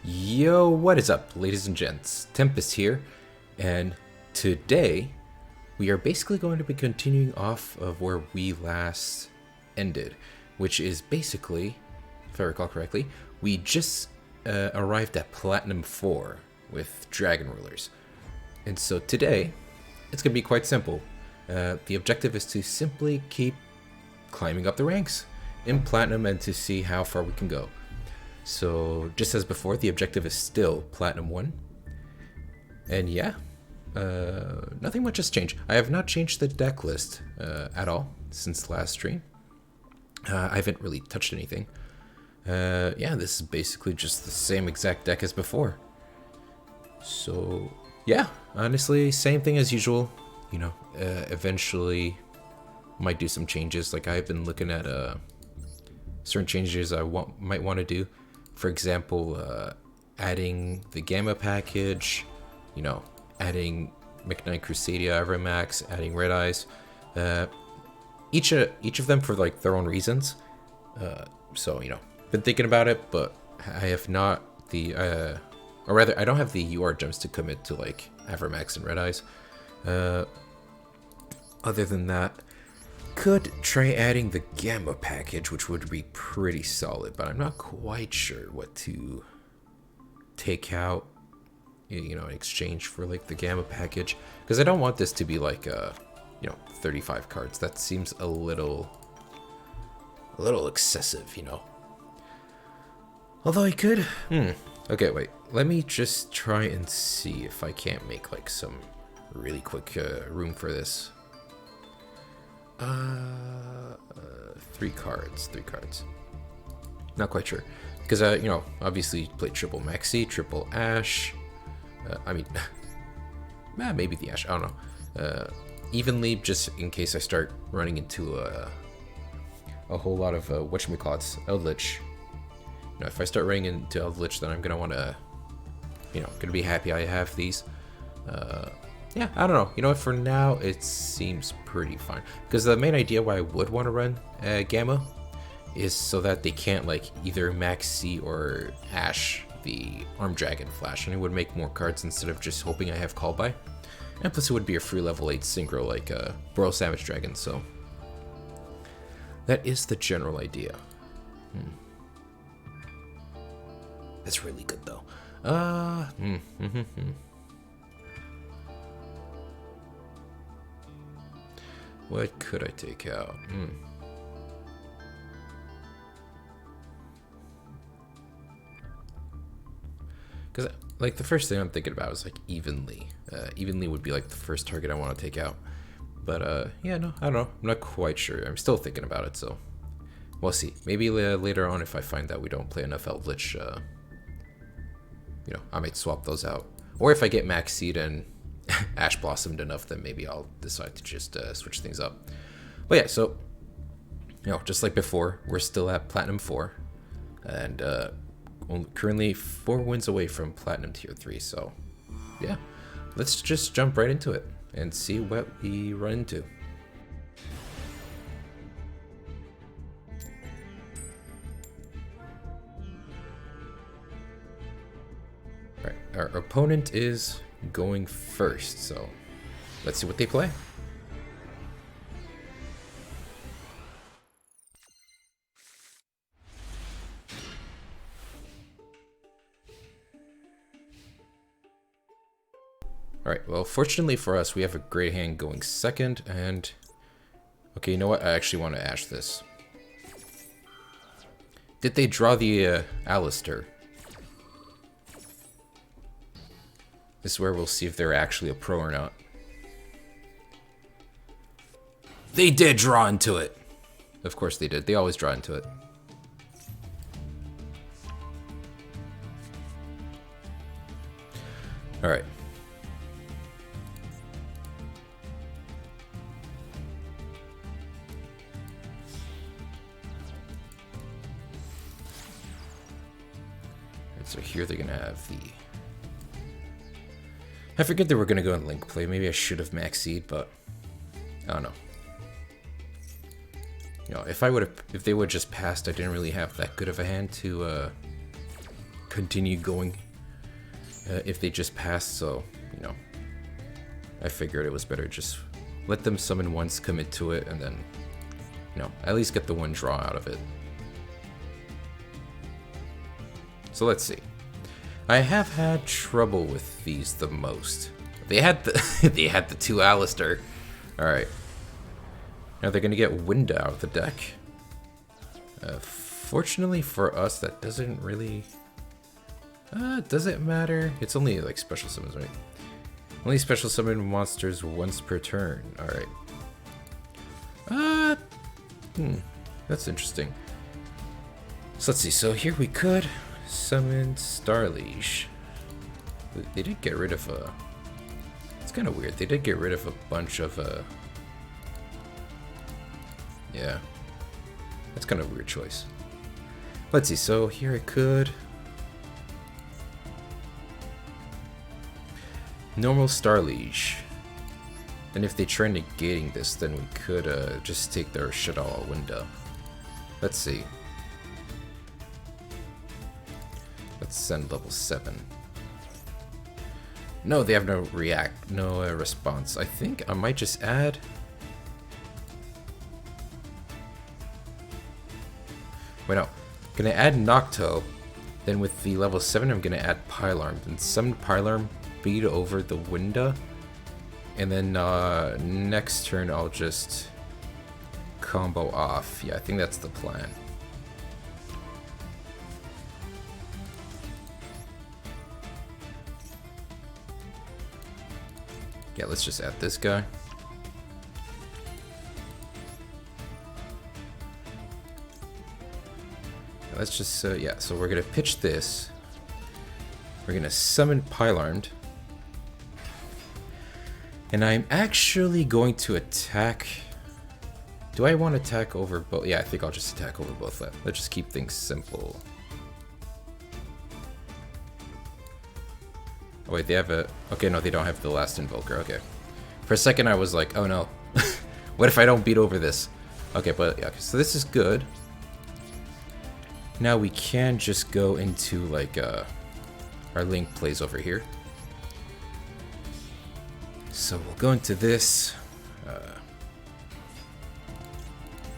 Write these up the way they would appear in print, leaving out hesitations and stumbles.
Yo, what is up, ladies and gents? Tempest here, and today we are basically going to be continuing off of where we last ended, which is basically, if I recall correctly, we just arrived at Platinum 4 with Dragon Rulers. And so today, it's going to be quite simple. The objective is to simply keep climbing up the ranks in Platinum and to see how far we can go. So, just as before, the objective is still Platinum 1. And yeah, nothing much has changed. I have not changed the deck list at all since the last stream. I haven't really touched anything. Yeah, this is basically just the same exact deck as before. So, yeah, honestly, same thing as usual. You know, eventually might do some changes. Like, I've been looking at certain changes I might want to do. For example, adding the Gamma package, you know, adding Mech-9 Crusadia Evermax, adding Red Eyes. Each of them for like their own reasons. So, you know, been thinking about it, but I have not or rather, I don't have the UR gems to commit to like Evermax and Red Eyes. Other than that, could try adding the Gamma package, which would be pretty solid, but I'm not quite sure what to take out, you know, in exchange for like the Gamma package, because I don't want this to be like you know, 35 cards. That seems a little excessive, you know. Although I could. Okay, wait. Let me just try and see if I can't make like some really quick room for this. 3 cards. Not quite sure, because you know, obviously play triple Maxi, triple Ash. I mean, maybe the Ash. I don't know. Evenly, just in case I start running into a whole lot of whatchamacallits, Eldritch. You know, if I start running into Eldritch, then I'm gonna want to, you know, gonna be happy I have these. Yeah, I don't know. You know what? For now, it seems pretty fine. Because the main idea why I would want to run Gamma is so that they can't like either Max C or Ash the Armed Dragon Flash, and it would make more cards instead of just hoping I have Call By. And plus, it would be a free level 8 synchro like Royal Savage Dragon. So that is the general idea. That's really good though. What could I take out? Because, like, the first thing I'm thinking about is, like, Evenly. Evenly would be, like, the first target I want to take out. But, yeah, no, I don't know. I'm not quite sure. I'm still thinking about it, so we'll see. Maybe later on, if I find that we don't play enough Eldritch, you know, I might swap those out. Or if I get Max Seed and Ash Blossomed enough, then maybe I'll decide to just switch things up. But yeah, so, you know, just like before, we're still at Platinum 4, and currently 4 wins away from Platinum Tier 3, so yeah, let's just jump right into it and see what we run into. Alright, our opponent is going first, so let's see what they play. Alright, well, fortunately for us, we have a great hand going second, and okay, you know what? I actually want to Ash this. Did they draw the Alistair? This is where we'll see if they're actually a pro or not. They did draw into it! Of course they did. They always draw into it. Alright. So here they're gonna have the... I forget they were gonna go in Link play. Maybe I should have Max Seed, but I don't know. You know, if they would have just passed, I didn't really have that good of a hand to continue going if they just pass, so, you know, I figured it was better just let them summon once, commit to it, and then, you know, at least get the one draw out of it. So let's see. I have had trouble with these the most. They had the they had the 2 Alistair. Alright. Now they're gonna get Winda out of the deck. Fortunately for us, that doesn't really... does it matter? It's only like special summons, right? Only special summon monsters once per turn. Alright. That's interesting. So let's see. So here we could summon Starleash. They did get rid of a... It's kind of weird. They did get rid of a bunch of... Yeah. That's kind of a weird choice. Let's see. So here I could... Normal Starleash. And if they try negating this, then we could just take their Shadal window. Let's see. Let's send level 7. No, they have no react, no response. I think I might just add... Wait, no. Gonna add Nocto. Then with the level 7, I'm gonna add Pylarm. And summon Pylarm, beat over the window. And then next turn, I'll just combo off. Yeah, I think that's the plan. Yeah, let's just add this guy. Let's just, yeah, so we're gonna pitch this. We're gonna summon Pylarmed. And I'm actually going to attack... Do I want to attack over both? Yeah, I think I'll just attack over both. Let's just keep things simple. Oh wait, they have a... Okay, no, they don't have the last Invoker. Okay. For a second I was like, oh no. What if I don't beat over this? Okay, but yeah, so this is good. Now we can just go into like our Link plays over here. So we'll go into this.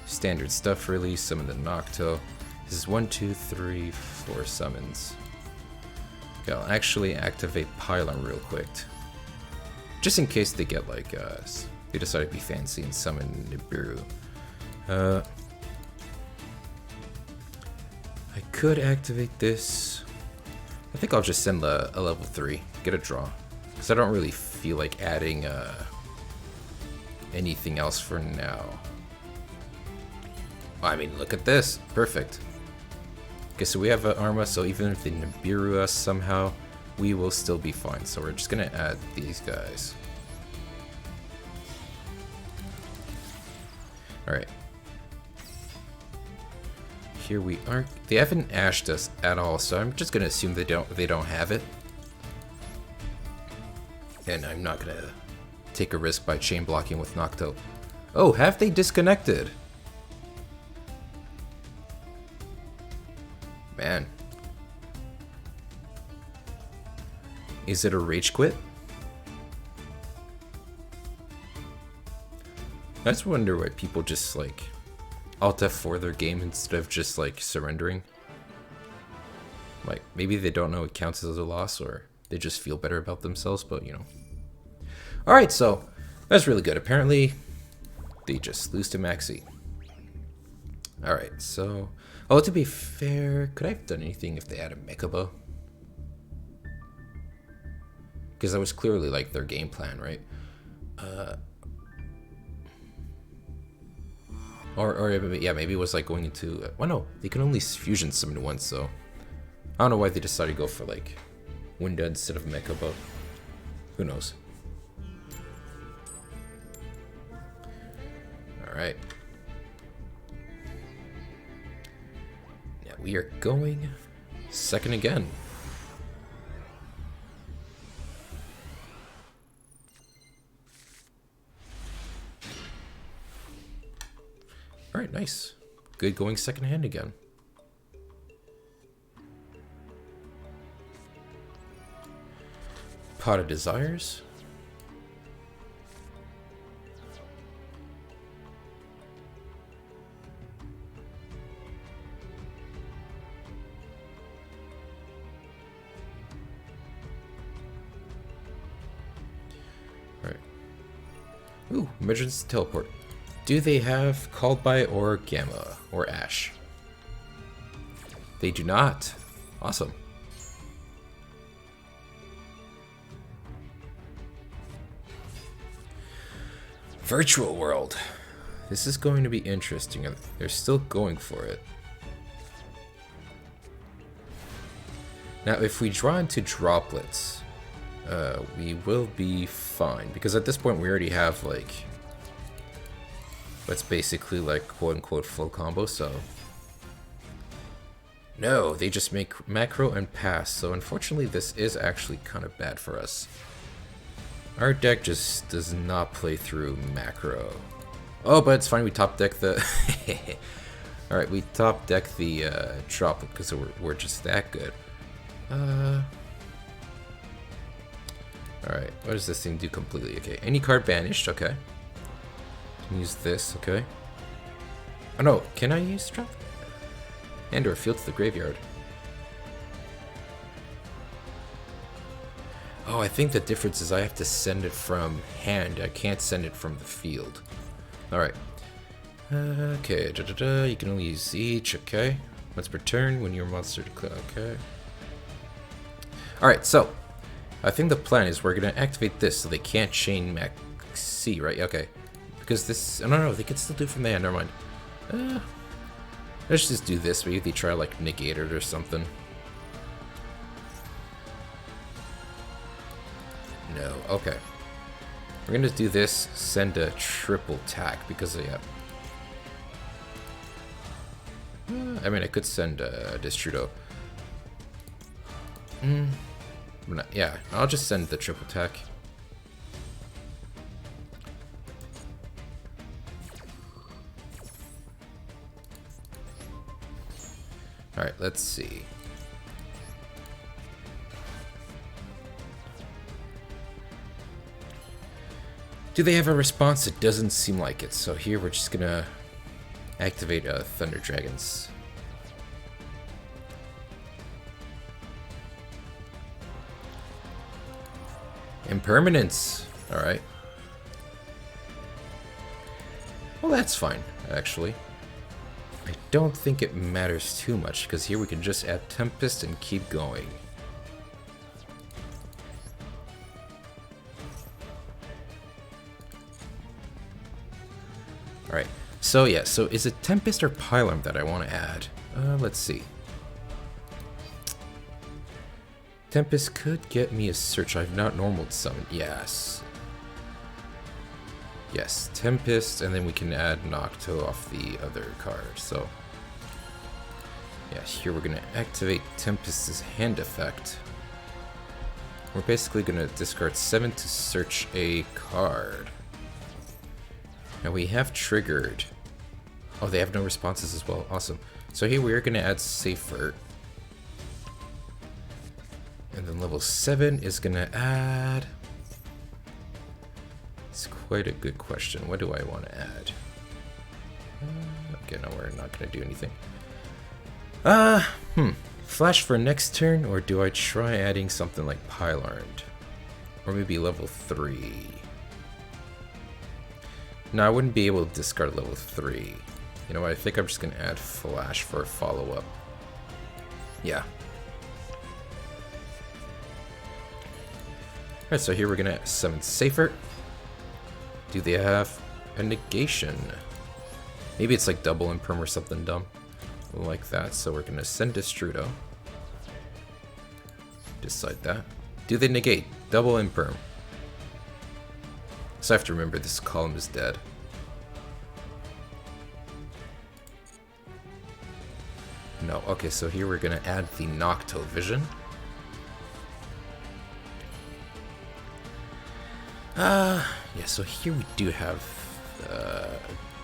Standard stuff really, summon the Nocto. This is 1, 2, 3, 4 summons. Okay, I'll actually activate Pylarm real quick. Just in case they get like, they decide to be fancy and summon Nibiru. I could activate this. I think I'll just send a level 3, get a draw. Because I don't really feel like adding anything else for now. I mean, look at this. Perfect. Okay, so we have Arma, so even if they Nibiru us somehow, we will still be fine. So we're just going to add these guys. Alright. Here we are. They haven't ashed us at all, so I'm just going to assume they don't have it. And I'm not going to take a risk by chain blocking with Nocto. Oh, have they disconnected? Man. Is it a rage quit? I just wonder why people just like Alt F4 their game instead of just like surrendering. Like maybe they don't know it counts as a loss, or they just feel better about themselves, but you know. Alright, so that's really good. Apparently they just lose to Maxi. Alright, so... Oh, to be fair, could I have done anything if they had a Mechaba? Because that was clearly like their game plan, right? Or yeah, maybe it was like going into... well, no, they can only fusion summon once, so... I don't know why they decided to go for like Winda instead of Mechaba. Who knows? Alright. We are going second again. Alright, nice. Good going second hand again. Pot of Desires. Alright. Ooh, emergency teleport. Do they have Called By or Gamma or Ash? They do not. Awesome. Virtual World. This is going to be interesting. They're still going for it. Now, if we draw into droplets, we will be fine. Because at this point, we already have, like, what's basically, like, quote-unquote full combo, so... No, they just make macro and pass, so unfortunately this is actually kind of bad for us. Our deck just does not play through macro. Oh, but it's fine, we top deck the... Alright, we top deck the droplet because we're just that good. Alright, what does this thing do completely? Okay, any card banished, okay. Can use this, okay. Oh no, can I use droplet? And or field to the graveyard. Oh, I think the difference is I have to send it from hand. I can't send it from the field. Alright. Okay, you can only use each, okay. Once per turn when your monster declare, okay. Alright, so I think the plan is we're gonna activate this so they can't chain Maxi, right? Okay. Because this, I don't know, they can still do it from the hand, never mind. Let's just do this. Maybe they try like negate it or something. No. Okay. We're gonna do this. Send a triple tack because yeah. I mean, I could send Destrudo. Yeah, I'll just send the triple tack. Alright, let's see. Do they have a response? It doesn't seem like it, so here we're just gonna activate Thunder Dragons. Impermanence! Alright. Well, that's fine, actually. I don't think it matters too much, because here we can just add Tempest and keep going. Alright, so yeah, so is it Tempest or Pylon that I want to add? Let's see. Tempest could get me a search. I've not normaled summoned. Yes. Yes, Tempest, and then we can add Nocto off the other card, so... yeah, here we're gonna activate Tempest's hand effect. We're basically gonna discard 7 to search a card. Now we have triggered... oh, they have no responses as well, awesome. So here we are gonna add Safer. And then level 7 is gonna add... it's quite a good question. What do I want to add? Okay, no, we're not going to do anything. Flash for next turn, or do I try adding something like Pylon? Or maybe level 3. No, I wouldn't be able to discard level 3. You know what, I think I'm just going to add Flash for a follow-up. Yeah. Alright, so here we're going to summon Safer. Do they have a negation? Maybe it's like double imperm or something dumb like that. So we're gonna send Destrudo. Decide that. Do they negate? Double imperm. So I have to remember this column is dead. No. Okay, so here we're gonna add the Nocto Vision. Yeah, so here we do have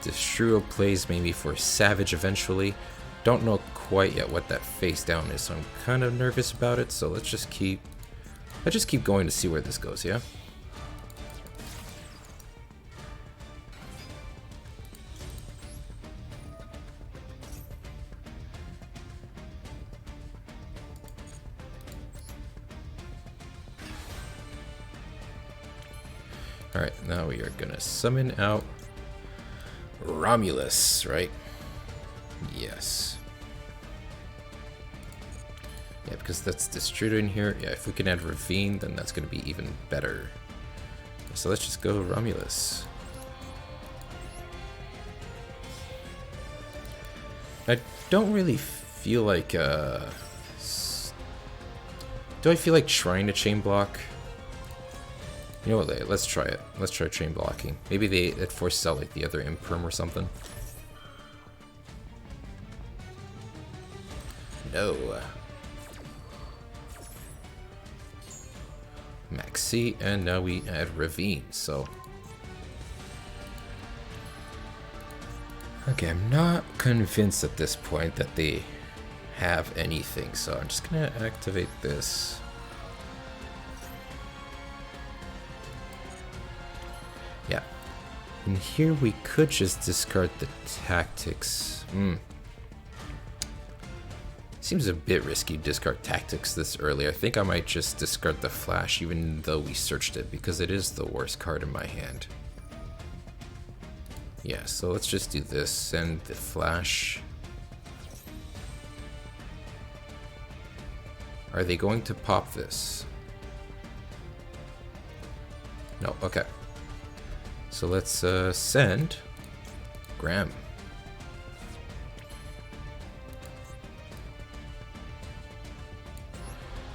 Destrudo plays maybe for Savage eventually. Don't know quite yet what that face down is, so I'm kind of nervous about it, so let's just keep Let's just keep going to see where this goes, yeah? Alright, now we are gonna summon out Romulus, right? Yes. Yeah, because that's Destruder in here. Yeah, if we can add Ravine, then that's gonna be even better. So let's just go Romulus. I don't really feel like, do I feel like trying to chain block? You know what, let's try it. Let's try chain blocking. Maybe it forces out like the other Imperm or something. No. Maxi, and now we add Ravine, so... Okay, I'm not convinced at this point that they have anything, so I'm just gonna activate this. Yeah. And here we could just discard the tactics. Seems a bit risky to discard tactics this early. I think I might just discard the flash even though we searched it because it is the worst card in my hand. Yeah, so let's just do this. Send the flash. Are they going to pop this? No, okay. So let's send Graham.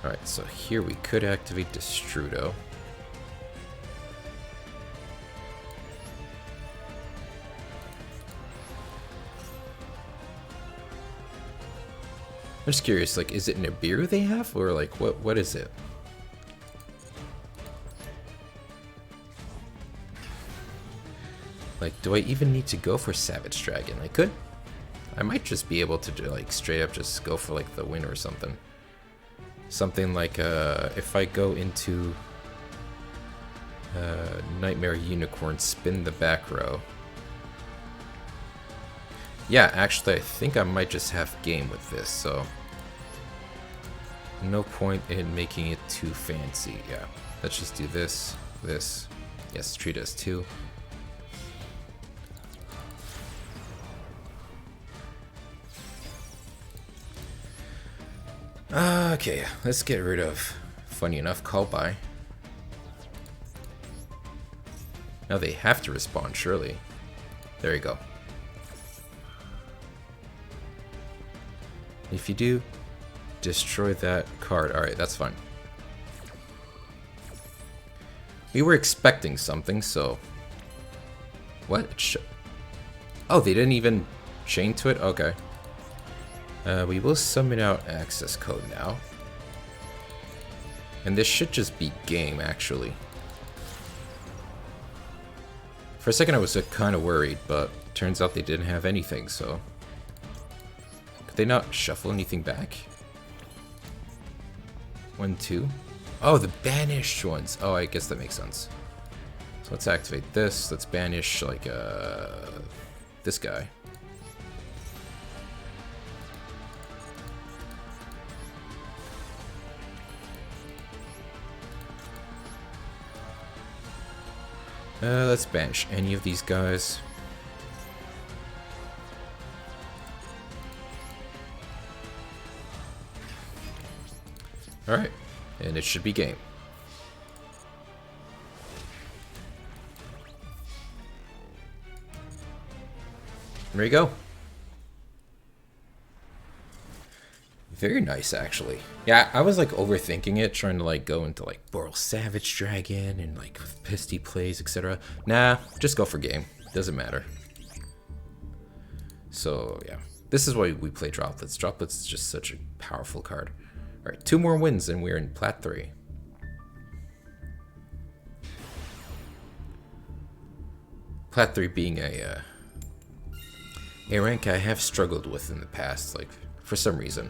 Alright, so here we could activate Destrudo. I'm just curious, like, is it Nibiru they have, or like, what is it? Like, do I even need to go for Savage Dragon? I could. I might just be able to do, like, straight up just go for like the win or something. Something like, if I go into Nightmare Unicorn, spin the back row. Yeah, actually, I think I might just have game with this, so no point in making it too fancy. Yeah, let's just do this, this. Yes, treat us too. Okay, let's get rid of, funny enough, call by. Now they have to respond, surely. There you go. If you do, destroy that card. Alright, that's fine. We were expecting something, so... What? Oh, they didn't even chain to it? Okay. We will summon out access code now. And this should just be game, actually. For a second I was kind of worried, but turns out they didn't have anything, so... Could they not shuffle anything back? 1, 2. Oh, the banished ones. Oh, I guess that makes sense. So let's activate this. Let's banish, like, this guy. Let's banish any of these guys. Alright, and it should be game. There you go. Very nice, actually. Yeah, I was like overthinking it, trying to like go into like Boral Savage Dragon and like Pisty plays, etc. Nah, just go for game. Doesn't matter. So yeah, this is why we play Droplets. Droplets is just such a powerful card. All right, 2 more wins and we're in Plat 3. Plat 3 being a rank I have struggled with in the past, like for some reason.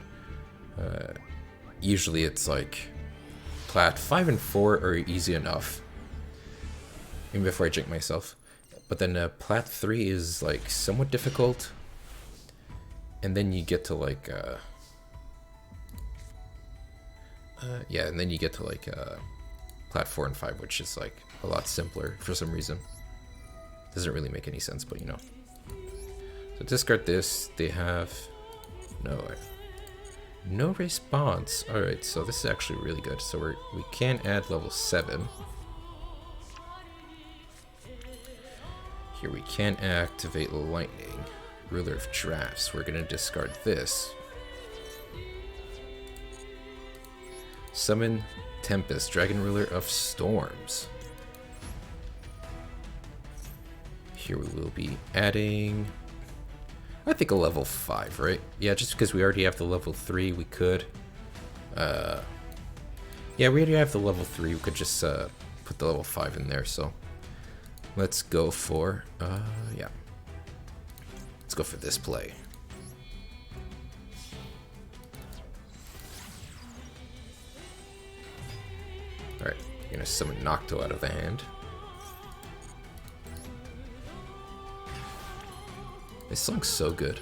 Usually it's like Plat 5 and 4 are easy enough. Even before I jinx myself. But then Plat 3 is like somewhat difficult. And then you get to like yeah, and then you get to like Plat 4 and 5, which is like a lot simpler for some reason. Doesn't really make any sense, but you know. So discard this. They have no response. Alright, so this is actually really good. So we can add level 7. Here we can activate lightning. Ruler of drafts. We're gonna discard this. Summon Tempest, Dragon Ruler of Storms. Here we will be adding, I think, a level 5, right? Yeah, just because we already have the level 3, we could. Yeah, we already have the level 3, we could just put the level 5 in there, so. Let's go for, yeah. Let's go for this play. Alright, you're gonna summon Nocto out of the hand. This song's so good.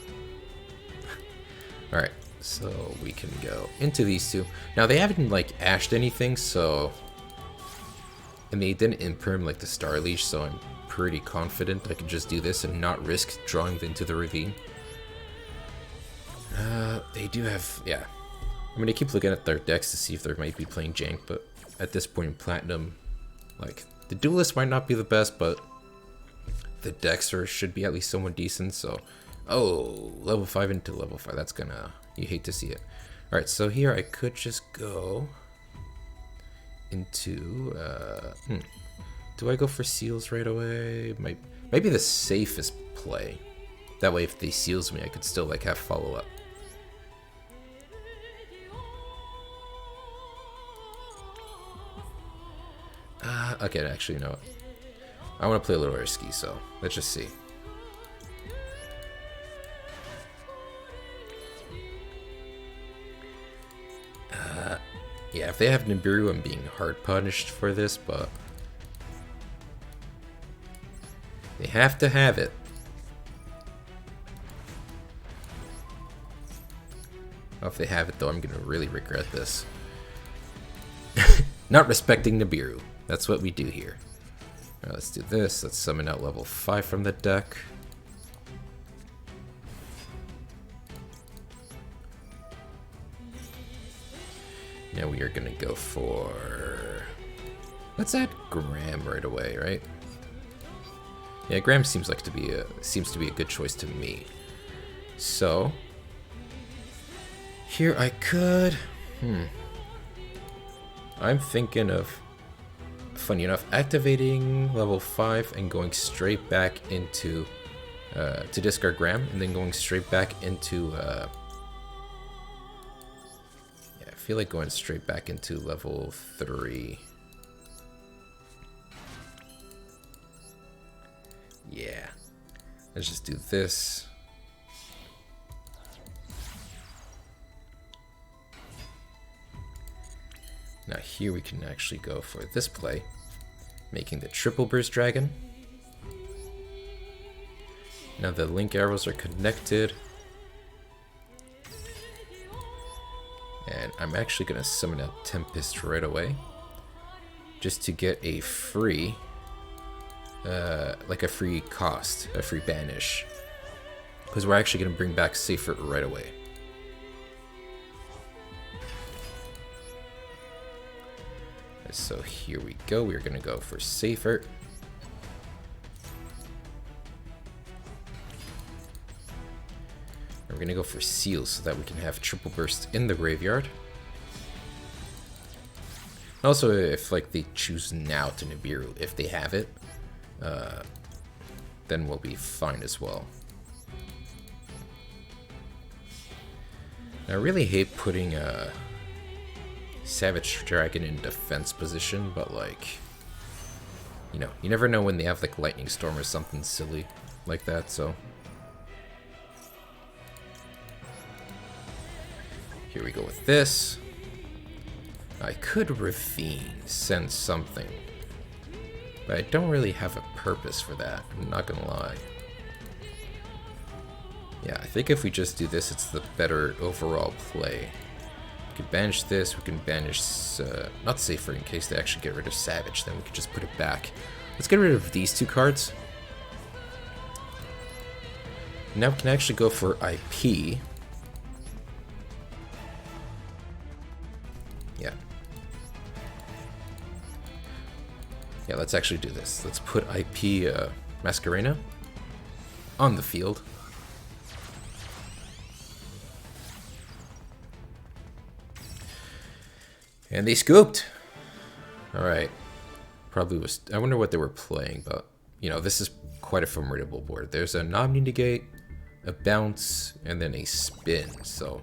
Alright, so we can go into these two. Now they haven't like ashed anything, so... And they didn't imperm like the Star Leash, so I'm pretty confident I can just do this and not risk drawing into the ravine. They do have, yeah. I'm gonna keep looking at their decks to see if they might be playing jank, but at this point in Platinum, like, the duelist might not be the best, but the decks should be at least somewhat decent, so... Oh, level 5 into level 5, that's gonna... You hate to see it. Alright, so here I could just go into... Do I go for seals right away? Maybe the safest play. That way if they seals me, I could still like have follow-up. Okay, actually, you know what? I want to play a little risky, so let's just see. Yeah, if they have Nibiru, I'm being hard punished for this, but they have to have it. Well, if they have it, though, I'm gonna really regret this. Not respecting Nibiru. That's what we do here. Alright, let's do this. Let's summon out level 5 from the deck. Now we are gonna go for... Let's add Graham right away, right? Yeah, Graham seems to be a good choice to me. So here I could... I'm thinking of, funny enough, activating level 5 and going straight back into, to discard Graham, and then going straight back into, yeah, I feel like going straight back into level 3. Yeah, let's just do this. Now here we can actually go for this play, making the triple burst dragon. Now the link arrows are connected. And I'm actually going to summon out Tempest right away, just to get a free, like a free cost, a free banish. Because we're actually going to bring back Safer right away. So here we go, we're gonna go for Safer. And we're gonna go for Seals so that we can have triple burst in the graveyard. Also, if like they choose now to Nibiru, if they have it, then we'll be fine as well. Now, I really hate putting a Savage Dragon in defense position, but like, you know, you never know when they have like Lightning Storm or something silly like that, so. Here we go with this. I could Ravine, send something. But I don't really have a purpose for that, I'm not gonna lie. Yeah, I think if we just do this, it's the better overall play. We can banish this, we can banish, not Safer in case they actually get rid of Savage, then we can just put it back. Let's get rid of these two cards. Now we can actually go for IP. Yeah. Yeah, let's actually do this. Let's put IP Masquerena on the field. And they scooped. Alright. Probably was... I wonder what they were playing, but... You know, this is quite a formidable board. There's a Omni Negate, a Bounce, and then a Spin, so...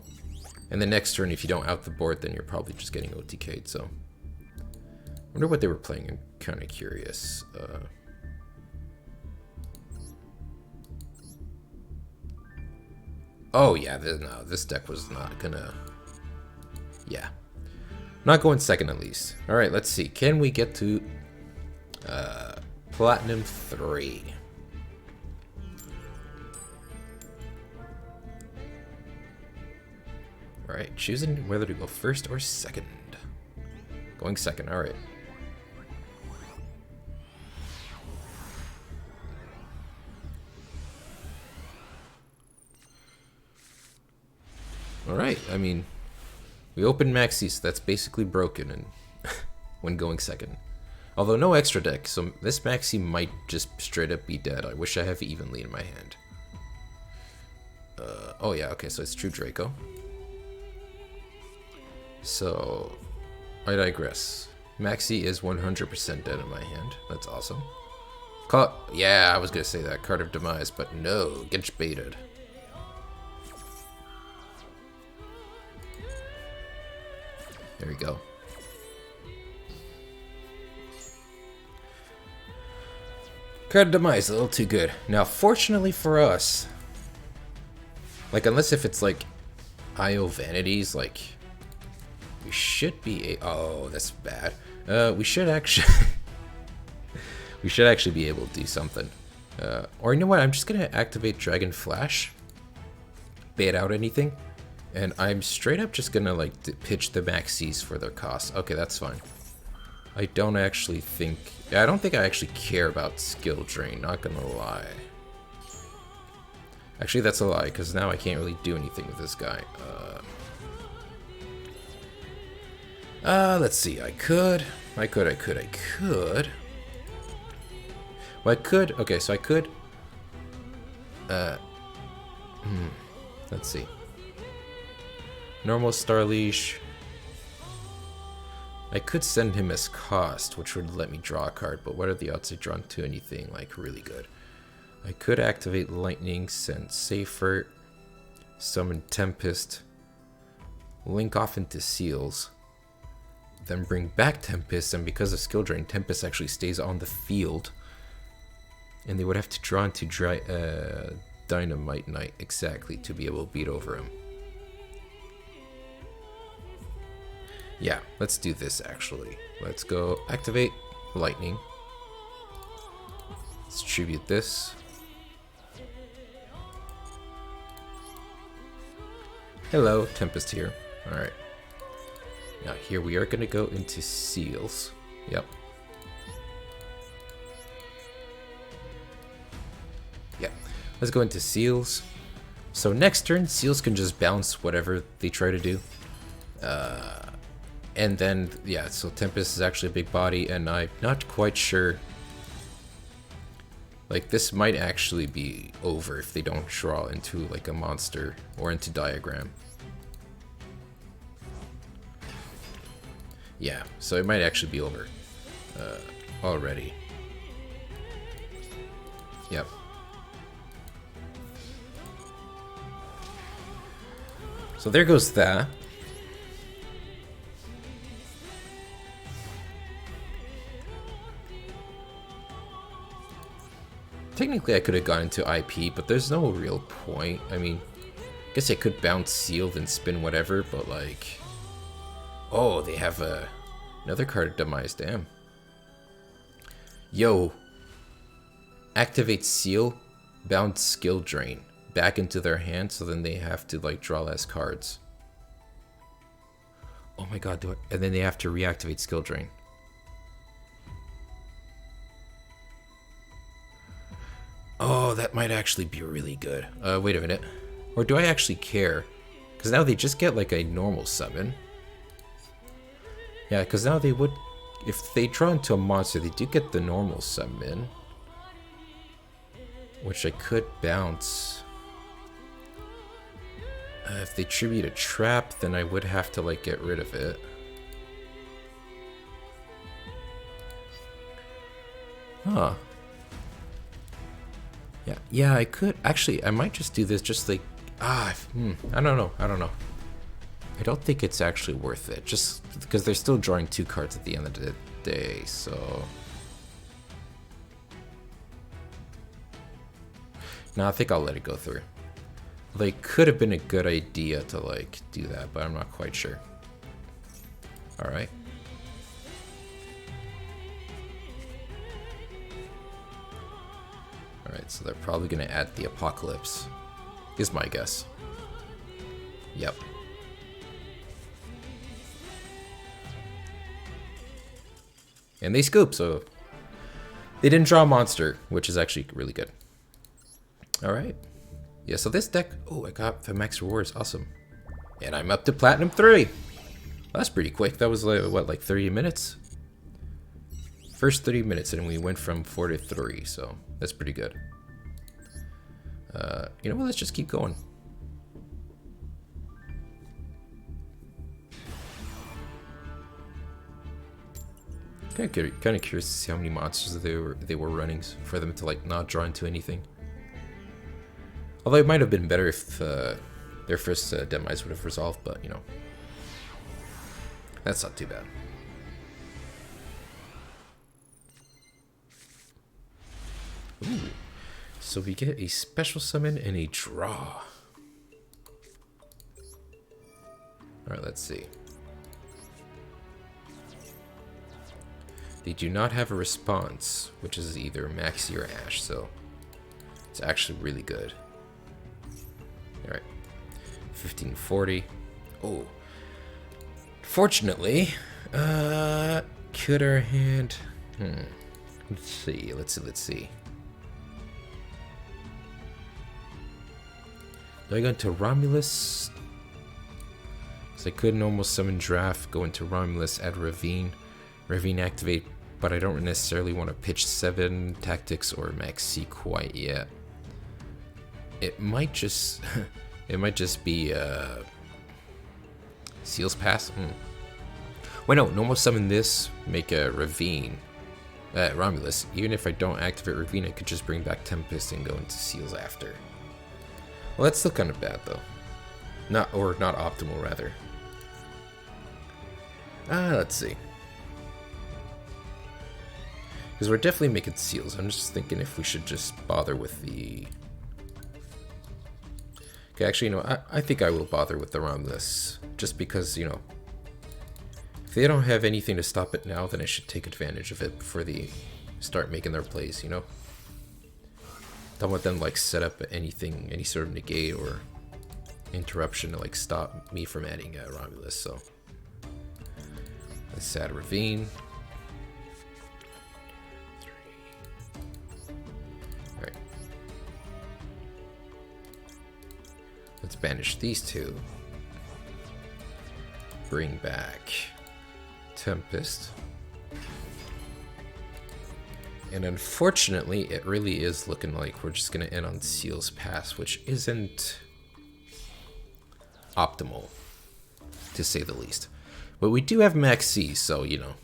And the next turn, if you don't out the board, then you're probably just getting OTK'd, so... I wonder what they were playing. I'm kind of curious. Oh, yeah, no, this deck was not gonna... Yeah. Not going second, at least. Alright, let's see. Can we get to Platinum 3? Alright, choosing whether to go first or second. Going second, alright. Alright, I mean... We opened Maxi, so that's basically broken and when going second. Although no extra deck, so this Maxi might just straight up be dead. I wish I have Evenly in my hand. Oh yeah, okay, so it's True Draco. So, I digress. Maxi is 100% dead in my hand. That's awesome. Yeah, I was gonna say that. Card of Demise, but no, gets baited. There we go. Card of Demise, a little too good. Now, fortunately for us, like, unless if it's like IO Vanities, like, we should be oh, that's bad. We should actually we should actually be able to do something. Or you know what? I'm just gonna activate Dragon Flash, bait out anything. And I'm straight up just gonna like pitch the Maxis for their cost. Okay, that's fine. I don't actually think... I don't think I actually care about skill drain, not gonna lie. Actually, that's a lie, because now I can't really do anything with this guy. Let's see, I could. Well, I could... Okay, so I could... Let's see. Normal Star Leash. I could send him as cost, which would let me draw a card, but what are the odds I draw into anything like really good? I could activate Lightning, send Safer, summon Tempest, link off into Seals, then bring back Tempest, and because of skill drain, Tempest actually stays on the field, and they would have to draw into Dynamite Knight exactly to be able to beat over him. Yeah, let's do this actually. Let's go activate Lightning. Let's tribute this. Hello, Tempest here. Alright. Now here we are gonna go into Seals. Yep. Yeah. Let's go into Seals. So next turn, Seals can just bounce whatever they try to do. And then, yeah, so Tempest is actually a big body, and I'm not quite sure. Like, this might actually be over if they don't draw into, like, a monster or into Diagram. Yeah, so it might actually be over already. Yep. So there goes that. Technically, I could have gone into IP, but there's no real point. I mean, I guess I could bounce Sealed and spin whatever, but like... Oh, they have another card of Demise, damn. Yo. Activate Seal, bounce skill drain back into their hand, so then they have to like draw less cards. Oh my god, and then they have to reactivate skill drain. Oh, that might actually be really good. Wait a minute. Or do I actually care? Because now they just get like a normal summon. Yeah, because now they would, if they draw into a monster, they do get the normal summon. Which I could bounce. If they tribute a trap, then I would have to like get rid of it. Huh. Yeah, I could actually. I might just do this. Just like I don't know. I don't think it's actually worth it. Just because they're still drawing 2 cards at the end of the day. So no, I think I'll let it go through. Like, could have been a good idea to like do that, but I'm not quite sure. All right. Alright, so they're probably going to add the Apocalypse, is my guess. Yep. And they scoop, so they didn't draw a monster, which is actually really good. Alright. Yeah, so this deck, oh, I got the max rewards, awesome. And I'm up to Platinum 3. Well, that's pretty quick. That was like, what, like 30 minutes? First 30 minutes, and we went from 4 to 3, so that's pretty good. You know what, let's just keep going. Kind of curious to see how many monsters they were running for them to like not draw into anything. Although it might have been better if their first demise would have resolved, but you know, that's not too bad. Ooh. So we get a special summon and a draw. Alright, let's see. They do not have a response, which is either Maxi or Ash, so it's actually really good. Alright. 1540. Oh. Fortunately, could our hand... Let's see. Do I go into Romulus? So I could normal summon Draft, go into Romulus, add Ravine. Ravine activate, but I don't necessarily want to pitch 7 Tactics or Max C quite yet. It might just be Seal's Pass. Wait, no, normal summon this, make a Ravine. Romulus. Even if I don't activate Ravine, I could just bring back Tempest and go into Seals after. Well, that's still kind of bad though. Not optimal rather. Let's see. Because we're definitely making Seals. I'm just thinking if we should just bother with the... Okay, actually, you know, I think I will bother with the Romulus. Just because, you know, if they don't have anything to stop it now, then I should take advantage of it before they start making their plays, you know? Don't want them like set up anything, any sort of negate or interruption to like stop me from adding Romulus, so... Let's add Ravine. 3. Alright. Let's banish these 2. Bring back Tempest. And unfortunately, it really is looking like we're just going to end on Seal's Pass, which isn't optimal, to say the least. But we do have Max C, so, you know,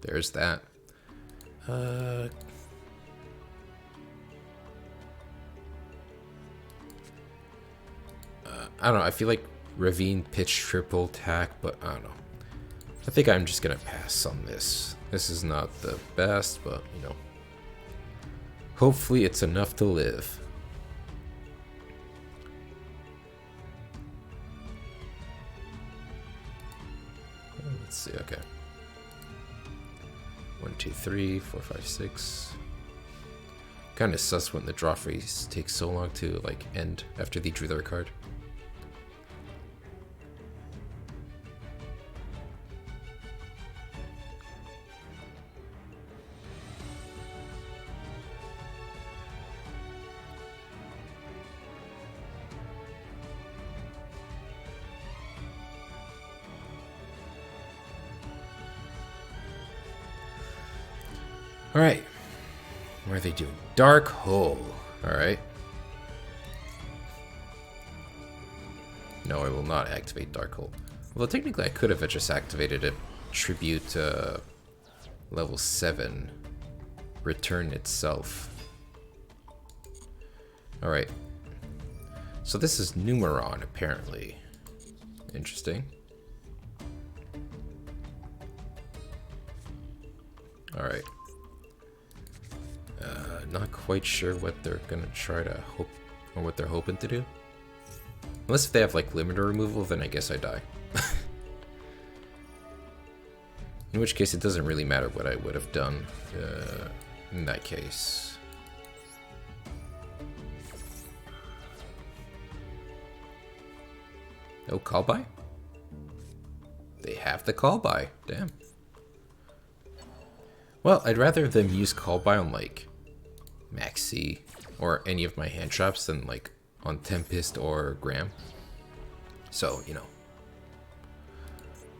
there's that. I don't know, I feel like Ravine pitch triple tack, but I don't know. I think I'm just going to pass on this. This is not the best, but, you know, hopefully it's enough to live. see, okay. 1, 2, 3, 4, 5, 6. Kind of sus when the draw phase takes so long to like end after they drew their card. Alright. What are they doing? Dark Hole. Alright. No, I will not activate Dark Hole. Well, technically I could have just activated a tribute level 7. Return itself. Alright. So this is Numeron, apparently. Interesting. Alright. Not quite sure what they're gonna try to hope, or what they're hoping to do. Unless if they have like limiter removal, then I guess I die. In which case it doesn't really matter what I would have done in that case. No call by? They have the call by, damn. Well, I'd rather them use call by on like Maxi or any of my hand traps than like on Tempest or Graham. So, you know.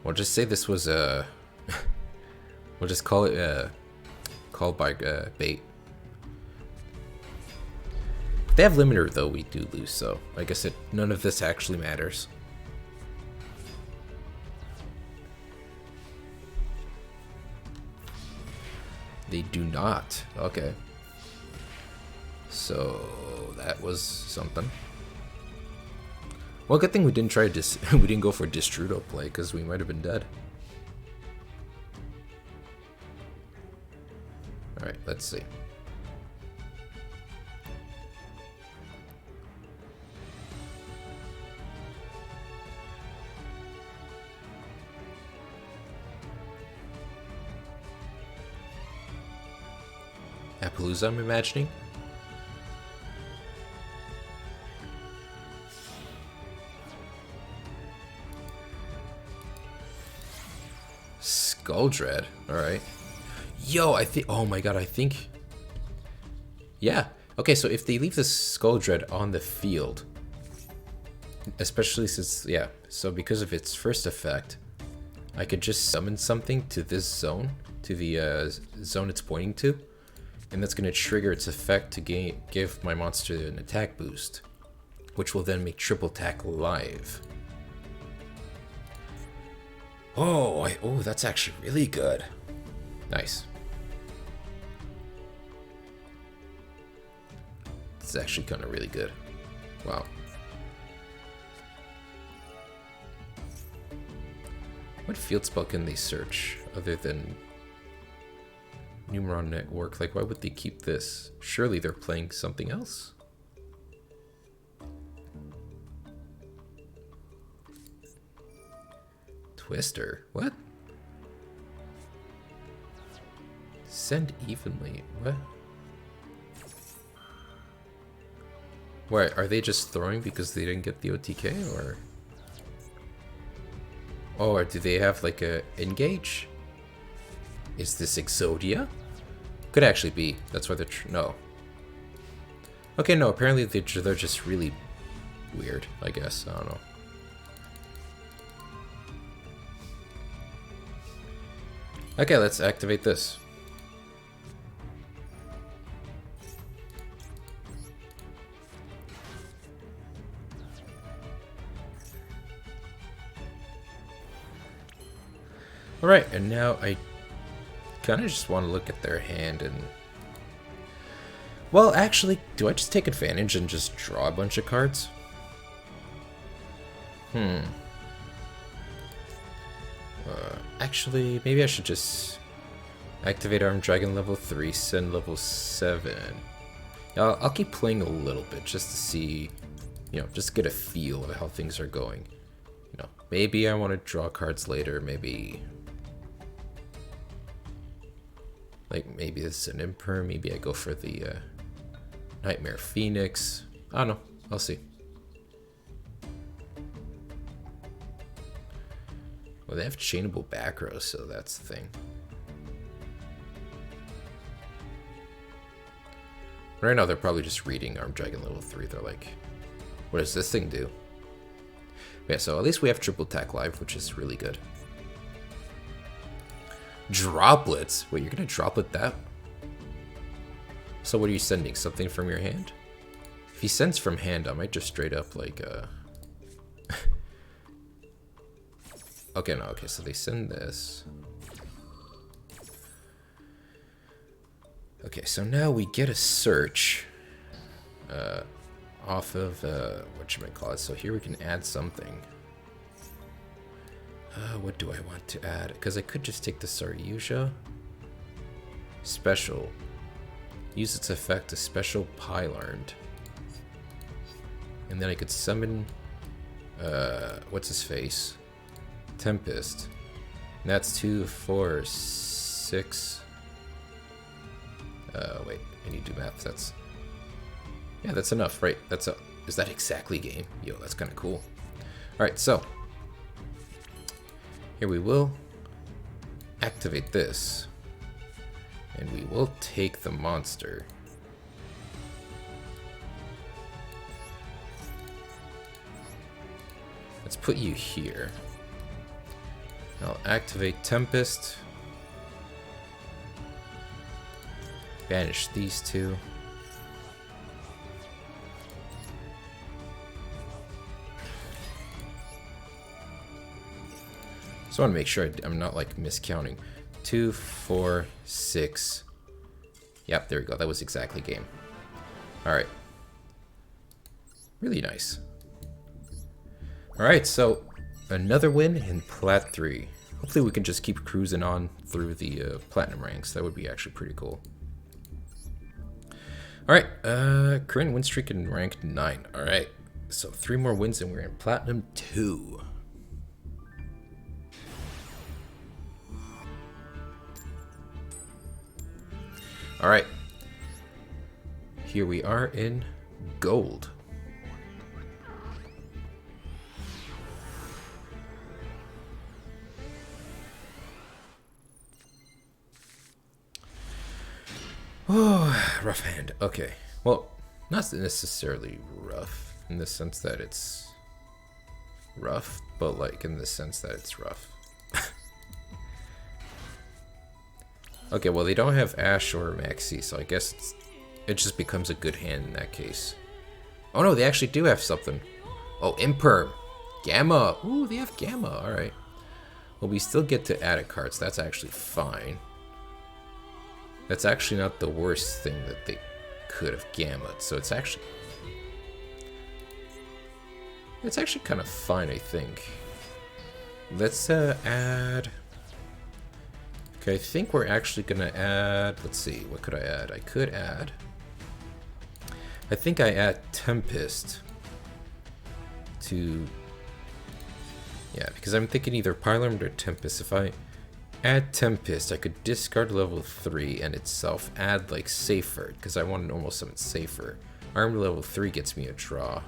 We'll just say this was a... we'll just call it a call by bait. If they have limiter though, we do lose, so I guess none of this actually matters. They do not. Okay. So that was something. Well, good thing we didn't try we didn't go for Distrudo play because we might have been dead. All right, let's see. Appaloosa, I'm imagining. Skull Dread, alright. Yo, I think, oh my god, I think. Yeah, okay, so if they leave the Skull Dread on the field, especially since, yeah, so because of its first effect, I could just summon something to this zone, to the zone it's pointing to. And that's going to trigger its effect to give my monster an attack boost, which will then make triple attack live. Oh, that's actually really good. Nice. It's actually kind of really good. Wow. What field spell can they search other than Numeron Network? Like, why would they keep this? Surely they're playing something else? Twister? What? Send evenly? What? Why, are they just throwing because they didn't get the OTK, or? Oh, or do they have like a engage? Is this Exodia? Could actually be. That's why they're no. Okay, no. Apparently they're just really weird. I guess I don't know. Okay, let's activate this. All right, and now I kind of just want to look at their hand and... Well, actually, do I just take advantage and just draw a bunch of cards? Actually, maybe I should just activate Armed Dragon level 3, send level 7. I'll keep playing a little bit just to see, you know, just get a feel of how things are going. You know, maybe I want to draw cards later, maybe Like, maybe this is an Imperm. Maybe I go for the Nightmare Phoenix. I don't know. I'll see. Well, they have chainable back rows, so that's the thing. Right now, they're probably just reading Armed Dragon level 3. They're like, what does this thing do? Yeah, so at least we have triple attack live, which is really good. Droplets? Wait, you're gonna droplet that? So what are you sending? Something from your hand? If he sends from hand, I might just straight up like Okay, no, okay, so they send this. Okay, so now we get a search off of whatchamacallit. So here we can add something. What do I want to add? Because I could just take the Saryuja. Special. Use its effect to special Pylarned. And then I could summon what's his face? Tempest. And that's 2, 4, 6. Wait, I need to do math. That's, yeah, that's enough, right? That's a, is that exactly game? Yo, that's kind of cool. All right, so here we will activate this, and we will take the monster. Let's put you here. I'll activate Tempest. Banish these two. Just want to make sure I'm not like miscounting. 2, 4, 6. Yep, there we go. That was exactly game. Alright. Really nice. Alright, so another win in Plat 3. Hopefully we can just keep cruising on through the Platinum ranks. That would be actually pretty cool. Alright, current win streak in rank 9. Alright, so 3 more wins and we're in Platinum 2. Alright, here we are in Gold. Oh, rough hand. Okay. Well, not necessarily rough in the sense that it's rough, but like in the sense that it's rough. Okay, well they don't have Ash or Maxi, so I guess it just becomes a good hand in that case. Oh no, they actually do have something. Oh, Imperm. Gamma. Ooh, they have Gamma. Alright. Well, we still get to add a card, so that's actually fine. That's actually not the worst thing that they could have gammaed, so it's actually kind of fine, I think. Let's add. Okay, I think we're actually gonna add. Let's see, what could I add? I could add. I think I add Tempest to. Yeah, because I'm thinking either Pylarned or Tempest. If I add Tempest, I could discard level 3 and itself add like Safer, because I want to normal summon Safer. Armed level 3 gets me a draw.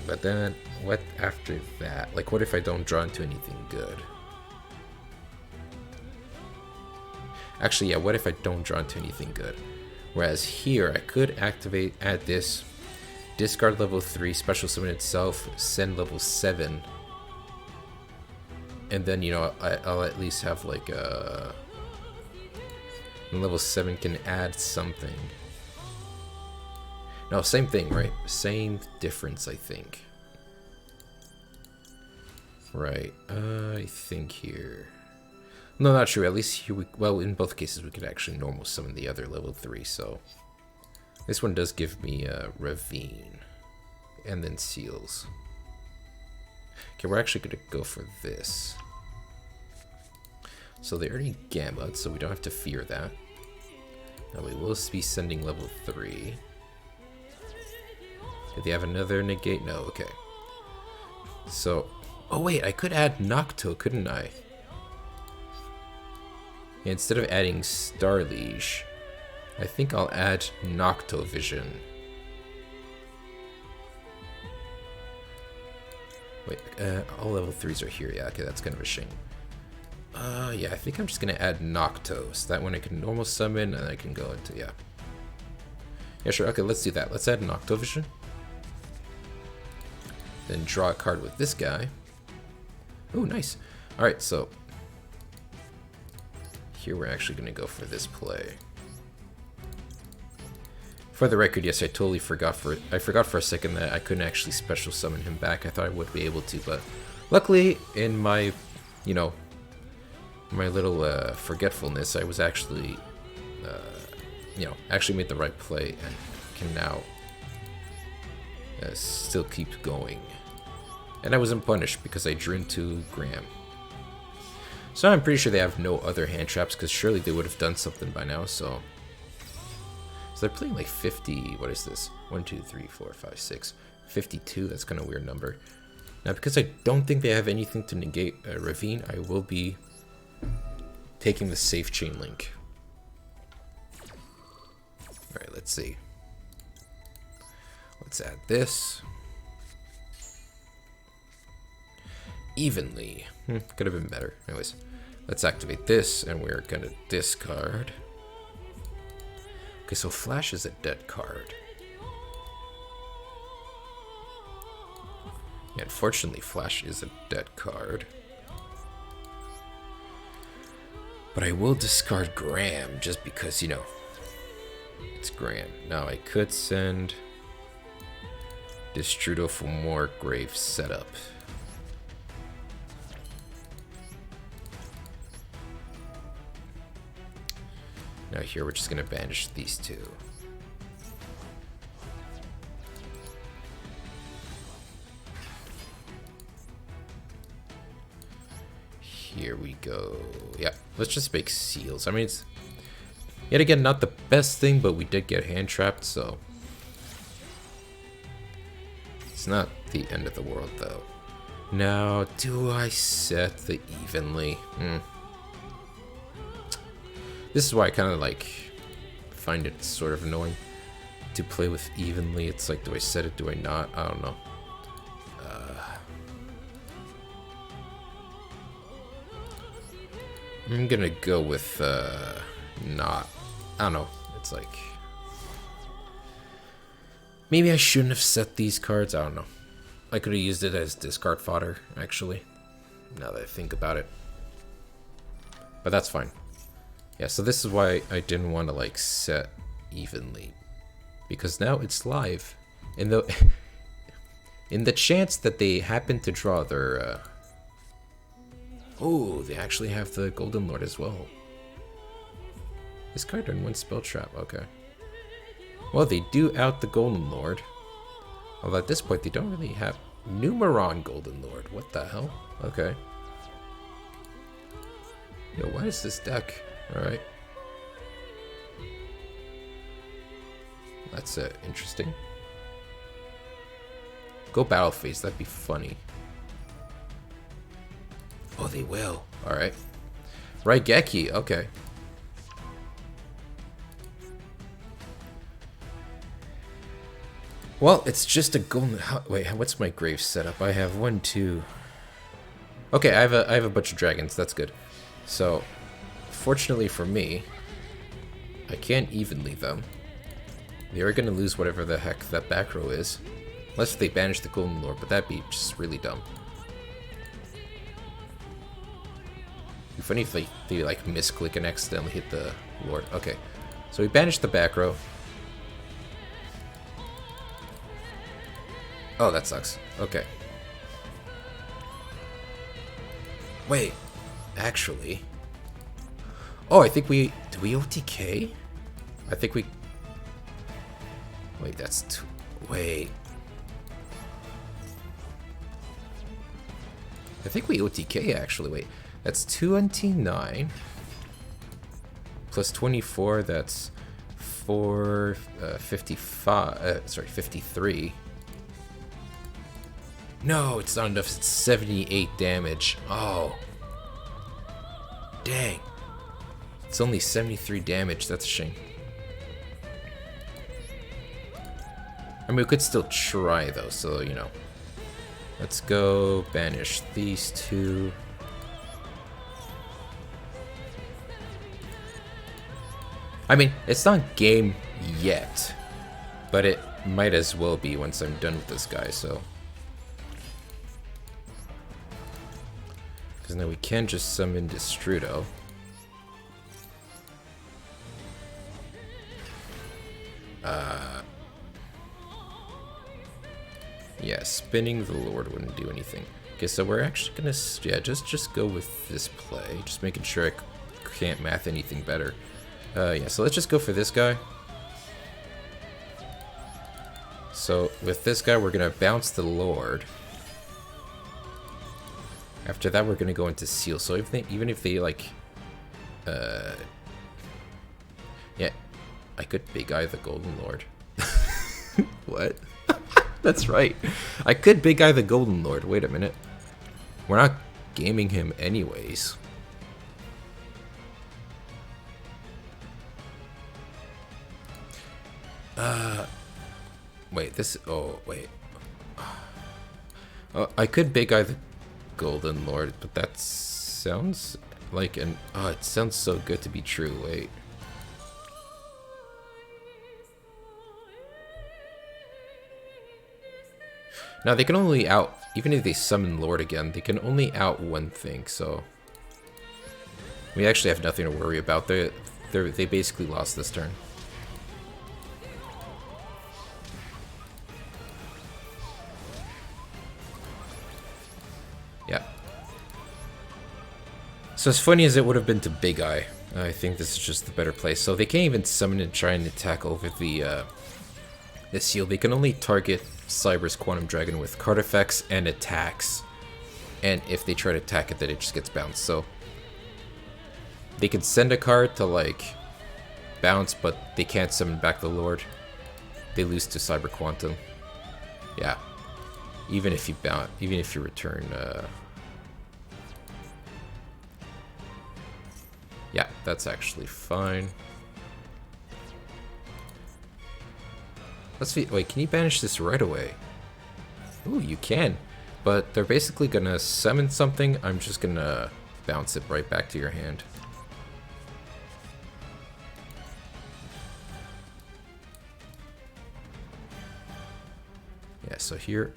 But then, what after that? Like, what if I don't draw into anything good? Actually, yeah, what if I don't draw into anything good? Whereas here, I could activate, add this, discard level 3, special summon itself, send level 7. And then, you know, I'll at least have like a... level 7 can add something. No, same thing, right? Same difference, I think. Right, I think here... No, not true. At least here we... Well, in both cases, we could actually normal summon the other level 3, so... This one does give me Ravine. And then Seals. Okay, we're actually going to go for this. So they already gammaed, so we don't have to fear that. Now we will be sending level 3. Did they have another negate? No, okay. So... Oh wait, I could add Nocto, couldn't I? Instead of adding Starliege, I think I'll add Noctovision. Wait, all level 3s are here. Yeah, okay, that's kind of a shame. Yeah, I think I'm just gonna add Nocto, so that when I can normal summon, and I can go into, yeah. Yeah, sure, okay, let's do that. Let's add Noctovision. Then draw a card with this guy. Oh, nice. Alright, so here we're actually gonna go for this play. For the record, yes, I totally forgot for a second that I couldn't actually special summon him back. I thought I would be able to, but luckily in my, you know, my little forgetfulness, I was actually, you know, actually made the right play and can now still keep going. And I wasn't punished because I drew into Graham. So I'm pretty sure they have no other hand traps because surely they would have done something by now, so they're playing like 50, what is this? 1, 2, 3, 4, 5, 6, 52, that's kind of a weird number. Now because I don't think they have anything to negate Ravine, I will be taking the safe chain link. Alright, let's see. Let's add this. Evenly. Could have been better. Anyways, let's activate this, and we're gonna discard. Okay, so Flash is a dead card. Yeah, unfortunately, Flash is a dead card. But I will discard Graham just because, you know, it's Graham. Now I could send Destrudo for more grave setup. Now here we're just gonna banish these two. Here we go. Yeah, let's just make seals. I mean, it's yet again not the best thing, but we did get hand trapped, so it's not the end of the world though. Now, do I set the evenly? This is why I kind of like find it sort of annoying to play with evenly. It's like, do I set it? Do I not? I don't know. I'm gonna go with not. I don't know. It's like maybe I shouldn't have set these cards. I don't know. I could have used it as discard fodder, actually. Now that I think about it, but that's fine. Yeah, so this is why I didn't want to like set evenly, because now it's live. In the chance that they happen to draw their oh, they actually have the Golden Lord as well. This card earned 1 spell trap, okay. Well, they do out the Golden Lord. Although at this point they don't really have Numeron Golden Lord. What the hell? Okay. Yo, what is this deck? Alright. That's interesting. Go battle phase, that'd be funny. Oh, they will. Alright. Raigeki, okay. Well, it's just a golden. Wait, what's my grave setup? I have 1, 2. Okay, I have a bunch of dragons. That's good. So, fortunately for me, I can't evenly them. They are gonna lose whatever the heck that back row is, unless they banish the Golden Lord. But that'd be just really dumb. It'd be funny if they like misclick and accidentally hit the Lord. Okay, so we banished the back row. Oh, that sucks. Okay. Wait, actually. Oh, I think we... Do we OTK? I think we... Wait, that's... Wait. I think we OTK, actually. Wait, that's 2/9. Plus 24, that's 55... sorry, 53. No, it's not enough. It's 78 damage. Oh. Dang. It's only 73 damage. That's a shame. I mean, we could still try, though, so, you know. Let's go banish these two. I mean, it's not game yet, but it might as well be once I'm done with this guy, so. Because now we can just summon Destrudo. Yeah, spinning the Lord wouldn't do anything. Okay, so we're actually gonna, yeah, just go with this play. Just making sure I can't math anything better. Yeah, so let's just go for this guy. So with this guy, we're gonna bounce the Lord. After that, we're gonna go into Seal. So even if they like, yeah, I could Big Eye the Golden Lord. What? That's right. I could Big Eye the Golden Lord. Wait a minute. We're not gaming him anyways. Wait, this... Oh, wait. I could Big Eye the Golden Lord, but that sounds like an... Oh, it sounds so good to be true. Wait. Now, they can only out... Even if they summon Lord again, they can only out one thing, so... We actually have nothing to worry about. They basically lost this turn. Yeah. So as funny as it would have been to Big Eye, I think this is just the better play. So they can't even summon and try and attack over the seal. They can only target Cyber's Quantum Dragon with card effects and attacks. And if they try to attack it, then it just gets bounced. So they can send a card to like bounce, but they can't summon back the Lord. They lose to Cyber Quantum. Yeah. Even if you bounce, even if you return, yeah, that's actually fine. Let's see. Wait, can you banish this right away? Ooh, you can. But they're basically gonna summon something. I'm just gonna bounce it right back to your hand. Yeah, so here...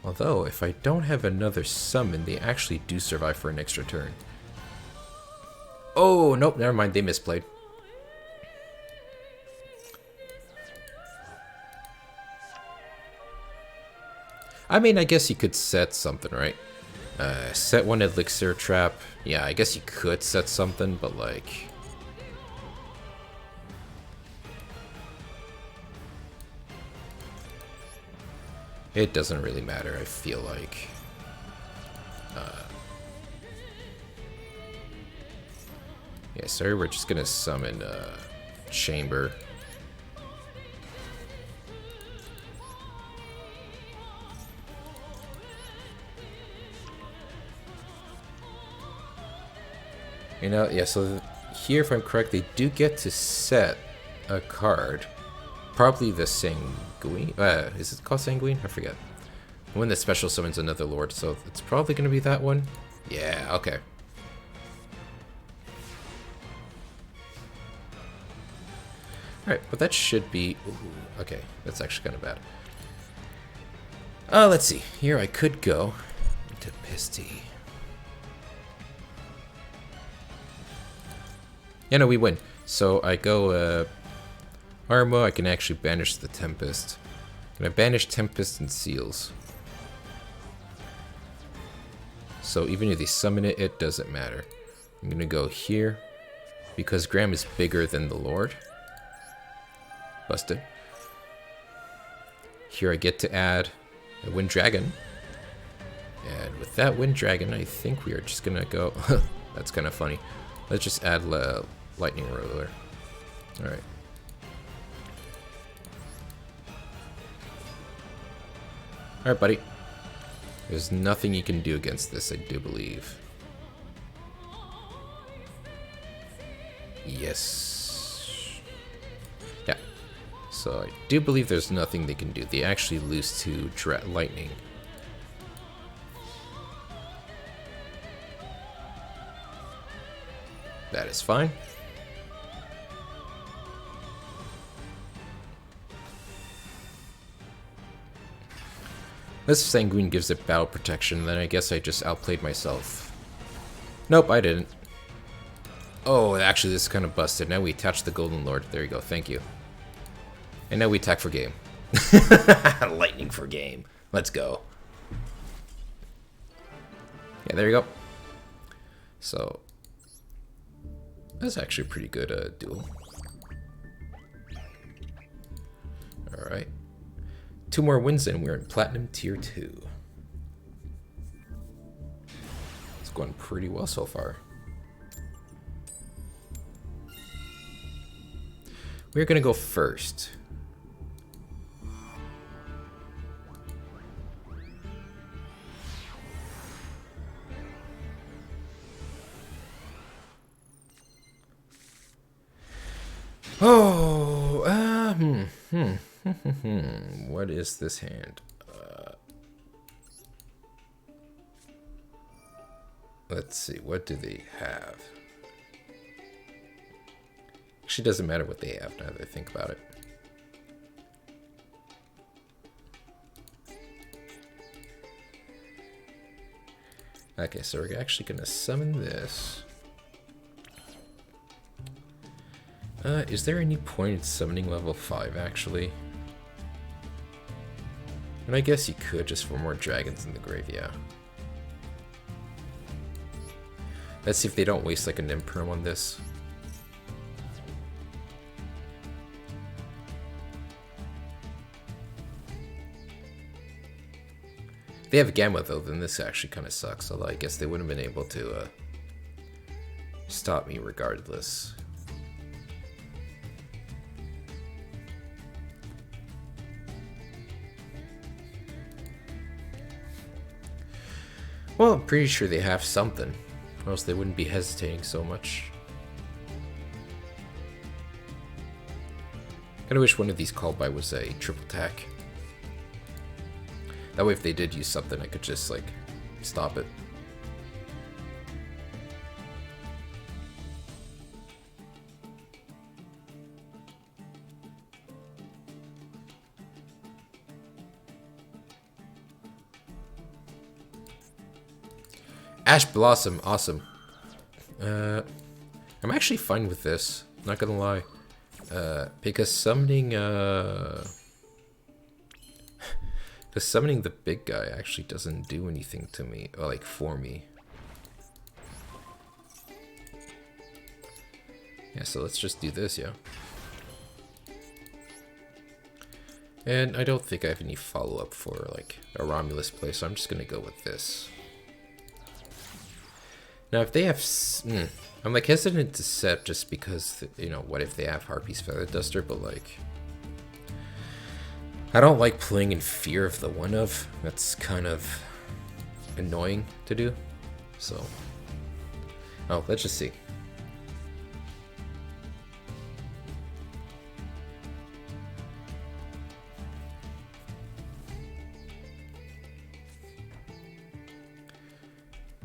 Although, if I don't have another summon, they actually do survive for an extra turn. Oh, nope, never mind. They misplayed. I mean, I guess you could set something, right? Set one elixir trap. Yeah, I guess you could set something, but like... It doesn't really matter, I feel like. Yeah, sorry, we're just gonna summon Chamber. You know, yeah, so here, if I'm correct, they do get to set a card. Probably the Sanguine. Is it called Sanguine? I forget. When the special summons another Lord, so it's probably going to be that one. Yeah, okay. Alright, but that should be... Ooh, okay, that's actually kind of bad. Let's see. Here I could go to Pisty. Yeah, no, we win. So I go... Armo, I can actually banish the Tempest. Can I banish Tempest and Seals? So even if they summon it, it doesn't matter. I'm gonna go here. Because Graham is bigger than the Lord. Busted. Here I get to add a Wind Dragon. And with that Wind Dragon, I think we are just gonna go... That's kind of funny. Let's just add Lightning Roller. Alright. Alright, buddy. There's nothing you can do against this, I do believe. Yes. Yeah. So I do believe there's nothing they can do. They actually lose to lightning. That is fine. This Sanguine gives it battle protection, then I guess I just outplayed myself. Nope, I didn't. Oh, actually this is kind of busted. Now we attach the Golden Lord. There you go, thank you. And now we attack for game. Lightning for game. Let's go. Yeah, there you go. So, that's actually a pretty good duel. Alright. 2 more wins and we're in Platinum Tier 2. It's going pretty well so far. We're gonna go first. Oh, what is this hand? Let's see, what do they have? Actually, doesn't matter what they have now that I think about it. Okay, so we're actually gonna summon this. Is there any point in summoning level 5, actually? And I guess you could, just for more dragons in the grave, yeah. Let's see if they don't waste like an imperm on this. They have Gamma though, then this actually kind of sucks, although I guess they wouldn't have been able to stop me regardless. Well, I'm pretty sure they have something, or else they wouldn't be hesitating so much. Kinda wish one of these called by was a triple attack. That way if they did use something, I could just, like, stop it. Ash Blossom, awesome. I'm actually fine with this, not gonna lie. Because summoning, because summoning the big guy actually doesn't do anything to me, or like for me. Yeah, so let's just do this, yeah. And I don't think I have any follow-up for like a Romulus play, so I'm just gonna go with this. Now, if they have, I'm like hesitant to set just because, you know, what if they have Harpy's Feather Duster, but like, I don't like playing in fear of the one of. That's kind of annoying to do. So, oh, let's just see.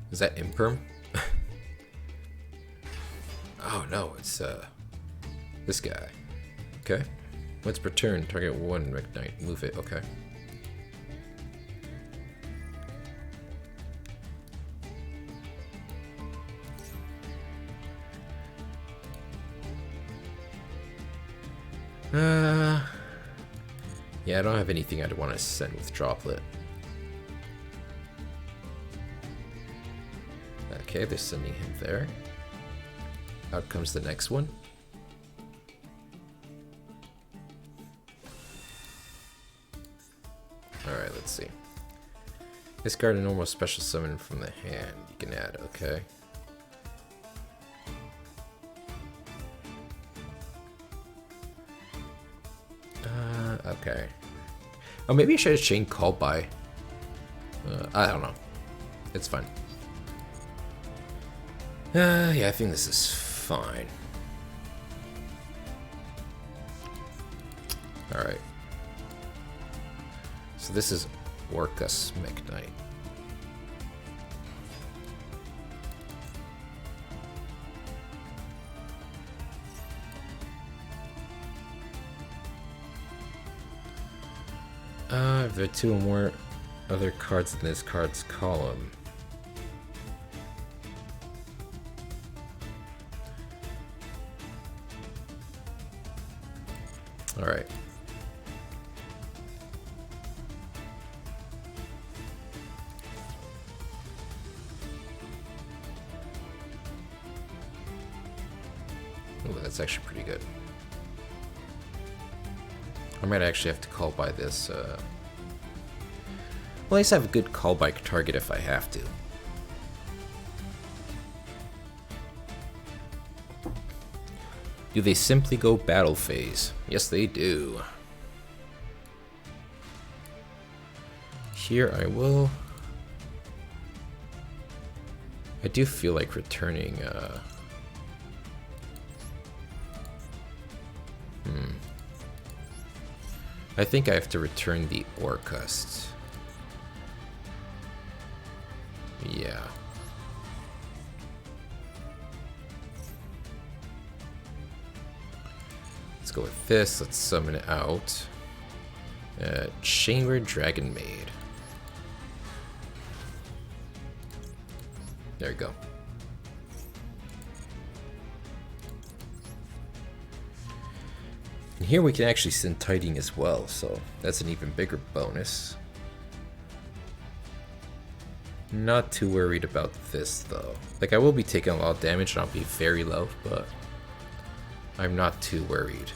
Is that Imperm? Oh no, it's this guy. Okay. Once per turn, target 1 Reknite. Move it, okay. Yeah, I don't have anything I'd want to send with Droplet. Okay, they're sending him there. Out comes the next one. Alright, let's see. Discard a normal special summon from the hand. You can add, okay. Okay. Oh, maybe I should have chained Called By. I don't know. It's fine. Yeah, I think this is fine. Alright. So this is Orcus McKnight. If there are two or more other cards in this card's column. Alright. Oh, that's actually pretty good. I might actually have to call by this, well, at least I have a good call by target if I have to. Do they simply go battle phase? Yes, they do. Here I will... I do feel like returning, I think I have to return the Orcust. Yeah. Let's go with this. Let's summon it out. Chamber Dragon Maid. There we go. And here we can actually send Tiding as well, so that's an even bigger bonus. Not too worried about this though. Like, I will be taking a lot of damage and I'll be very low, but I'm not too worried.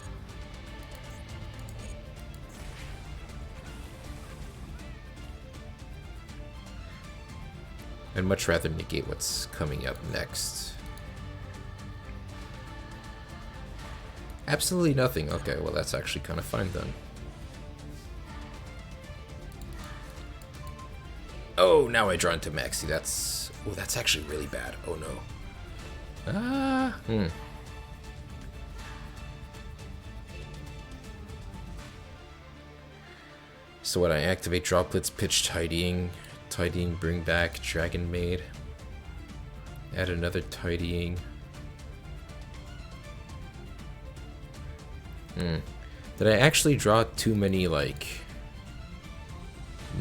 I'd much rather negate what's coming up next. Absolutely nothing. Okay, well that's actually kind of fine then. Oh, now I draw into Maxi. That's... oh, that's actually really bad. Oh no. So when I activate Droplets, pitch Tidying, bring back Dragon Maid, add another Tidying. Did I actually draw too many, like,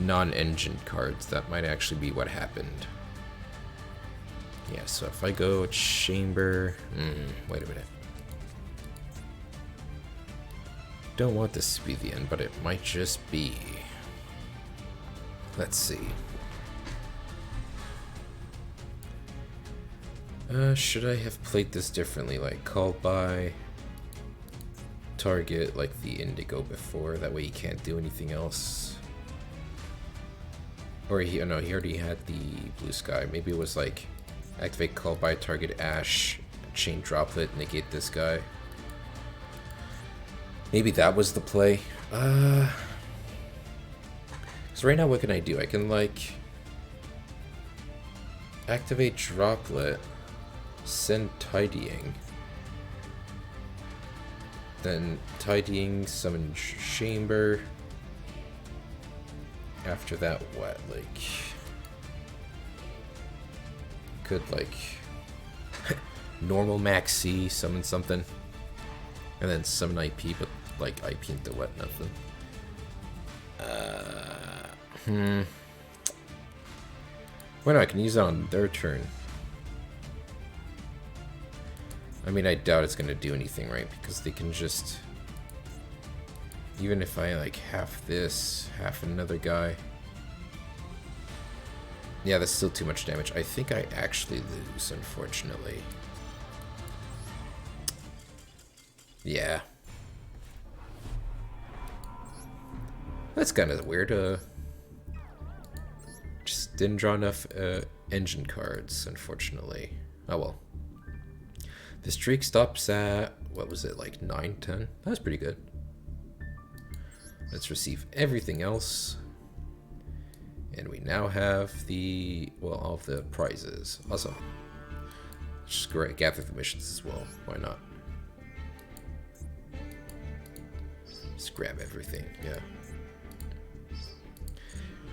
non-engine cards? That might actually be what happened. Yeah, so if I go Chamber... wait a minute. Don't want this to be the end, but it might just be. Let's see. Should I have played this differently? Like, call by... target like the Indigo before, that way he can't do anything else. Or he, oh no, he already had the Blue Sky. Maybe it was like activate call by target Ash, chain Droplet, negate this guy. Maybe that was the play. So right now what can I do? I can like activate Droplet, send Tidying, then Tidying, summon Chamber. After that, what? Like, could like normal Max C, summon something, and then summon IP, but like IP into what? Nothing. Well, no, I can use it on their turn. I mean, I doubt it's gonna do anything, right? Because they can just... even if I, like, half this, half another guy... yeah, that's still too much damage. I think I actually lose, unfortunately. Yeah. That's kind of weird. Just didn't draw enough engine cards, unfortunately. Oh well. The streak stops at, what was it, like 9, 10? That was pretty good. Let's receive everything else. And we now have the, well, all of the prizes. Awesome. Just great. Gather the missions as well. Why not? Just grab everything, yeah.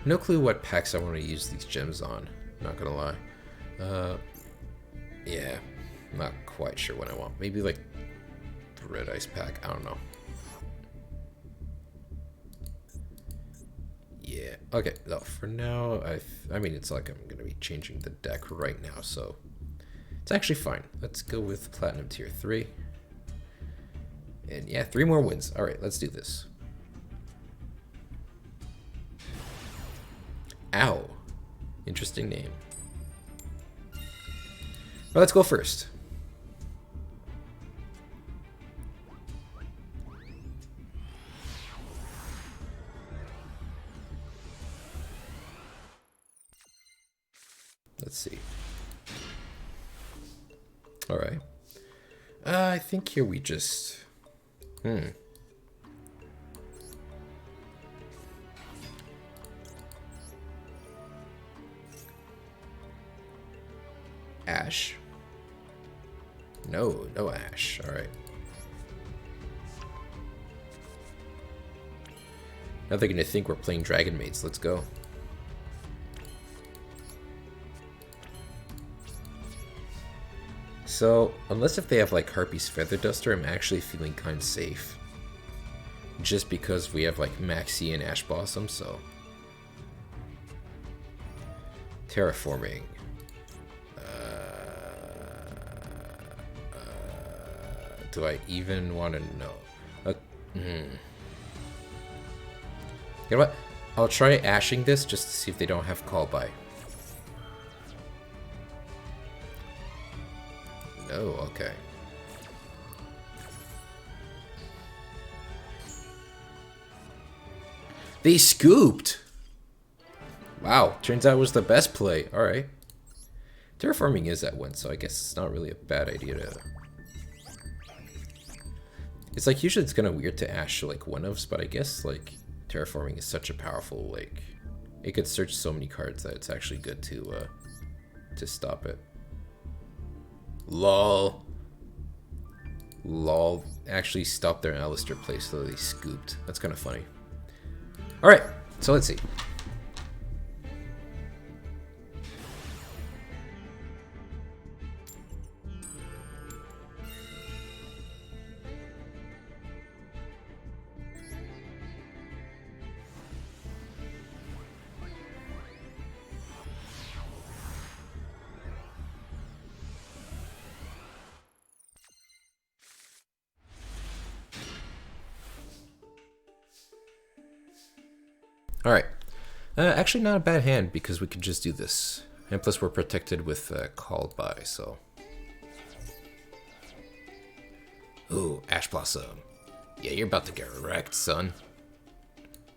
No clue what packs I want to use these gems on, not gonna lie. Yeah, not quite sure what I want. Maybe like the red ice pack, I don't know. Yeah, okay, no, for now, I mean, it's like I'm gonna be changing the deck right now, so it's actually fine. Let's go with Platinum Tier 3. And yeah, 3 more wins. All right, let's do this. Ow. Interesting name. Well, let's go first. Let's see. All right. I think here we just... Ash? No, no Ash. All right. Now they're gonna think we're playing Dragon Maids. Let's go. So, unless if they have like Harpy's Feather Duster, I'm actually feeling kind of safe. Just because we have like Maxi and Ash Blossom, so. Terraforming. Do I even want to know? You know what? I'll try ashing this just to see if they don't have Call By. No, okay. They scooped! Wow, turns out it was the best play. Alright. Terraforming is that one, so I guess it's not really a bad idea to... It's like, usually it's kind of weird to ash like one-ofs, but I guess like Terraforming is such a powerful, like... It could search so many cards that it's actually good to stop it. LOL. LOL actually stopped their Alistair play, so they scooped. That's kind of funny. Alright, so let's see. Alright. Actually not a bad hand because we could just do this. And plus we're protected with Called By, so... Ooh, Ash Blossom. Yeah, you're about to get wrecked, son.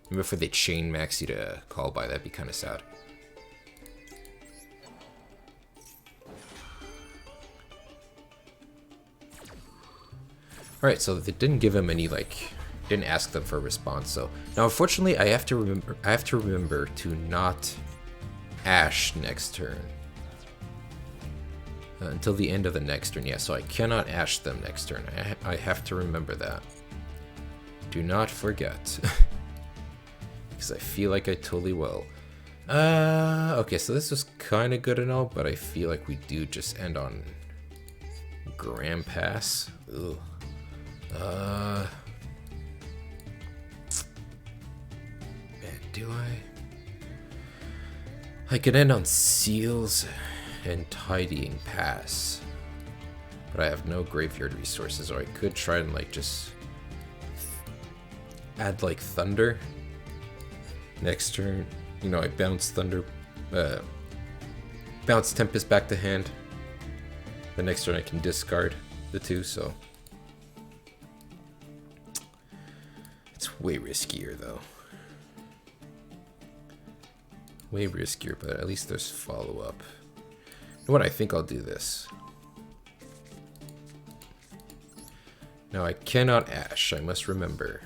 Maybe if they chain Maxi to Call By, that'd be kind of sad. Alright, so they didn't give him any, like... Didn't ask them for a response, so... Now, unfortunately, I have to remember to not Ash next turn. Until the end of the next turn, yeah, so I cannot Ash them next turn. I have to remember that. Do not forget. Because I feel like I totally will. Okay, so this was kind of good and all, but I feel like we do just end on Grand Pass. Ugh. Do I could end on Seals and Tidying Pass, but I have no graveyard resources, or I could try and like just add like Thunder next turn. You know, I bounce Thunder, bounce Tempest back to hand. The next turn I can discard the two, so it's way riskier though. Way riskier, but at least there's follow-up. You know what? I think I'll do this. Now I cannot Ash, I must remember.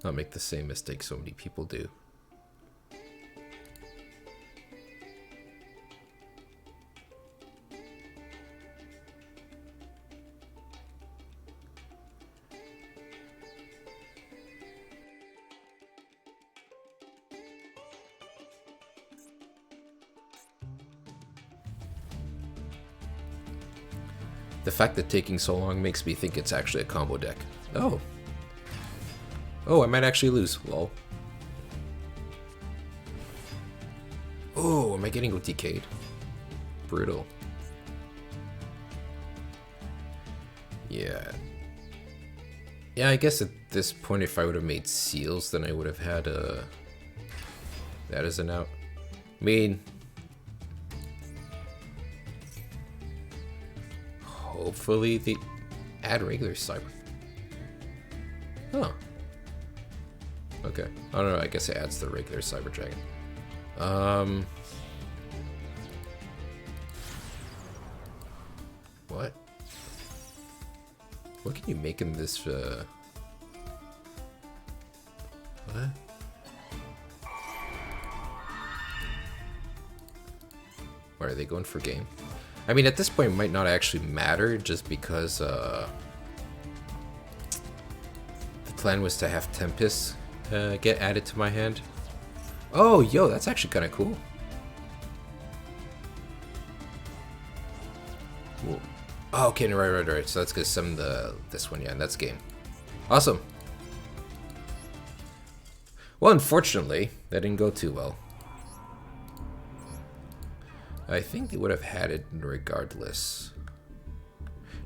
Not make the same mistake so many people do. The fact that taking so long makes me think it's actually a combo deck. Oh. Oh, I might actually lose. Lol. Oh, am I getting OTK'd? Brutal. Yeah. Yeah, I guess at this point, if I would have made seals, then I would have had that as an out. I mean, hopefully they add regular cyber. Huh. Okay. I don't know. I guess it adds the regular cyber dragon. What? What can you make in this, what? Why are they going for game? I mean, at this point, it might not actually matter, just because, the plan was to have Tempest, get added to my hand. Oh, yo, that's actually kind of cool. Whoa. Oh, okay, right. So that's gonna summon this one, yeah, and that's game. Awesome. Well, unfortunately, that didn't go too well. I think they would have had it regardless.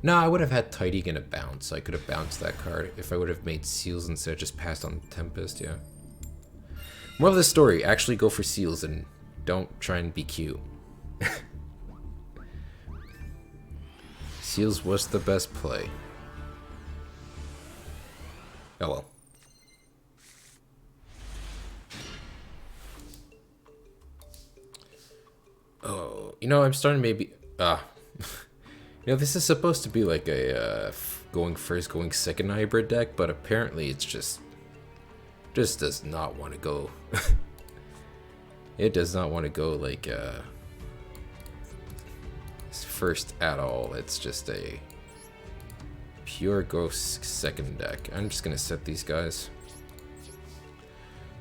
No, I would have had Tidying and a bounce. I could have bounced that card if I would have made seals instead of just passed on Tempest, yeah. Moral of the story, actually go for seals and don't try and be cute. Seals was the best play. Oh well. Oh, you know, I'm starting maybe... you know, this is supposed to be like a going first, going second hybrid deck, but apparently it's just does not want to go. It does not want to go like first at all. It's just a pure ghost second deck. I'm just gonna set these guys,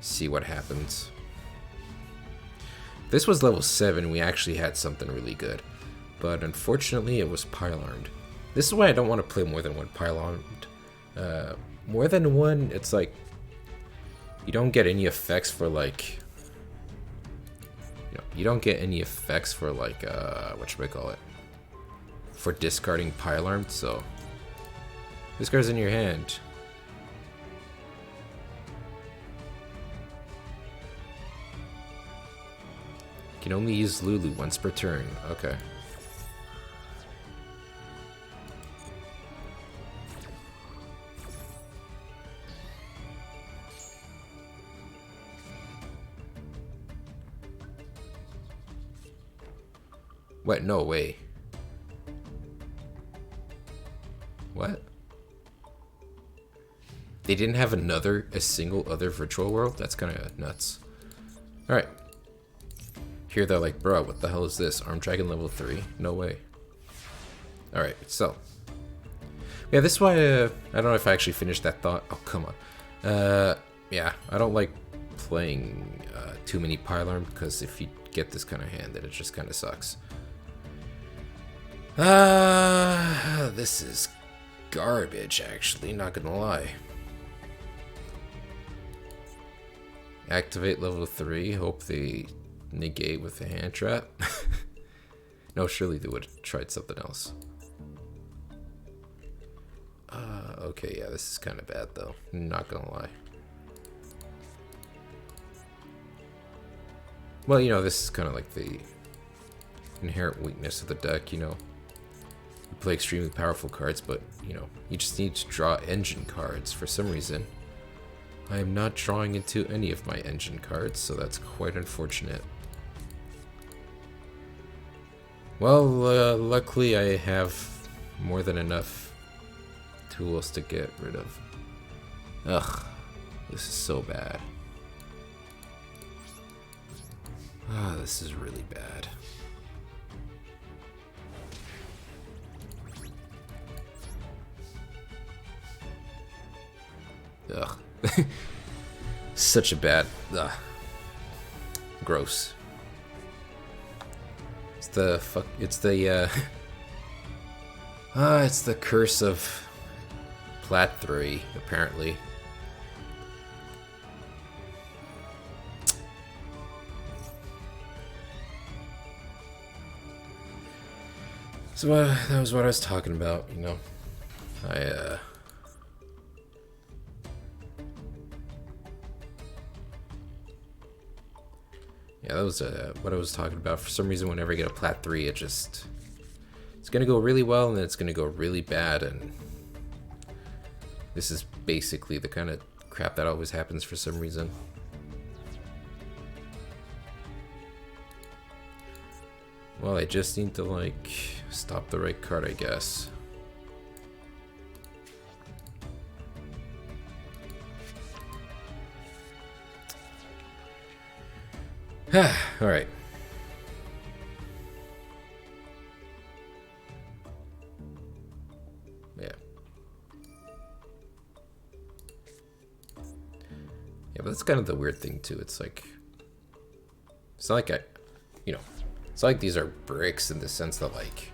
see what happens. This was level 7, we actually had something really good, but unfortunately it was pile-armed. This is why I don't want to play more than one pile-armed. More than one, it's like you don't get any effects for like, you don't get any effects for like what should I call it, for discarding pile-armed. So this card's in your hand. You can only use Lulu once per turn. Okay. What? No way. What? They didn't have a single other virtual world? That's kind of nuts. Alright. Here they're like, bro, what the hell is this? Armed Dragon level 3? No way. Alright, so. Yeah, this is why, I don't know if I actually finished that thought. Oh, come on. Yeah, I don't like playing too many pile-armed, because if you get this kind of hand, then it just kind of sucks. This is garbage, actually, not gonna lie. Activate level 3, hope they negate with a hand trap. No, surely they would have tried something else. Okay, yeah, this is kind of bad though, not gonna lie. Well, you know, this is kind of like the inherent weakness of the deck, you know. You play extremely powerful cards, but, you know, you just need to draw engine cards. For some reason, I am not drawing into any of my engine cards, so that's quite unfortunate. Well, luckily I have more than enough tools to get rid of. Ugh, this is so bad. Ah, this is really bad. Ugh. Such a bad... Ugh. Gross. It's the fuck... It's the, It's the curse of Plat 3, apparently. So that was what I was talking about, you know. Yeah, that was what I was talking about. For some reason, whenever I get a Plat 3, it's gonna go really well, and then it's gonna go really bad, and this is basically the kind of crap that always happens for some reason. Well, I just need to, like, stop the right card, I guess. Alright. Yeah. Yeah, but that's kind of the weird thing, too. It's like... It's not like it's not like these are bricks in the sense that, like,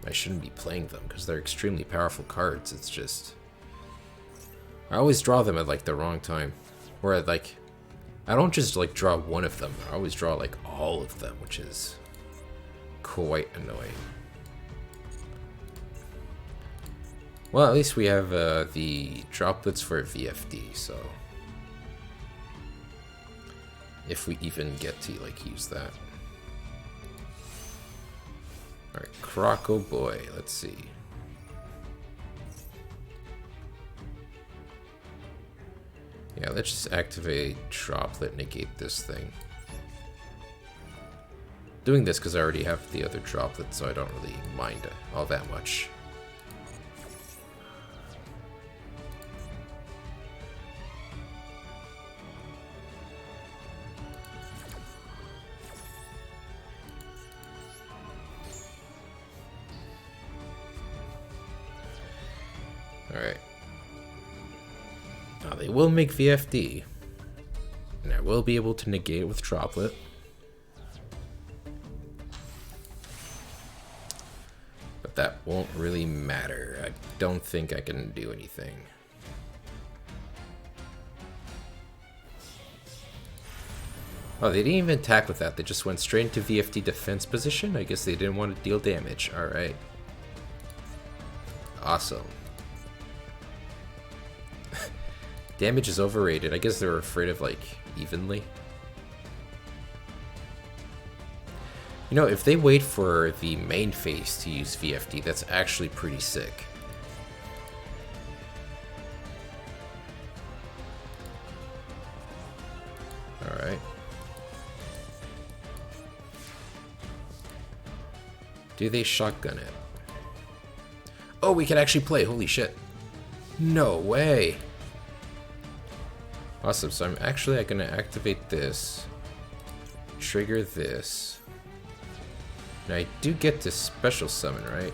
I shouldn't be playing them, because they're extremely powerful cards. It's just... I always draw them at, like, the wrong time. Or, like... I don't just, like, draw one of them. I always draw, like, all of them, which is quite annoying. Well, at least we have the droplets for VFD, so... If we even get to, like, use that. Alright, Croco Boy, let's see. Yeah, let's just activate Droplet, negate this thing. Doing this because I already have the other Droplet, so I don't really mind it all that much. Alright. Now they will make VFD. And I will be able to negate it with Droplet. But that won't really matter. I don't think I can do anything. Oh, they didn't even attack with that. They just went straight into VFD defense position. I guess they didn't want to deal damage. Alright. Awesome. Damage is overrated. I guess they're afraid of, like, evenly. You know, if they wait for the main phase to use VFD, that's actually pretty sick. Alright. Do they shotgun it? Oh, we can actually play. Holy shit. No way. Awesome, so I'm actually gonna activate this, trigger this. Now I do get to special summon, right?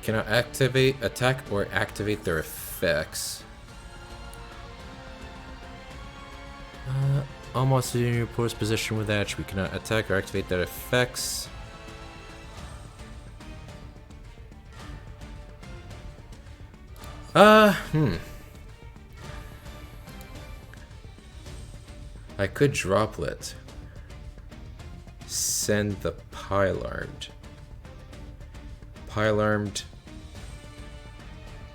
Can I activate attack or activate their effects? Almost in your opposed position with that, we cannot attack or activate their effects. I could Droplet. Send the Pile-Armed. Pile-Armed.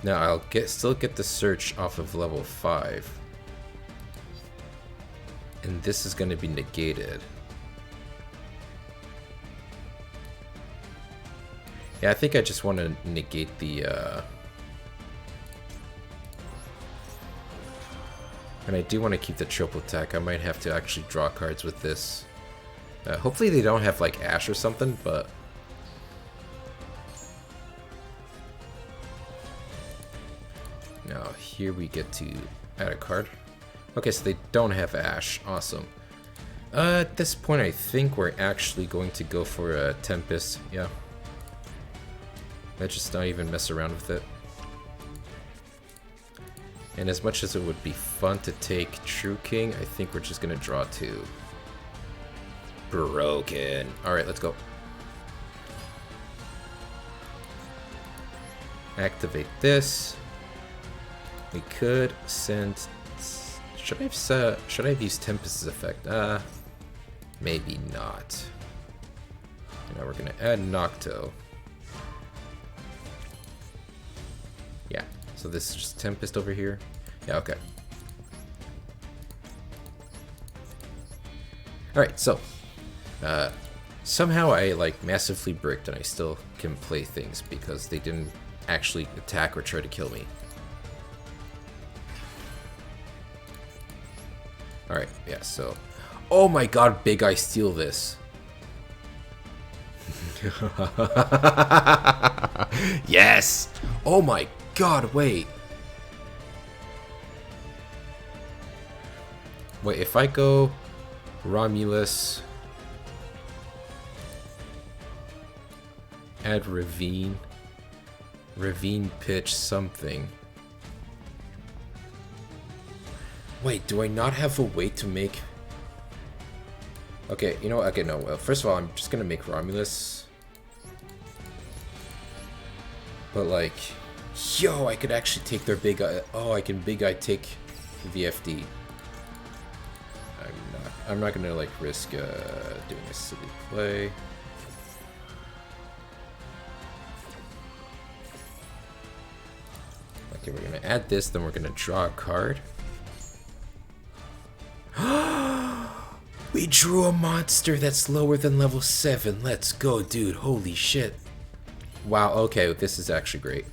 Now I'll still get the search off of level 5. And this is going to be negated. Yeah, I think I just want to negate the and I do want to keep the triple attack. I might have to actually draw cards with this. Hopefully they don't have, like, Ash or something, but... Now, here we get to add a card. Okay, so they don't have Ash. Awesome. At this point, I think we're actually going to go for a Tempest. Yeah. Let's just not even mess around with it. And as much as it would be fun to take True King, I think we're just gonna draw 2. Broken. Alright, let's go. activate this. We could send... Should I have used Tempest's effect? Maybe not. Now we're gonna add Nocto. Yeah, so this is just Tempest over here. Yeah, okay. Alright, so somehow I like massively bricked and I still can play things because they didn't actually attack or try to kill me. Alright, yeah, so... Oh my god, Big Eye, steal this! Yes! Oh my god, wait! Wait, if I go Romulus, add Ravine, pitch something. Wait, do I not have a way to make... Okay, you know what? Okay, no. Well, first of all, I'm just gonna make Romulus. But like, yo, I could actually take their Big Eye. Oh, I can Big Eye take VFD. I'm not gonna like risk doing a silly play. Okay, we're gonna add this, then we're gonna draw a card. We drew a monster that's lower than level 7. Let's go, dude. Holy shit. Wow, okay, this is actually great.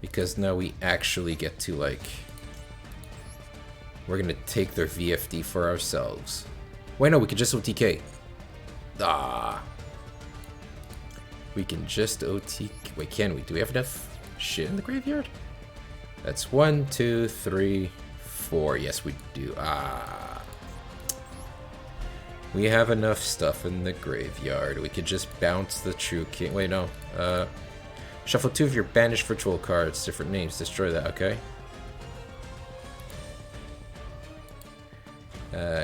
Because now we actually get to, like... We're gonna take their VFD for ourselves. Wait, no, we can just OTK. Ah. We can just OTK. Wait, can we? Do we have enough shit in the graveyard? That's 1, 2, 3, 4. Yes, we do. Ah. We have enough stuff in the graveyard. We could just bounce the True King. Wait, no. Shuffle 2 of your banished virtual cards. Different names. Destroy that, okay?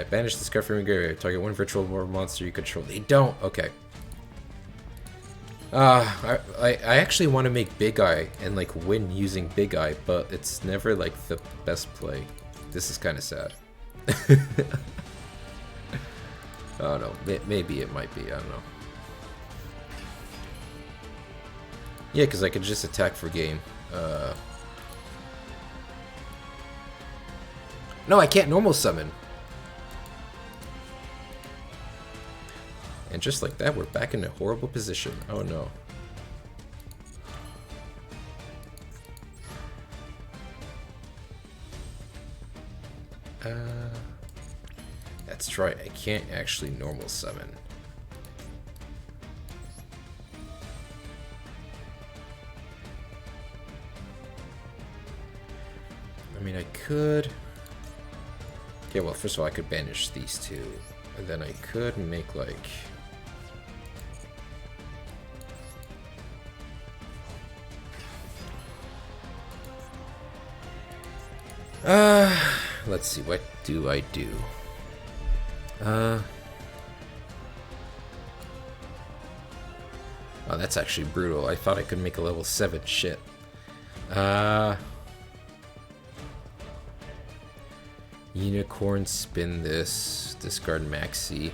Banish this card from your graveyard. Target 1 virtual monster you control. They don't. Okay. I actually want to make Big Eye and like win using Big Eye, but it's never like the best play. This is kind of sad. Oh no, maybe it might be, I don't know. Yeah, because I could just attack for game. No, I can't normal summon. And just like that, we're back in a horrible position. Oh no. That's right, I can't actually normal summon. I mean, I could... Okay, well, first of all, I could banish these two. And then I could make, like... Let's see, what do I do? Oh, that's actually brutal. I thought I could make a level 7 shit. Unicorn, spin this, discard Maxi.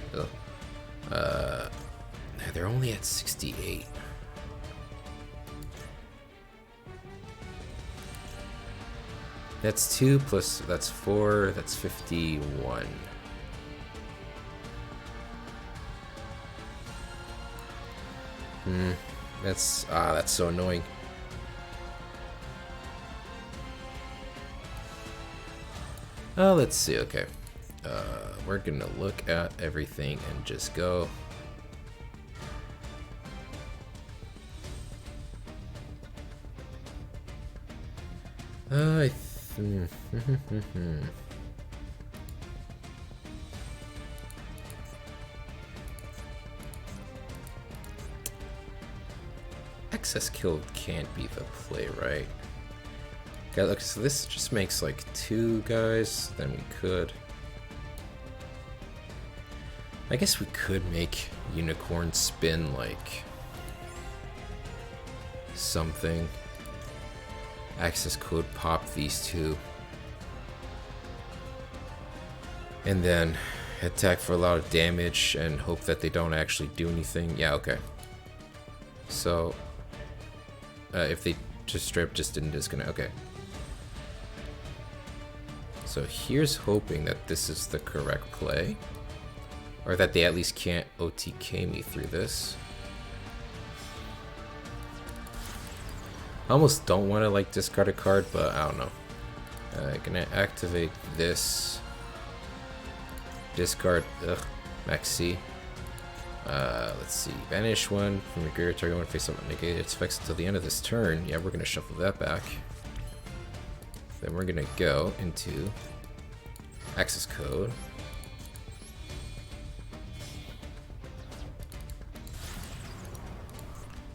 They're only at 68. That's 2 plus, that's 4, that's 51. That's so annoying. Oh, let's see, okay. We're gonna look at everything and just go. Excess kill can't be the play, right? Okay, look, so this just makes like 2 guys, then we could... I guess we could make Unicorn spin like... something. Access code, pop these two. And then attack for a lot of damage and hope that they don't actually do anything. Yeah, okay. So, if they just straight up just didn't disconnect, okay. So here's hoping that this is the correct play. Or that they at least can't OTK me through this. I almost don't want to like discard a card, but I don't know. Gonna activate this. Discard, Maxi. Let's see. Banish one from your graveyard. Target one face up, negate its effects until the end of this turn. Yeah, we're gonna shuffle that back. Then we're gonna go into access code.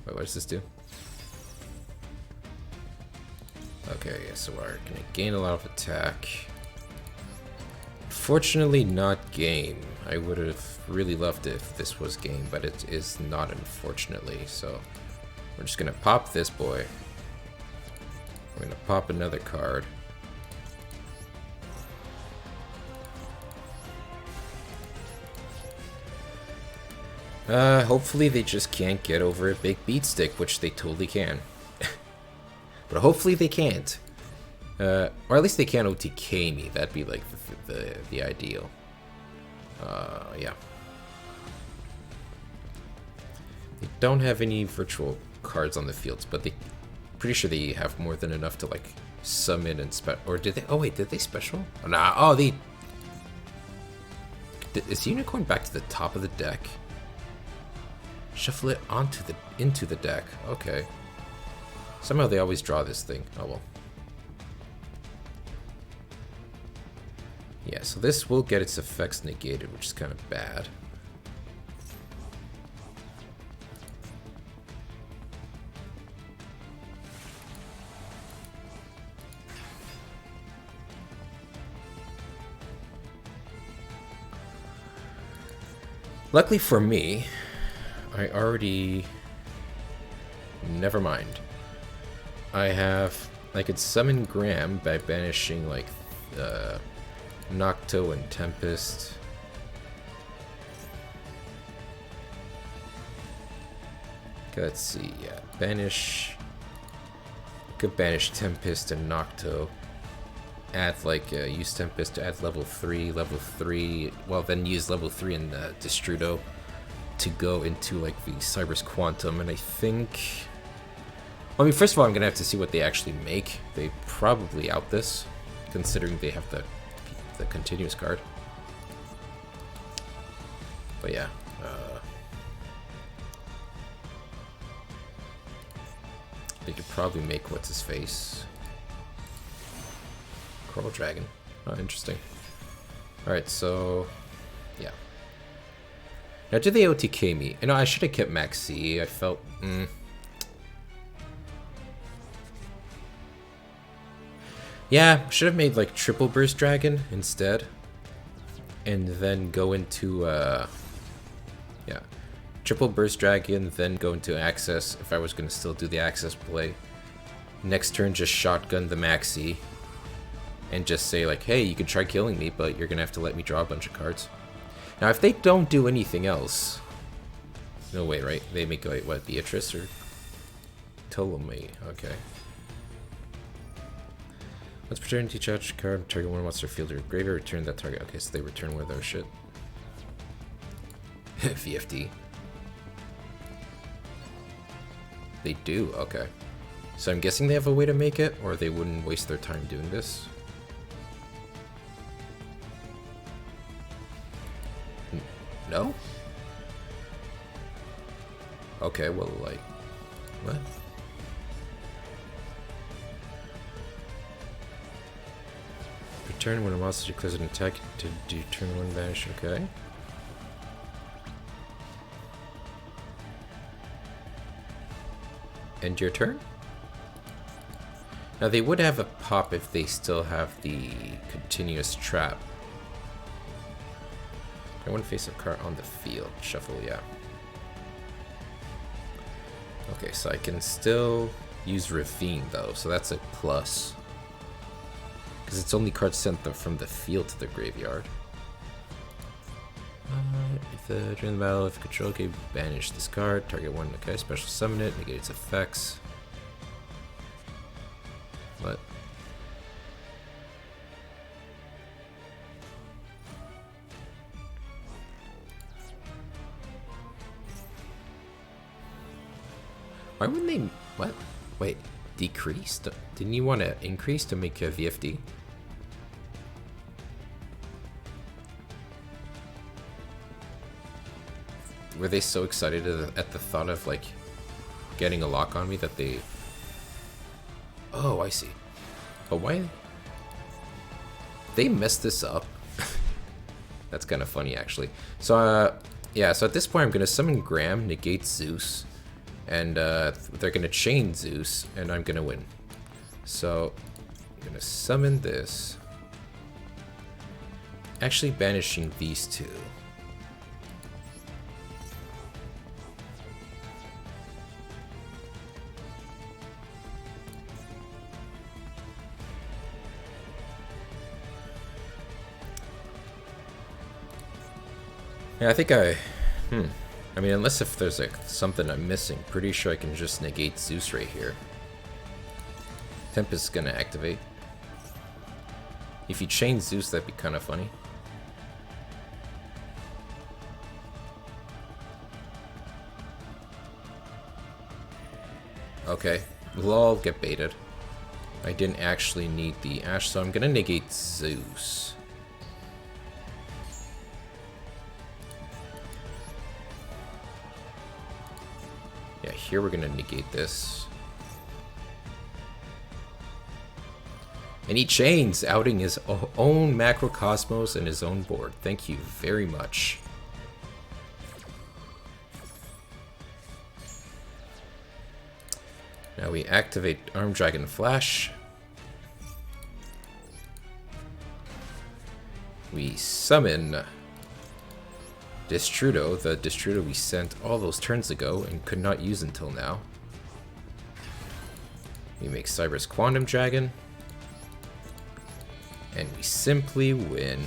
Wait, what does this do? Okay, yeah, so we're gonna gain a lot of attack. Fortunately, not game. I would have really loved it if this was game, but it is not, unfortunately. So we're just gonna pop this boy. We're gonna pop another card. Hopefully they just can't get over a big beat stick, which they totally can. But hopefully they can't. Or at least they can't OTK me. That'd be like the ideal. Yeah. They don't have any virtual cards on the fields, but they pretty sure they have more than enough to like summon and or did they? Oh wait, did they special? Oh, nah. Oh, they. Is Unicorn back to the top of the deck? Shuffle it into the deck. Okay. Somehow they always draw this thing. Oh well. Yeah, so this will get its effects negated, which is kind of bad. Luckily for me, I already... Never mind. I could summon Graham by banishing, like, Nocto and Tempest. Okay, let's see, yeah. Banish... I could banish Tempest and Nocto. Add, like, use Tempest to add level 3, well, then use level 3 in Destrudo to go into, like, the Cyber's Quantum, and I think... I mean, first of all, I'm gonna have to see what they actually make. They probably out this, considering they have the continuous card. But yeah, they could probably make what's his face. Coral Dragon. Oh, interesting. All right, so yeah. Now, did they OTK me? You know, I should have kept Maxi. I felt. Yeah, should have made like triple burst dragon instead, and then go into yeah, triple burst dragon, then go into access if I was gonna still do the access play. Next turn, just shotgun the Maxi, and just say like, hey, you can try killing me, but you're gonna have to let me draw a bunch of cards. Now, if they don't do anything else, no way, right? They make like what, Beatrice or Ptolemy? Okay. Let's return to each other card, target one monster field or graveyard, return that target. Okay, so they return one of those shit. VFD. They do, okay. So I'm guessing they have a way to make it, or they wouldn't waste their time doing this. No? Okay, well, like, what? Return when a monster declares an attack to do turn one vanish, okay. End your turn? Now they would have a pop if they still have the continuous trap. I want to face a card on the field. Shuffle, yeah. Okay, so I can still use Ravine though, so that's a plus. Because it's only cards sent from the field to the graveyard. If during the battle, if control can banish this card, target one, okay, special summon it, negate its effects. What? Why wouldn't they? What? Wait, decrease? Didn't you want to increase to make a VFD? Were they so excited at the thought of like getting a lock on me that they... Oh, I see. But why? They messed this up. That's kind of funny actually. So yeah, so at this point I'm gonna summon Graham, negate Zeus, and they're gonna chain Zeus, and I'm gonna win. So I'm gonna summon this, actually banishing these two. Yeah, I think I mean, unless if there's like something I'm missing, pretty sure I can just negate Zeus right here. Tempest is gonna activate. If you chain Zeus, that'd be kind of funny. Okay, we'll all get baited. I didn't actually need the Ash, so I'm gonna negate Zeus. Yeah, here we're gonna negate this. And he chains, outing his own Macrocosmos and his own board. Thank you very much. Now we activate Arm Dragon Flash. We summon Destrudo, the Destrudo we sent all those turns ago and could not use until now. We make Cyber's Quantum Dragon. And we simply win.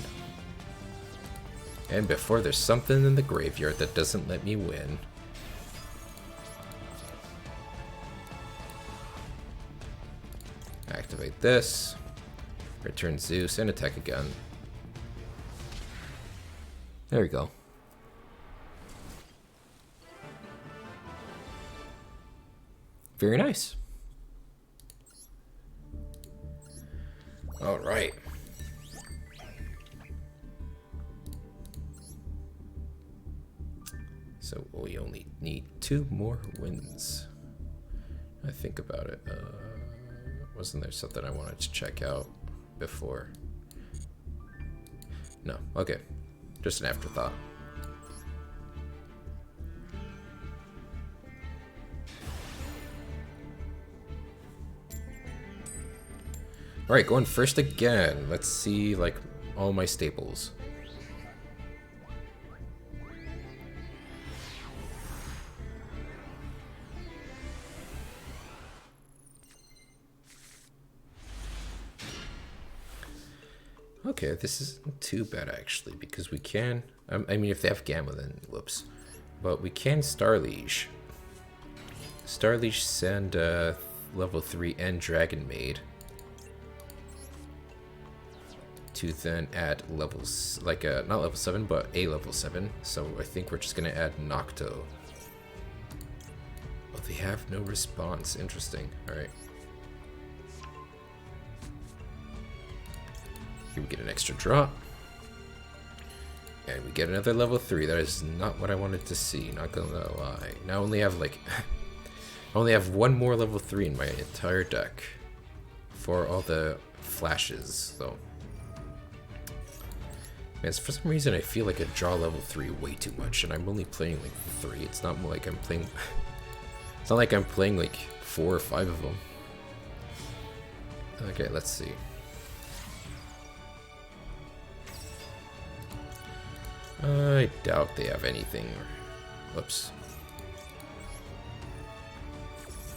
And before there's something in the graveyard that doesn't let me win. Activate this. Return Zeus and attack again. There we go. Very nice. All right. So we only need 2 more wins. I think about it. Wasn't there something I wanted to check out before? No. Okay. Just an afterthought. Alright, going first again. Let's see, like, all my staples. Okay, this isn't too bad actually, because we can... I mean, if they have Gamma, then whoops. But we can Starliege. Starliege send level 3 and Dragon Maid. To then add levels, like not level 7, but a level 7. So I think we're just gonna add Nocto. Oh, they have no response. Interesting. Alright. Here we get an extra draw. And we get another level 3. That is not what I wanted to see, not gonna lie. Now I only have like I only have 1 more level 3 in my entire deck. For all the flashes, though. Man, for some reason I feel like I draw level 3 way too much, and I'm only playing like 3. It's not like I'm playing... It's not like I'm playing like 4 or 5 of them. Okay, let's see. I doubt they have anything. Whoops.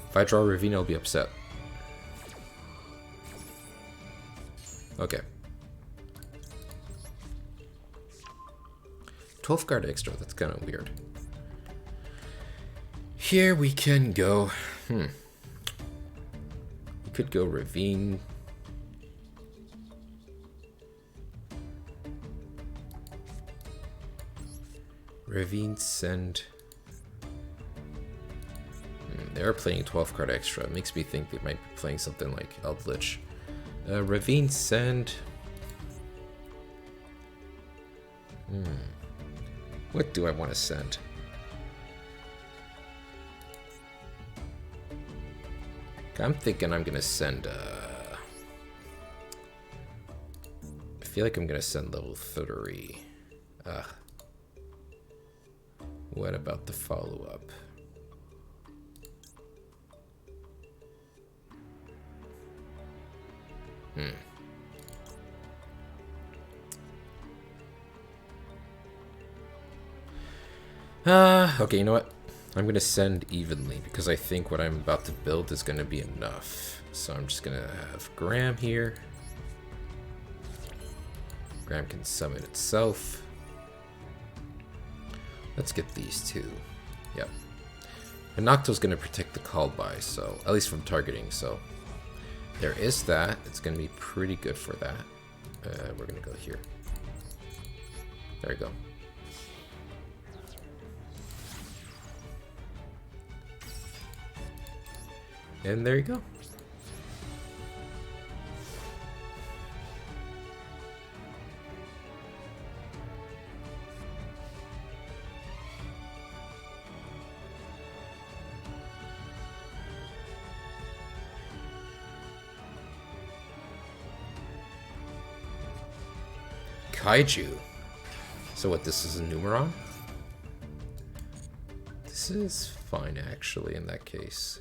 If I draw Ravine, I'll be upset. Okay. 12 card extra, that's kind of weird. Here we can go. We could go Ravine. Ravine, send. They are playing 12 card extra. It makes me think they might be playing something like Eldritch. Ravine, send. What do I want to send? I'm thinking I'm gonna send. I feel like I'm gonna send level 3. What about the follow-up? Okay, you know what? I'm gonna send evenly because I think what I'm about to build is gonna be enough. So I'm just gonna have Graham here. Graham can summon itself. Let's get these two. Yep. And Nocto's gonna protect the call by, so at least from targeting, so there is that. It's gonna be pretty good for that. We're gonna go here. There we go. And there you go. Kaiju. So what, this is a Numeron? This is fine actually in that case.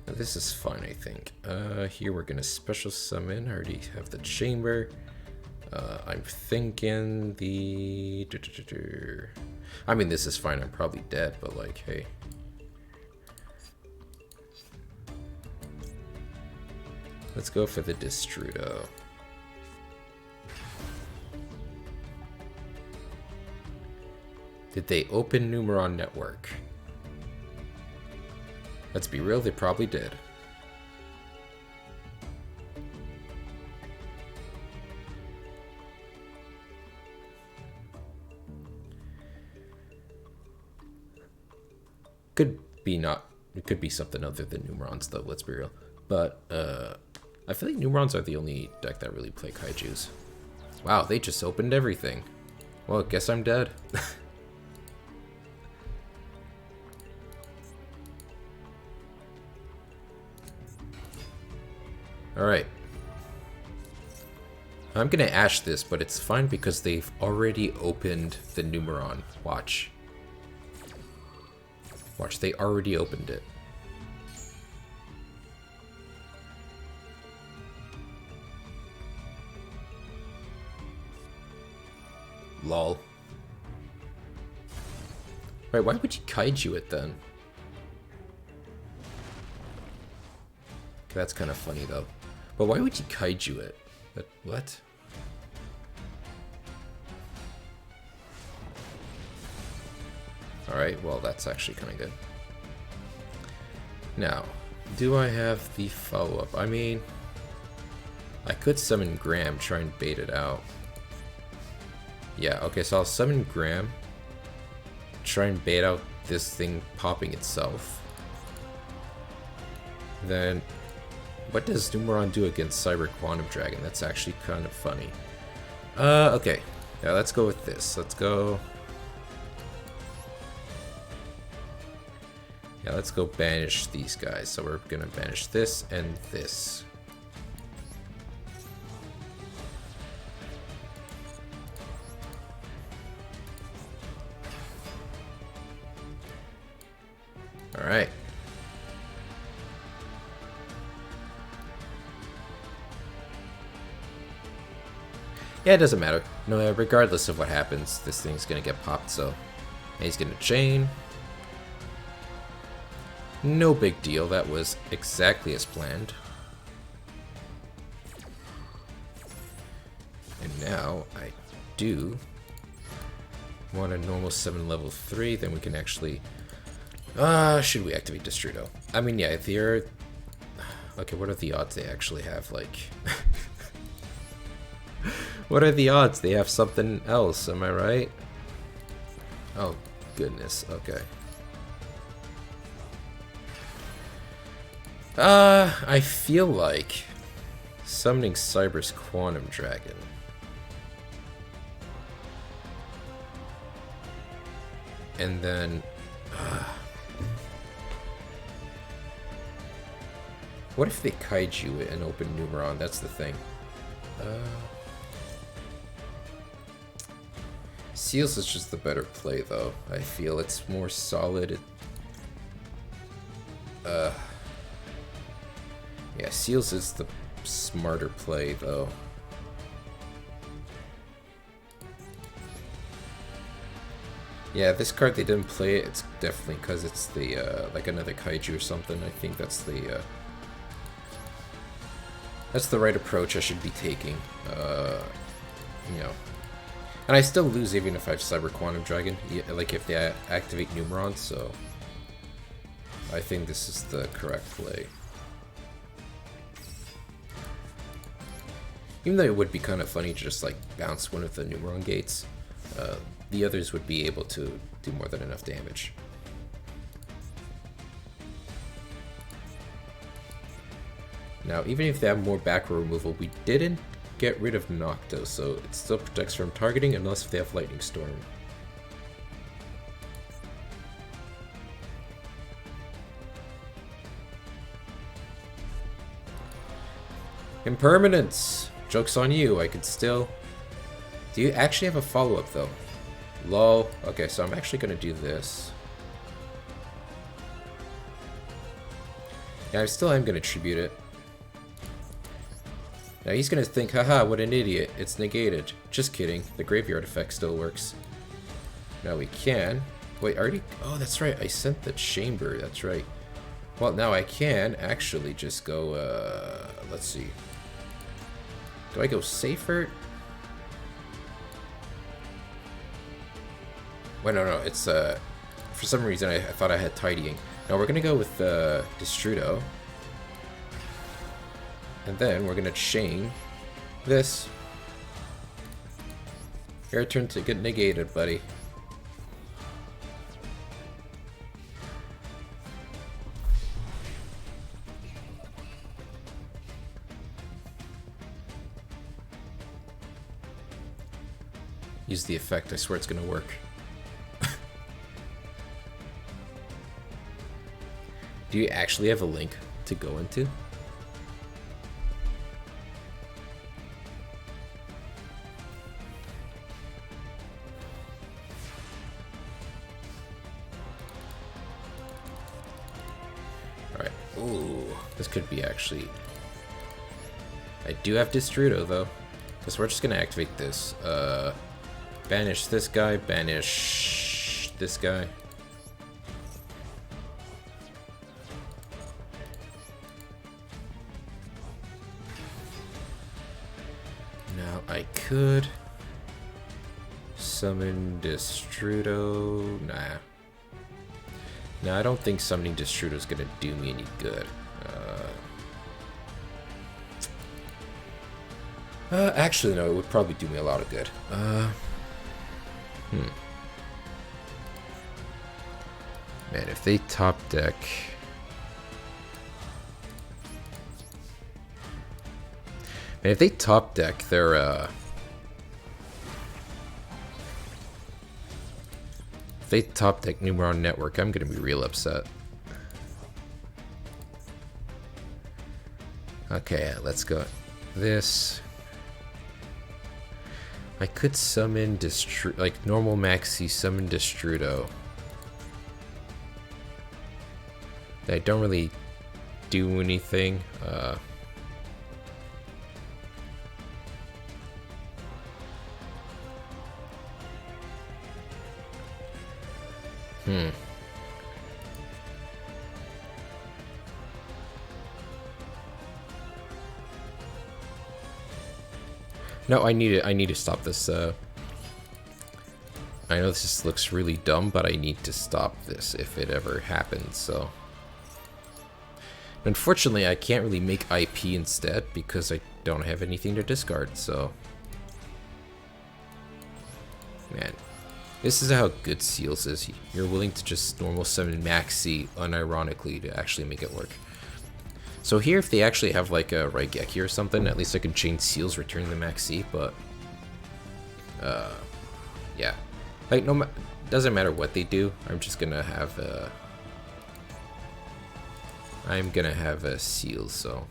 This is fine, I think. Here we're gonna special summon. I already have the chamber. I'm thinking the... I mean, this is fine. I'm probably dead, but like, hey. Let's go for the Destrudo. Did they open Numeron Network? Let's be real, they probably did. Could be not. It could be something other than Numerons, though, let's be real. But, I feel like Numerons are the only deck that really play Kaijus. Wow, they just opened everything. Well, guess I'm dead. Alright. I'm gonna ash this, but it's fine because they've already opened the Numeron. Watch. Watch, they already opened it. Lol. Wait, why would you kaiju it then? That's kind of funny though. But why would you kaiju it? But what? Alright, well that's actually kind of good. Now, do I have the follow-up? I mean, I could summon Graham, try and bait it out. Yeah, okay, so I'll summon Graham, try and bait out this thing popping itself. Then, what does Numeron do against Cyber Quantum Dragon? That's actually kind of funny. Okay. Yeah, let's go with this. Let's go... Yeah, let's go banish these guys. So we're gonna banish this and this. Alright. Yeah, it doesn't matter. No, regardless of what happens, this thing's gonna get popped, so... And he's gonna chain. No big deal, that was exactly as planned. And now I do want a normal 7 level 3, then we can actually... should we activate Destrudo? I mean, yeah, if you're... Okay, what are the odds they actually have, like... What are the odds they have something else, am I right? Oh, goodness, okay. I feel like summoning Cyber's Quantum Dragon. And then... what if they kaiju it and open Numeron? That's the thing. Seals is just the better play, though. I feel it's more solid. Yeah, Seals is the smarter play, though. Yeah, this card, they didn't play it. It's definitely because it's the, like another kaiju or something. I think that's the right approach I should be taking. You know. And I still lose even if I have Cyber Quantum Dragon, like if they activate Numeron, so I think this is the correct play. Even though it would be kind of funny to just like bounce one of the Numeron gates, the others would be able to do more than enough damage. Now, even if they have more back row removal, we didn't get rid of Nocto, so it still protects from targeting unless they have Lightning Storm. Impermanence! Joke's on you, I could still... Do you actually have a follow-up, though? Lol. Okay, so I'm actually gonna do this. Yeah, I still am gonna tribute it. Now he's gonna think, haha, what an idiot, it's negated. Just kidding, the graveyard effect still works. Now we can... Wait, already... Oh, that's right, I sent the chamber, that's right. Well, now I can actually just go, let's see. Do I go safer? Wait, no, it's, for some reason I thought I had Tidying. Now we're gonna go with, Destrudo. And then we're gonna chain this. Your turn to get negated, buddy. Use the effect, I swear it's gonna work. Do you actually have a link to go into? Alright, ooh, this could be actually... I do have Destrudo though, so we're just gonna activate this. Banish this guy, banish this guy. Now I could summon Destrudo. Nah. No, I don't think summoning Destrudo is gonna do me any good. Actually, no, it would probably do me a lot of good. Man, if they top deck... Man, if they top deck their, if they top deck Numeron Network, I'm gonna be real upset. Okay, let's go. This... I could summon like normal maxi summon Destrudo. I don't really do anything. No, I need to stop this. I know this just looks really dumb, but I need to stop this if it ever happens, so. Unfortunately, I can't really make IP instead because I don't have anything to discard, so. Man, this is how good Seals is. You're willing to just normal summon Maxi unironically to actually make it work. So here, if they actually have like a Raigeki or something, at least I can chain Seals, return the Maxi, but. Yeah. Like, doesn't matter what they do, I'm just gonna have I'm gonna have a seal, so.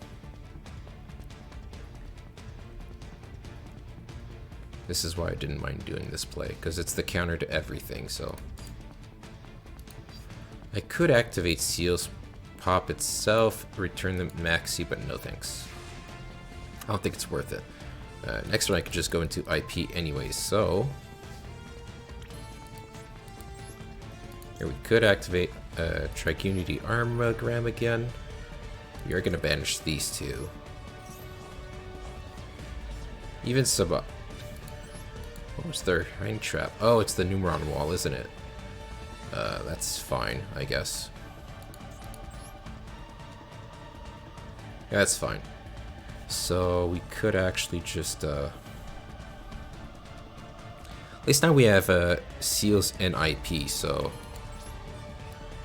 This is why I didn't mind doing this play, because it's the counter to everything, so. I could activate Seals, pop itself, return the Maxi, but no thanks. I don't think it's worth it. Next one I could just go into IP anyways, so. Here we could activate Trigunity Armagram again. We are going to banish these two. Even What was their Hind Trap? Oh, it's the Numeron Wall, isn't it? That's fine, I guess. Yeah, that's fine. So we could actually just at least now we have Seals and IP, so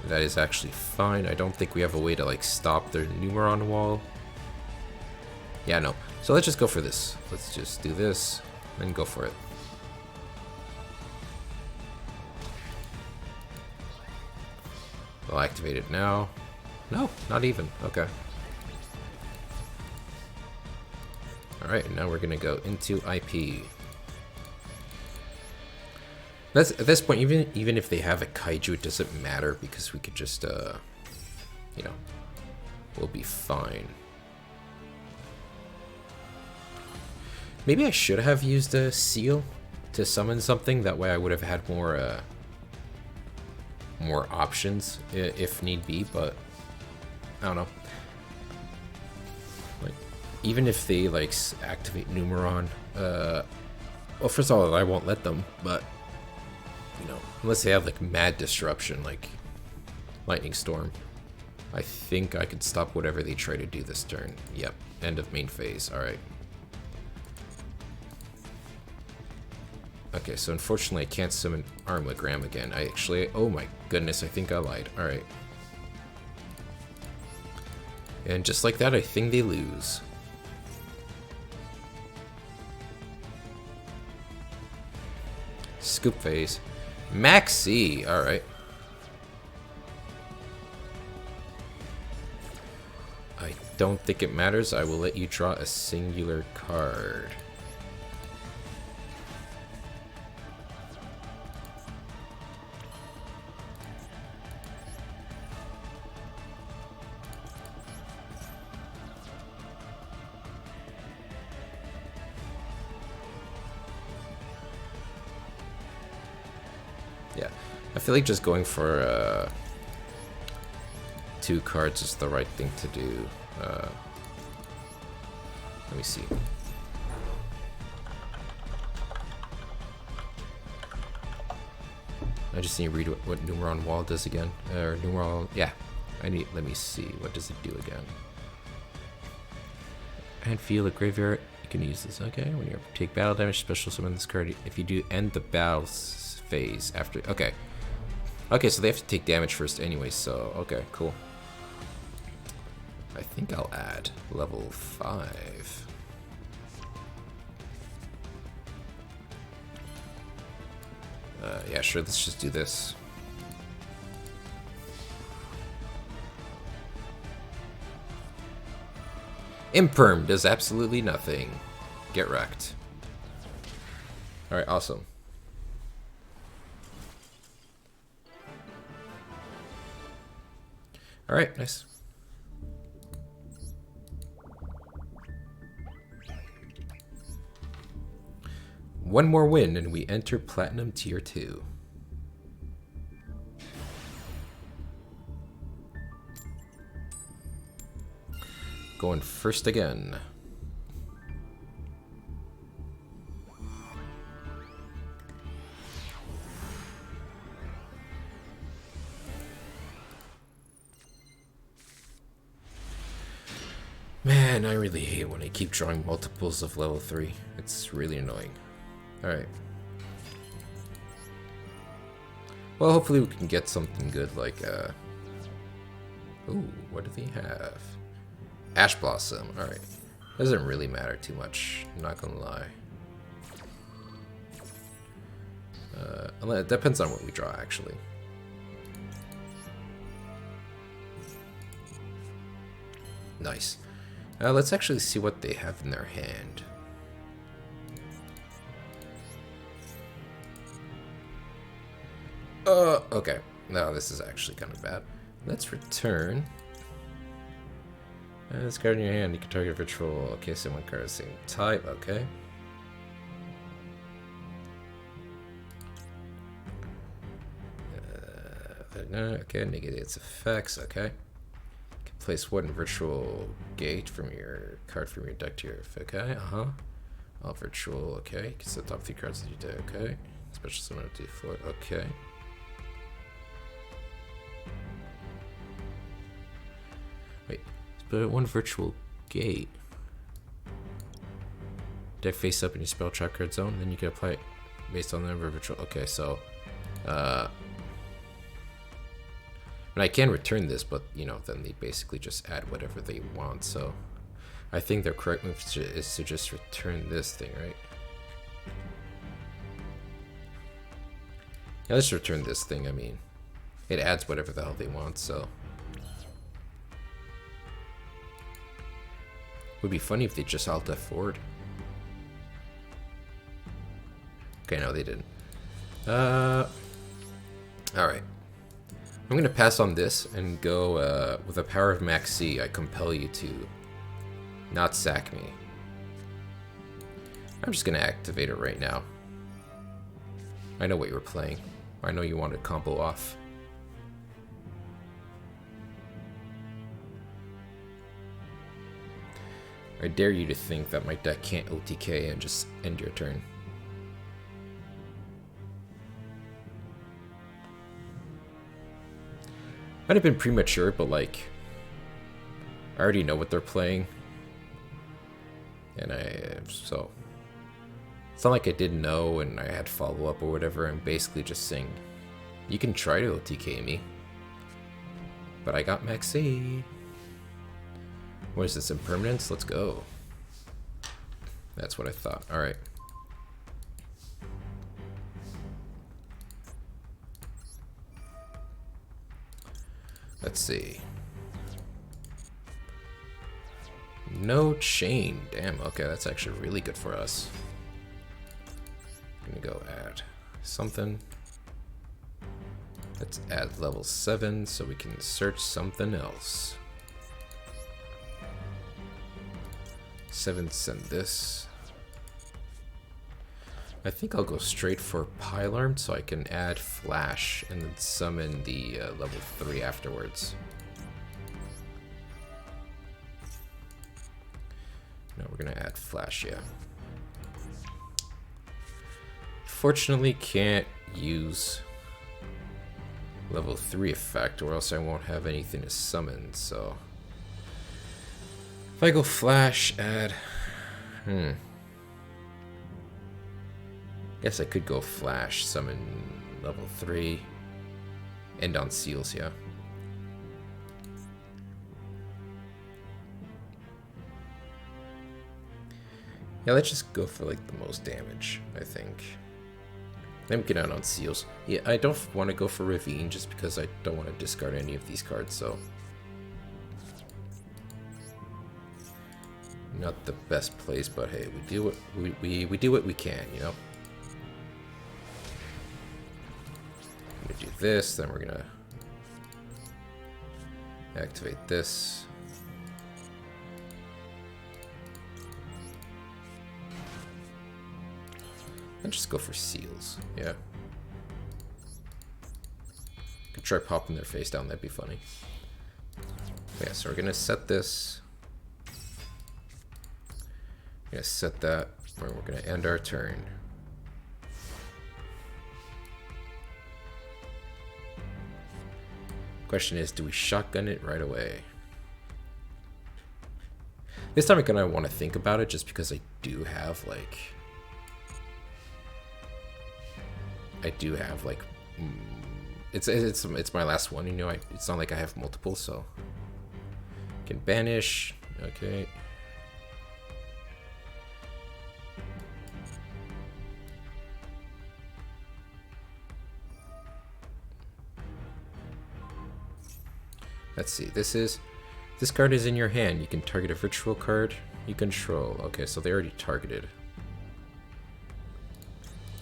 that is actually fine. I don't think we have a way to like stop their Numeron Wall. Yeah, no. So let's just go for this. Let's just do this and go for it. I'll activate it now. No, not even. Okay. Alright, now we're gonna go into IP. At this point, even if they have a kaiju, it doesn't matter because we could just, you know, we'll be fine. Maybe I should have used a seal to summon something. That way, I would have had more options if need be. But I don't know. Like, even if they like activate Numeron, well, first of all, I won't let them, but. You know, unless they have like mad disruption, like lightning storm, I think I could stop whatever they try to do this turn. Yep, end of main phase. All right. Okay, so unfortunately I can't summon Armagram again. I actually, oh my goodness, I think I lied. All right. And just like that, I think they lose. Scoop phase. Maxi, alright. I don't think it matters. I will let you draw a singular card. Yeah, I feel like just going for 2 cards is the right thing to do. Let me see. I just need to read what Numeron Wall does again. Or Numeron, yeah. Let me see. What does it do again? And feel a graveyard. You can use this. Okay, when you take battle damage, special summon this card. If you do end the battle phase after. Okay. Okay, so they have to take damage first anyway, so okay, cool. I think I'll add level 5. Yeah, sure, let's just do this. Imperm does absolutely nothing. Get wrecked. Alright, awesome. Alright, nice. One more win and we enter Platinum Tier 2. Going first again. Man, I really hate when I keep drawing multiples of level 3. It's really annoying. Alright. Well, hopefully we can get something good like, ooh, what do they have? Ash Blossom, alright. Doesn't really matter too much, I'm not gonna lie. It depends on what we draw, actually. Nice. Let's actually see what they have in their hand. Okay. No, this is actually kind of bad. Let's return. This card in your hand, you can target a virtual. Okay, so one card of the same type. Okay. Okay, negate its effects. Okay. You can place one virtual gate from your card from your deck to your. Okay. All virtual. Okay. You can set the top 3 cards that you did. Okay. Special summon up to D4. Okay. Wait, but one virtual gate. Deck face up in your spell trap card zone, then you can apply it based on the number of virtual. Okay, so, and I can return this, but you know, then they basically just add whatever they want. So, I think their correct move is to just return this thing, right? Yeah, let's return this thing. I mean, it adds whatever the hell they want, so. Would be funny if they just alt F forward. Okay, no, they didn't. Alright. I'm gonna pass on this and go, with the power of Max C, I compel you to not sack me. I'm just gonna activate it right now. I know what you were playing. I know you want to combo off. I dare you to think that my deck can't OTK and just end your turn. Might have been premature, but like, I already know what they're playing. And so, it's not like I didn't know and I had follow-up or whatever. I'm basically just saying, you can try to OTK me, but I got Maxi. What is this, impermanence? Let's go. That's what I thought. Alright. Let's see. No chain. Damn, okay, that's actually really good for us. I'm gonna go add something. Let's add level 7 so we can search something else. 7, send this. I think I'll go straight for Pile Arm so I can add Flash and then summon the level 3 afterwards. No, we're gonna add Flash, yeah. Fortunately, can't use level 3 effect or else I won't have anything to summon, so... If I go Flash, add... Guess I could go Flash, summon level 3, end on Seals, yeah. Yeah, let's just go for like the most damage, I think. Then we get out on Seals. Yeah, I don't want to go for Ravine just because I don't want to discard any of these cards, so... Not the best place, but hey, we do what we do what we can, you know. I'm gonna do this, then we're gonna activate this. And just go for Seals, yeah. Could try popping their face down, that'd be funny. Yeah, so we're gonna set this. We're gonna set that, and we're gonna end our turn. Question is, do we shotgun it right away? This time I kind of want to think about it just because I do have like... It's my last one, you know, it's not like I have multiple, so... Can banish, okay. Let's see, this card is in your hand. You can target a virtual card you control. Okay, so they already targeted.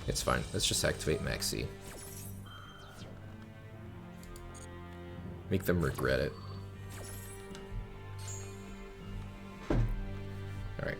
It's fine. Let's just activate Maxi. Make them regret it. Alright.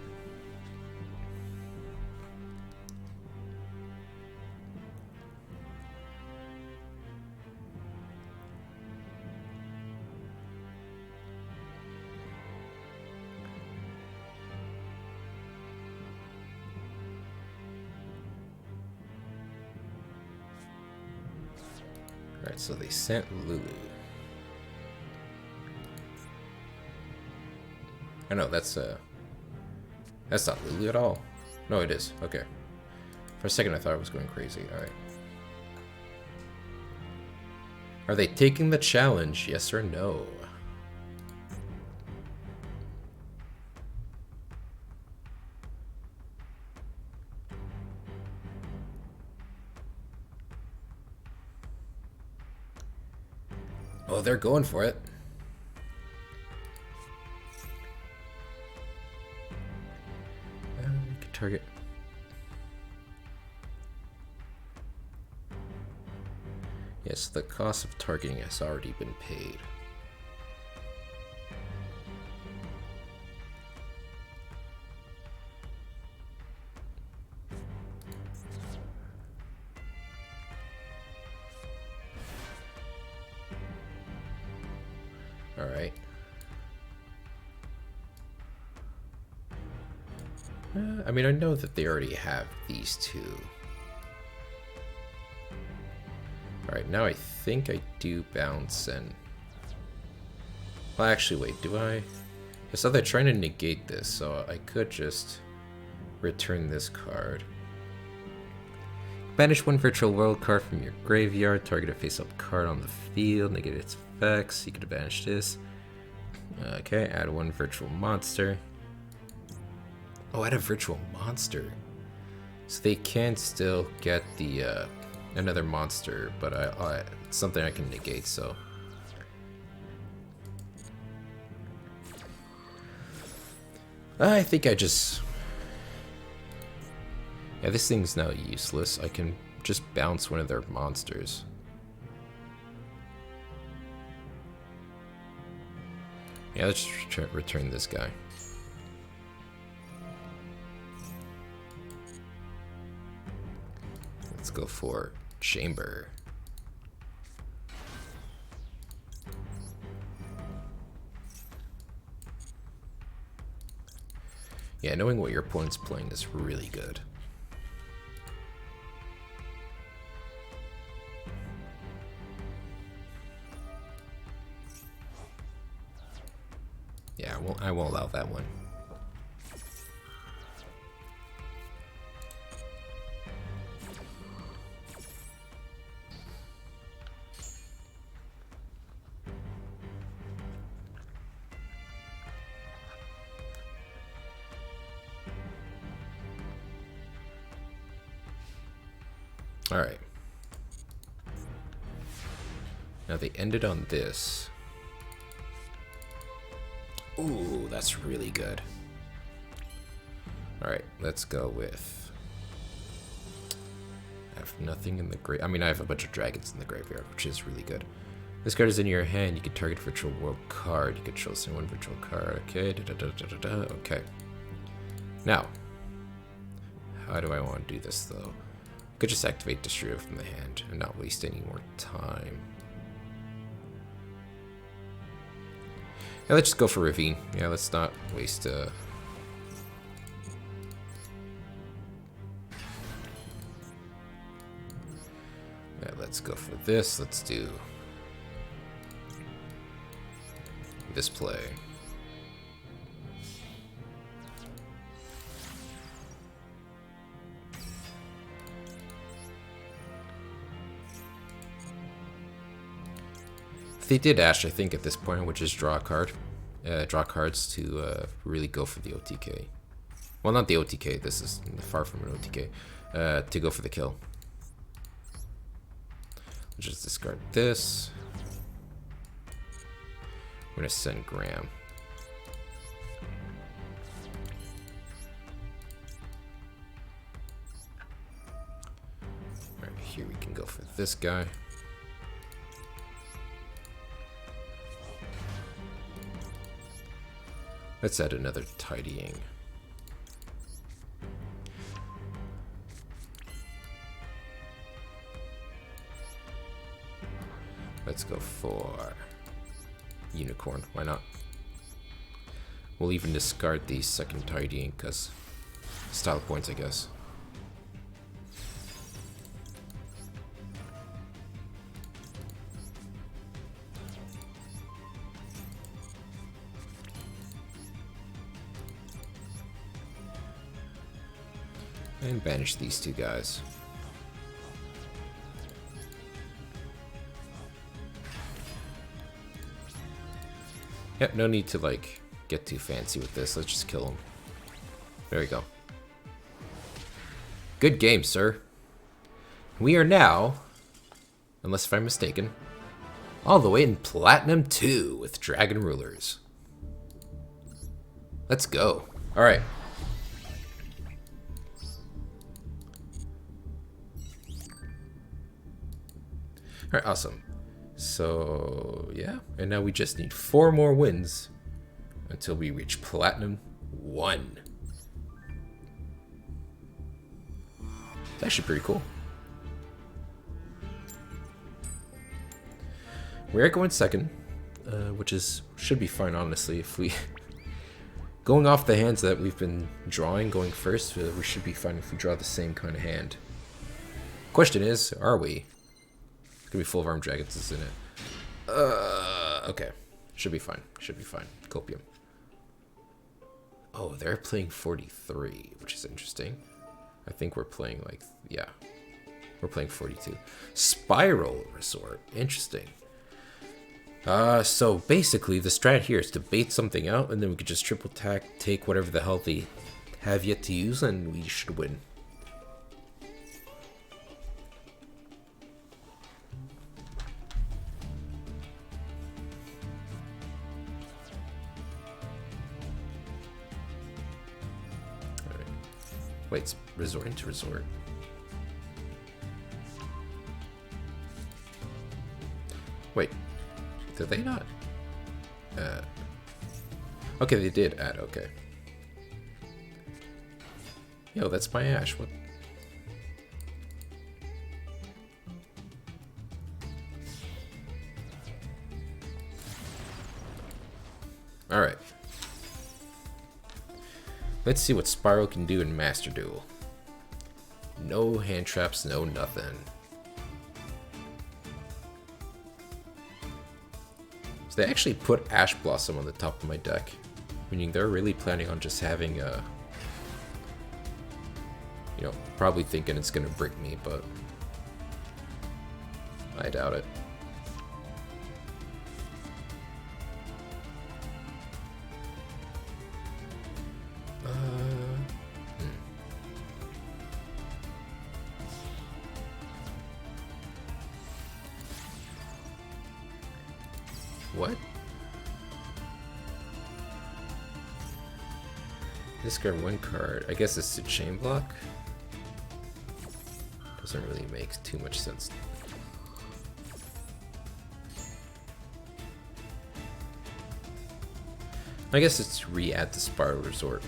Alright, so they sent Lulu. I know, that's not Lulu at all. No, it is. Okay. For a second I thought I was going crazy. Alright. Are they taking the challenge? Yes or no? Oh, they're going for it. We can target. Yes, the cost of targeting has already been paid. Alright. I mean, I know that they already have these two. Alright, now I think I do bounce and... Well, actually, wait, do I? I saw they're trying to negate this, so I could just return this card. Banish one virtual world card from your graveyard, target a face-up card on the field, negate its effects. You could banish this. Okay, add one virtual monster. Oh, add a virtual monster. So they can still get the another monster, but it's something I can negate, so. I think I just... Yeah, this thing's now useless. I can just bounce one of their monsters. Yeah, let's return this guy. Let's go for Chamber. Yeah, knowing what your opponent's playing is really good. Yeah, I won't allow that one. All right. Now they ended on this. Ooh, that's really good. Alright, let's go with... I have nothing in the grave. I mean, I have a bunch of dragons in the graveyard, which is really good. This card is in your hand. You can target a virtual world card. You can choose one virtual card. Okay, okay. Now, how do I want to do this, though? I could just activate Destroyer from the hand and not waste any more time. Yeah, let's just go for Ravine. Yeah, let's not waste Yeah, let's go for this. Let's do this play. They did Ash, I think, at this point, which is draw a card. Draw cards to really go for the OTK. Well, not the OTK, this is far from an OTK. To go for the kill. Let's just discard this. We're gonna send Graham. Alright, here we can go for this guy. Let's add another tidying. Let's go for Unicorn. Why not? We'll even discard the second tidying because style points, I guess. And banish these two guys. Yep, no need to like get too fancy with this. Let's just kill him. There we go. Good game, sir. We are now, unless if I'm mistaken, all the way in Platinum 2 with Dragon Rulers. Let's go. Alright. Alright, awesome. So, yeah. And now we just need 4 more wins until we reach Platinum 1. It's actually pretty cool. We are going second, which should be fine, honestly. If we... Going off the hands that we've been drawing, going first, we should be fine if we draw the same kind of hand. Question is, are we? It's gonna be full of armed dragons, isn't it? Okay. Should be fine. Should be fine. Copium. Oh, they're playing 43, which is interesting. I think we're playing like, yeah. We're playing 42. Spiral Resort. Interesting. So basically the strat here is to bait something out and then we could just triple tack, take whatever the hell they have yet to use, and we should win. Alright. Wait, it's resorting to resort. Wait. Did they not? Okay, they did add, okay. Yo, that's my Ash. What? Alright. Let's see what Spiral can do in Master Duel. No hand traps, no nothing. So they actually put Ash Blossom on the top of my deck, meaning they're really planning on just having a, you know, probably thinking it's gonna brick me, but I doubt it. What? Discard 1 card. I guess it's a chain block. Doesn't really make too much sense. I guess it's re-add the Spiral Resort.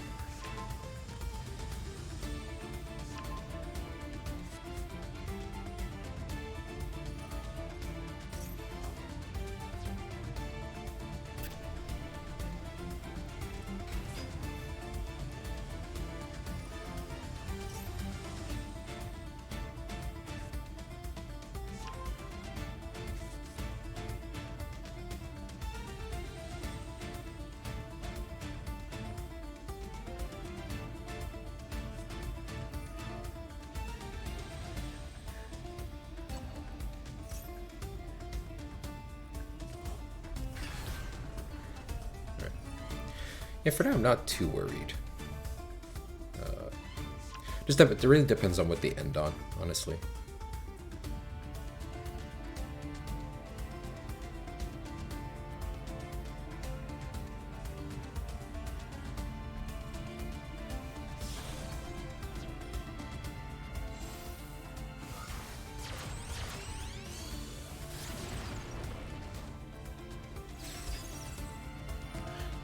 Yeah, for now I'm not too worried. It really depends on what they end on, honestly.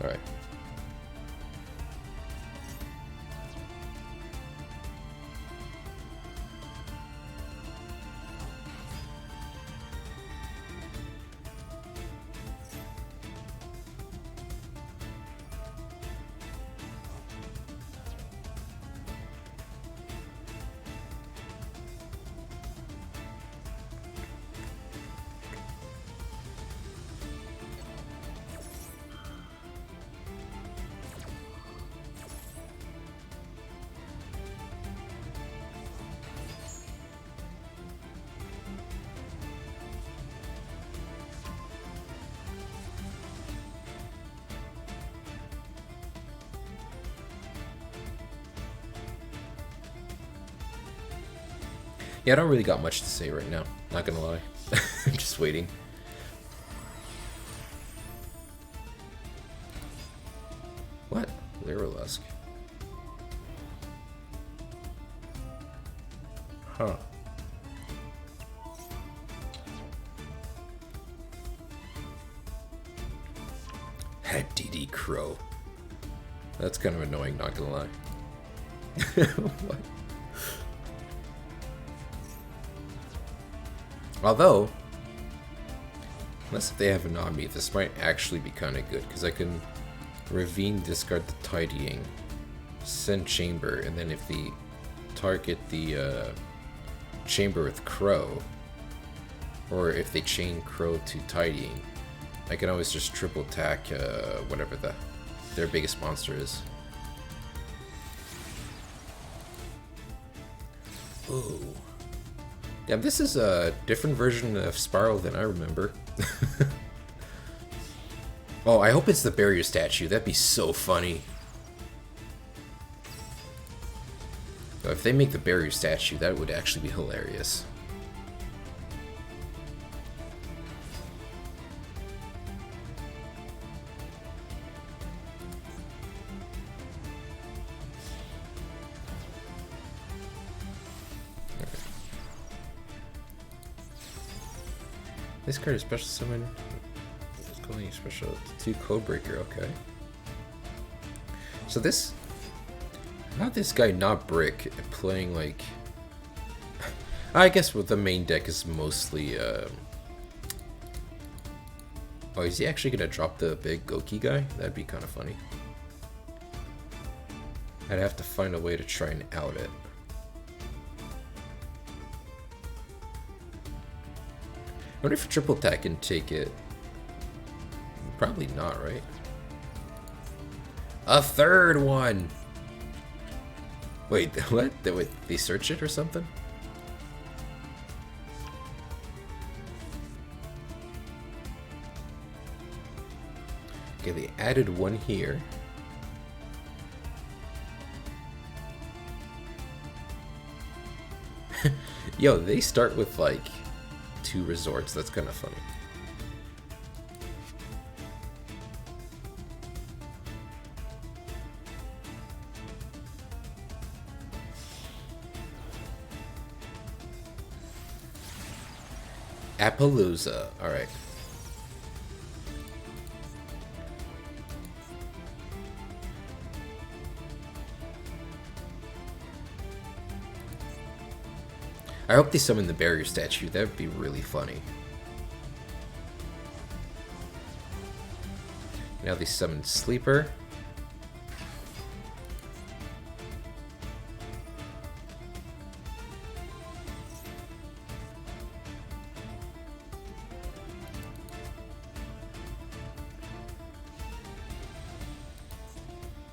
All right. Yeah, I don't really got much to say right now. Not gonna lie. I'm just waiting. What? Lyrilusk. Huh. Head DD Crow. That's kind of annoying, not gonna lie. What? Although, unless if they have an on me, this might actually be kind of good, because I can Ravine, discard the Tidying, send Chamber, and then if they target the Chamber with Crow, or if they chain Crow to Tidying, I can always just triple attack whatever their biggest monster is. Ooh. Yeah, this is a different version of Spiral than I remember. Oh, I hope it's the barrier statue. That'd be so funny. If they make the barrier statue, that would actually be hilarious. This card is special summon. It's calling special 2 Codebreaker, okay. So this, how this guy not brick playing like, I guess with the main deck is mostly oh, is he actually gonna drop the big Goki guy? That'd be kind of funny. I'd have to find a way to try and out it. I wonder if triple attack can take it. Probably not, right? A third one! Wait, what? Wait, they search it or something? Okay, they added one here. Yo, they start with like 2 resorts. That's kind of funny. Appaloosa. All right. I hope they summon the barrier statue. That would be really funny. Now they summon Sleeper.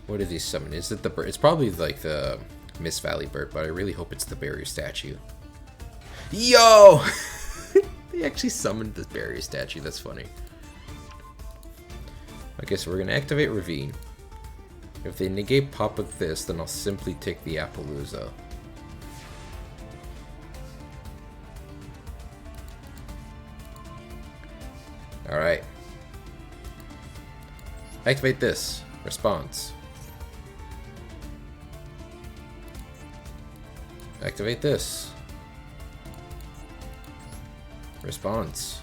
What did they summon? Is it the bird? It's probably like the Miss Valley bird, but I really hope it's the barrier statue. Yo! They actually summoned this barrier statue. That's funny. Okay, so we're gonna activate Ravine. If they negate pop of this, then I'll simply take the Appaloosa. Alright. Activate this. Response. Activate this. Response.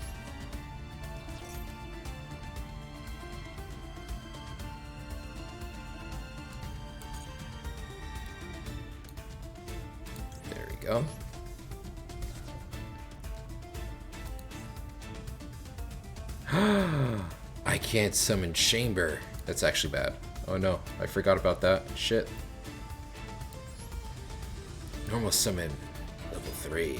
There we go. I can't summon Chamber. That's actually bad. Oh no, I forgot about that. Shit. Normal summon, level 3.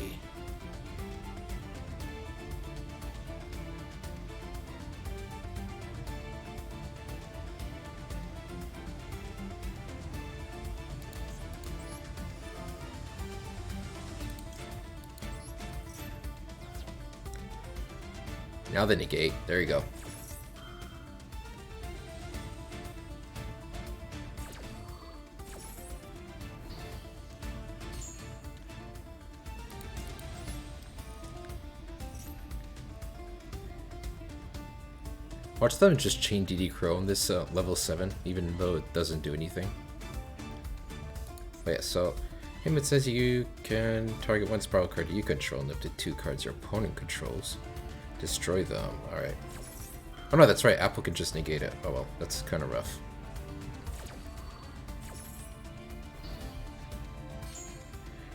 Now the negate. There you go. Watch them just chain DD Crow on this level 7, even though it doesn't do anything. But yeah, so him, it says you can target one spiral card you control and up to 2 cards your opponent controls. Destroy them. Alright. Oh no, that's right. Apple can just negate it. Oh well, that's kind of rough.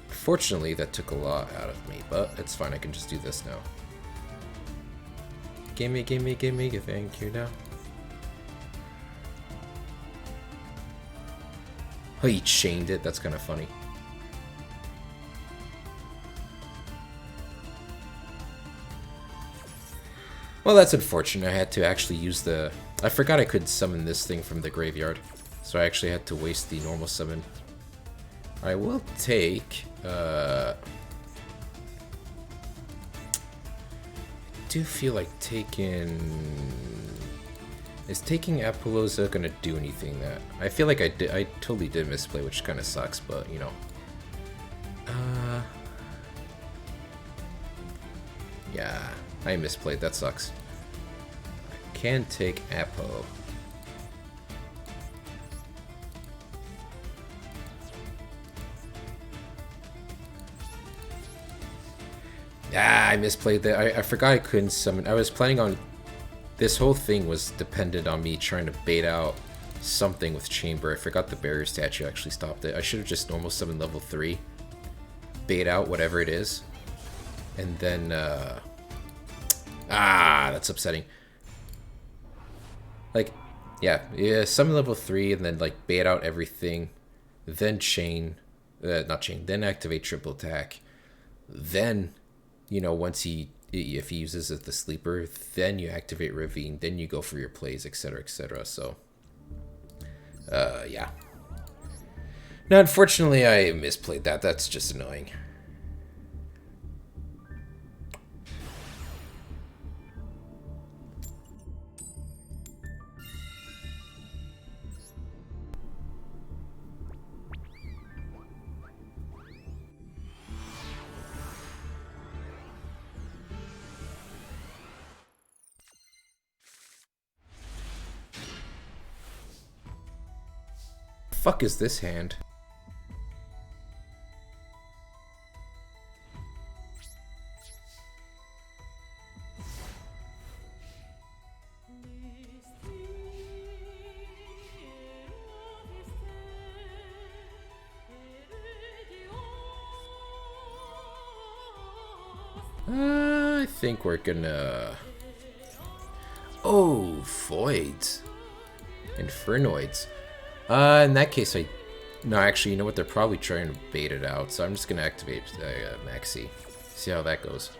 Fortunately, that took a lot out of me, but it's fine. I can just do this now. Gimme, gimme, gimme, thank you now. Oh, he chained it. That's kind of funny. Well, that's unfortunate. I had to actually use the... I forgot I could summon this thing from the graveyard. So I actually had to waste the normal summon. I will take... I do feel like taking... Is taking Appaloosa gonna do anything that... I feel like I totally did misplay, which kind of sucks, but, you know. Yeah, I misplayed. That sucks. I can take Appo. Ah, I misplayed that. I forgot I couldn't summon. I was planning on... This whole thing was dependent on me trying to bait out something with Chamber. I forgot the barrier statue actually stopped it. I should have just normal summoned level 3. Bait out whatever it is. And then, that's upsetting. Like, yeah, summon level 3 and then, like, bait out everything. Then chain, not chain, then activate triple attack. Then, you know, once if he uses it the sleeper, then you activate Ravine, then you go for your plays, etc., etc., so. Yeah. Now, unfortunately, I misplayed that. That's just annoying. Fuck is this hand? I think we're gonna... Oh, Voids. Infernoids. In that case, no, actually, you know what? They're probably trying to bait it out, so I'm just gonna activate Maxi. See how that goes.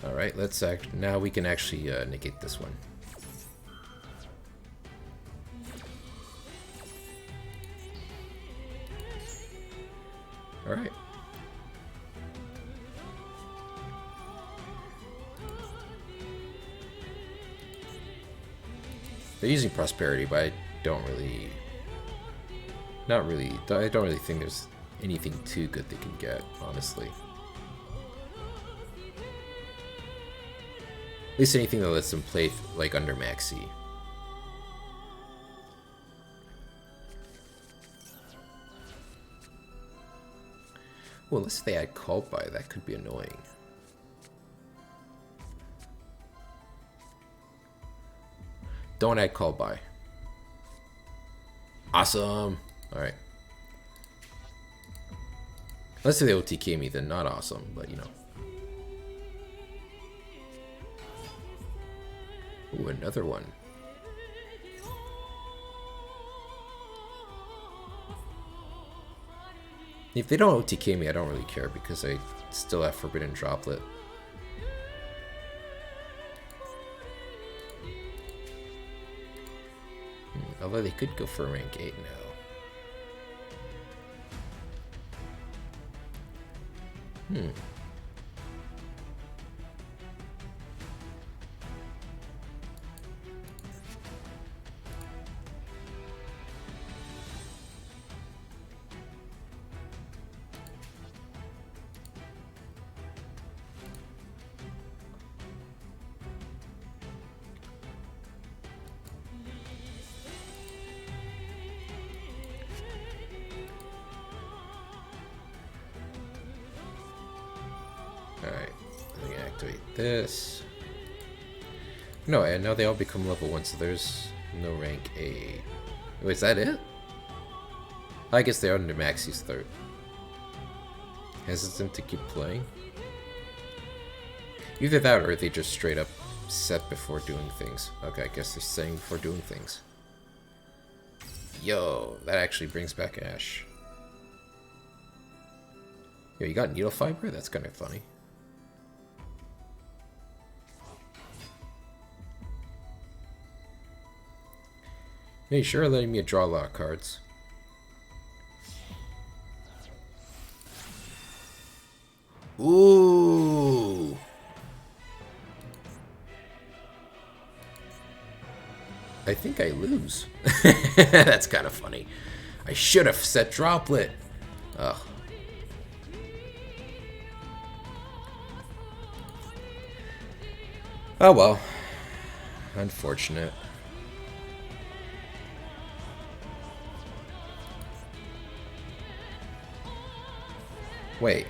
Alright, let's act. Now we can actually negate this one. Alright. They're using prosperity, but I don't really... Not really. I don't really think there's anything too good they can get, honestly. At least anything that lets them play, like, under Maxi. Well, unless they add call by, that could be annoying. Don't add call by. Awesome! Alright. Unless they OTK me, then not awesome, but you know. Ooh, another one. If they don't OTK me, I don't really care because I still have Forbidden Droplet. Although they could go for rank 8 now. Alright, let me activate this. No, and now they all become level 1, so there's no rank 8. Wait, is that it? I guess they're under Maxi's third. Hesitant to keep playing? Either that or they just straight up set before doing things. Okay, I guess they're setting before doing things. Yo, that actually brings back Ash. Yo, you got needle fiber? That's kind of funny. Hey, sure, letting me draw a lot of cards. Ooh. I think I lose. That's kind of funny. I should have set Droplet. Ugh. Oh well. Unfortunate. Wait.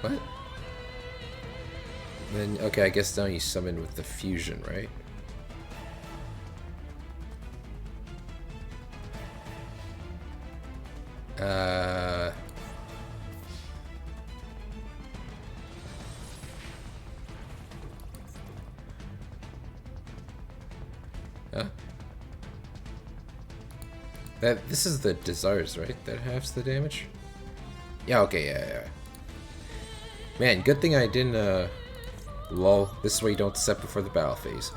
What? Then, okay, I guess now you summon with the fusion, right? Huh? This is the desires, right? That halves the damage? Yeah, okay, yeah. Man, good thing I didn't, lol. This is why you don't set before the battle phase.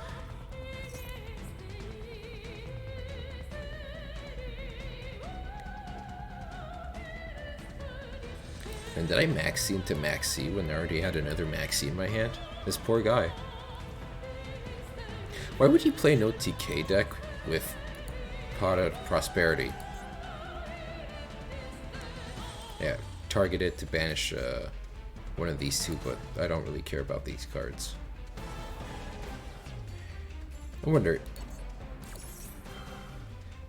And did I Maxi into Maxi when I already had another Maxi in my hand? This poor guy. Why would he play no TK deck with Pot of Prosperity? Yeah, targeted to banish one of these two, but I don't really care about these cards. I wonder...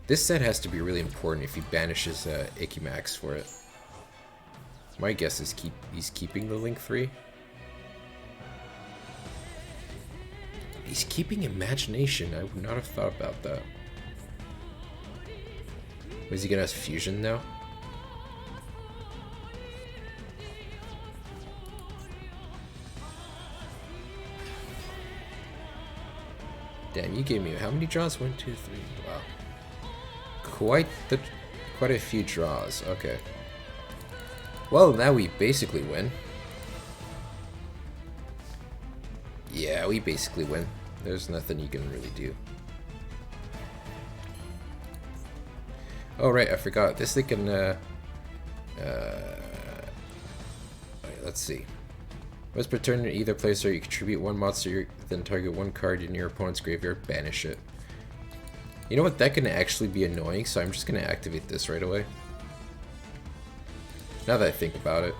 This set has to be really important if he banishes Ikimax for it. My guess is he's keeping the Link 3. He's keeping Imagination. I would not have thought about that. Is he gonna have Fusion now? Damn, you gave me how many draws? 1, 2, 3. Wow. Quite a few draws. Okay. Well, now we basically win. Yeah, we basically win. There's nothing you can really do. Oh right, I forgot. This thing can wait, let's see. Once per turn in either place, you contribute one monster, then target one card in your opponent's graveyard, banish it. You know what? That can actually be annoying, so I'm just gonna activate this right away. Now that I think about it.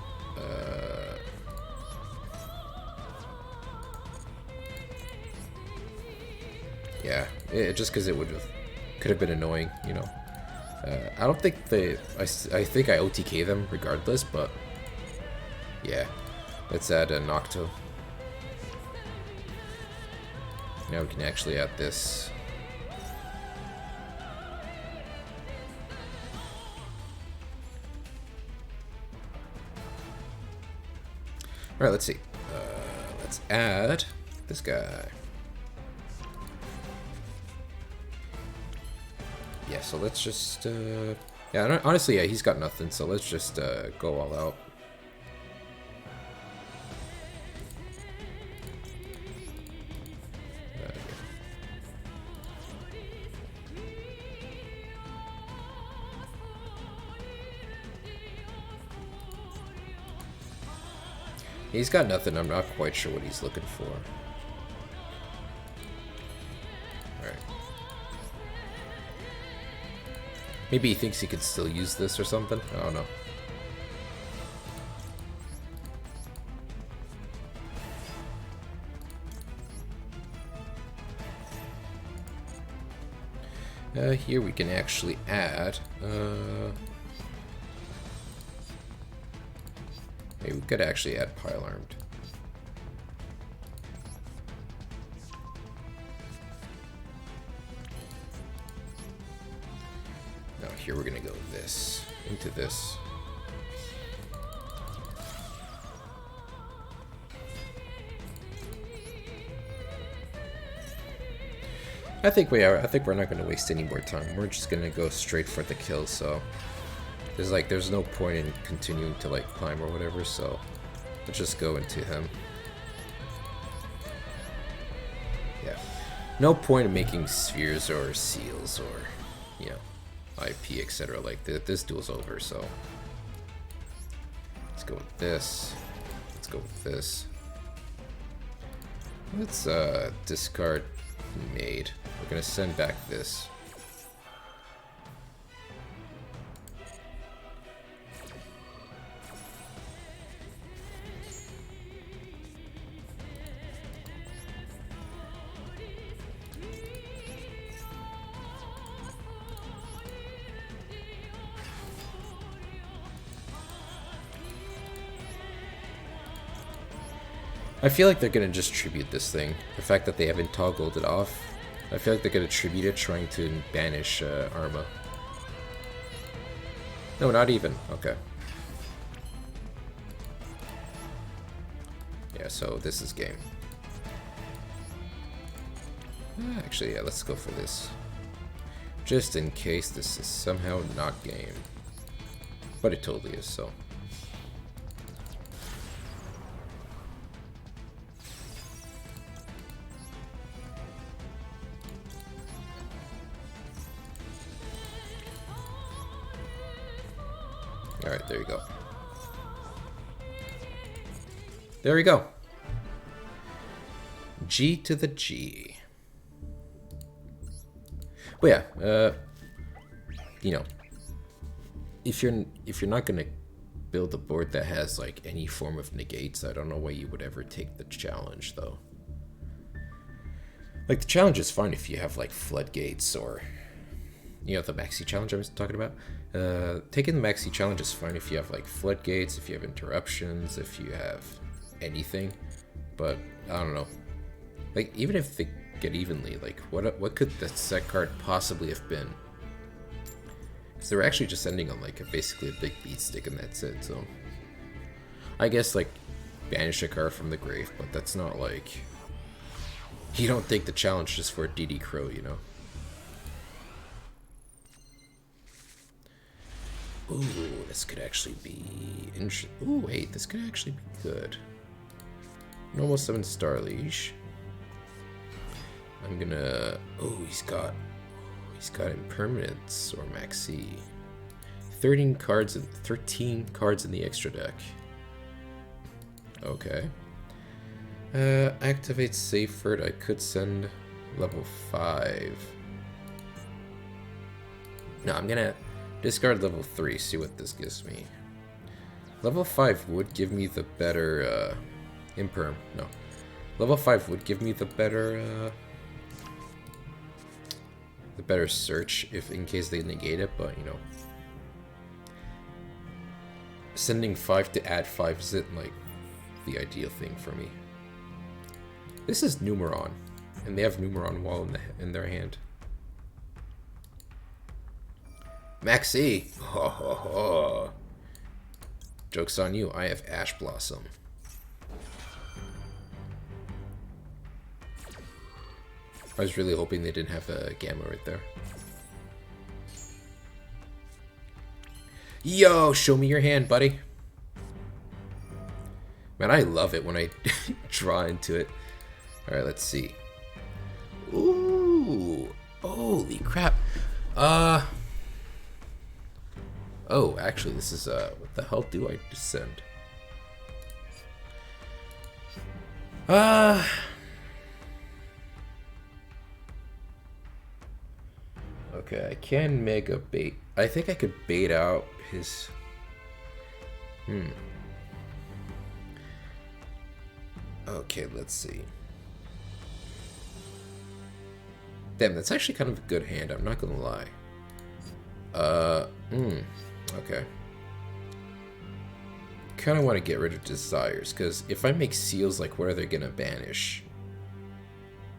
Yeah, just because it could have been annoying, you know. I don't think I think I OTK them regardless, but yeah. Let's add a Nocto. Now we can actually add this. Alright, let's see. Let's add this guy. Yeah, so let's just, yeah, honestly, yeah, he's got nothing, so let's just go all out. He's got nothing, I'm not quite sure what he's looking for. Alright. Maybe he thinks he could still use this or something? I don't know. Here we can actually add, maybe we could actually add Pile Armed. Now here we're gonna go this, into this. I think we are. I think we're not going to waste any more time. We're just going to go straight for the kill. So there's no point in continuing to like climb or whatever. So let's just go into him. Yeah, no point in making spheres or seals or IP etc. Like this duel's over. So let's go with this. Let's go with this. Let's discard made. We're gonna send back this. I feel like they're gonna just tribute this thing. The fact that they haven't toggled it off. I feel like they're gonna tribute it, trying to banish Arma. No, not even. Okay. Yeah, so this is game. Actually, yeah, let's go for this. Just in case this is somehow not game. But it totally is, so. Alright, there you go. There we go. G to the G. But yeah, you know, if you're not gonna build a board that has like any form of negates, I don't know why you would ever take the challenge though. Like the challenge is fine if you have like floodgates or, you know, the maxi challenge I was talking about. Taking the maxi challenge is fine if you have like floodgates, if you have interruptions, if you have anything. But I don't know. Like even if they get evenly, like what could the set card possibly have been? Because they're actually just ending on like basically a big beat stick and that's it. So I guess like banish a card from the grave, but that's not like, you don't take the challenge just for a DD Crow, you know. Ooh, this could actually be interesting. Ooh, wait, this could actually be good. Normal 7 Star Leash. I'm gonna... Oh, he's got impermanence or maxi. 13 cards in the extra deck. Okay. Activate Saferd. I could send level 5. No, I'm gonna discard level 3, see what this gives me. Level 5 would give me the better imperm. No. Level 5 would give me the better search if in case they negate it, but you know. Sending 5 to add 5 isn't like the ideal thing for me. This is Numeron, and they have Numeron Wall in their hand. Maxi! Ho ho ho! Joke's on you, I have Ash Blossom. I was really hoping they didn't have a Gamma right there. Yo, show me your hand, buddy. Man, I love it when I draw into it. Alright, let's see. Ooh! Holy crap. Oh, actually, this is, what the hell do I just send? Okay, I can mega bait. I think I could bait out his... Okay, let's see. Damn, that's actually kind of a good hand, I'm not gonna lie. Okay. Kinda want to get rid of desires, because if I make seals, like, what are they gonna banish?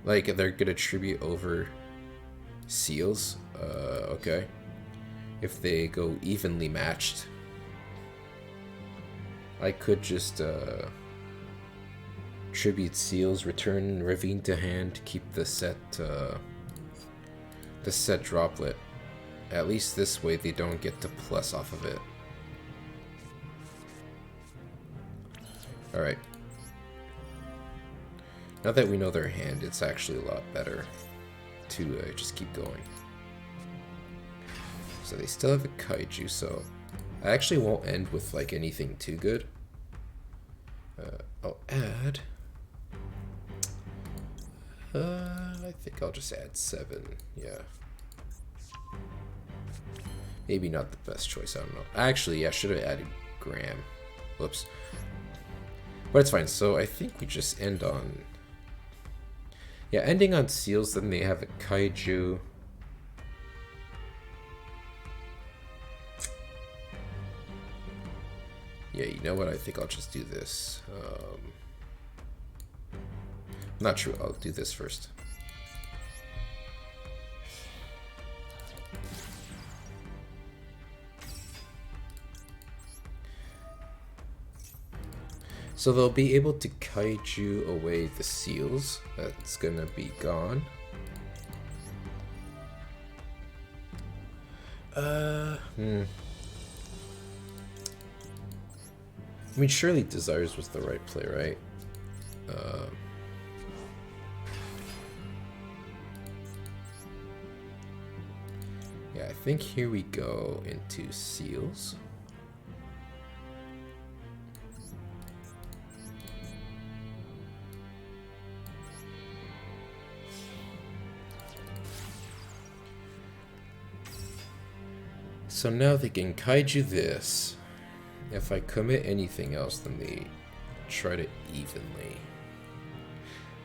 Like, they're gonna tribute over seals? Okay. If they go evenly matched, I could just, tribute seals, return Ravine to hand, keep the set droplet. At least this way they don't get to plus off of it. Alright. Now that we know their hand, it's actually a lot better to just keep going. So they still have a Kaiju, so I actually won't end with like anything too good. I'll add... I think I'll just add 7, yeah. Maybe not the best choice, I don't know. Actually, I should have added Graham. Whoops. But it's fine, so I think we just end on... Yeah, ending on seals, then they have a Kaiju. Yeah, you know what, I think I'll just do this. Not true, I'll do this first. So they'll be able to Kaiju away the seals. That's gonna be gone. I mean, surely Desires was the right play, right? Yeah, I think here we go into seals. So now they can Kaiju this. If I commit anything else, then they try to evenly.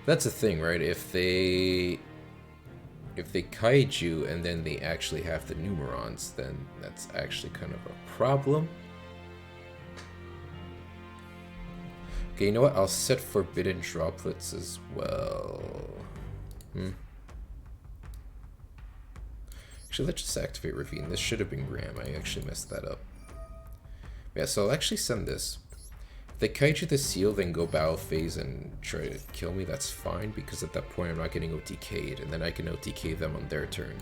That's the thing, right? If they Kaiju and then they actually have the Numerons, then that's actually kind of a problem. Okay, you know what? I'll set Forbidden Droplets as well. Actually, let's just activate Ravine. This should have been Graham. I actually messed that up. Yeah, so I'll actually send this. If they Kaiju the seal, then go battle phase and try to kill me, that's fine, because at that point I'm not getting OTK'd, and then I can OTK them on their turn.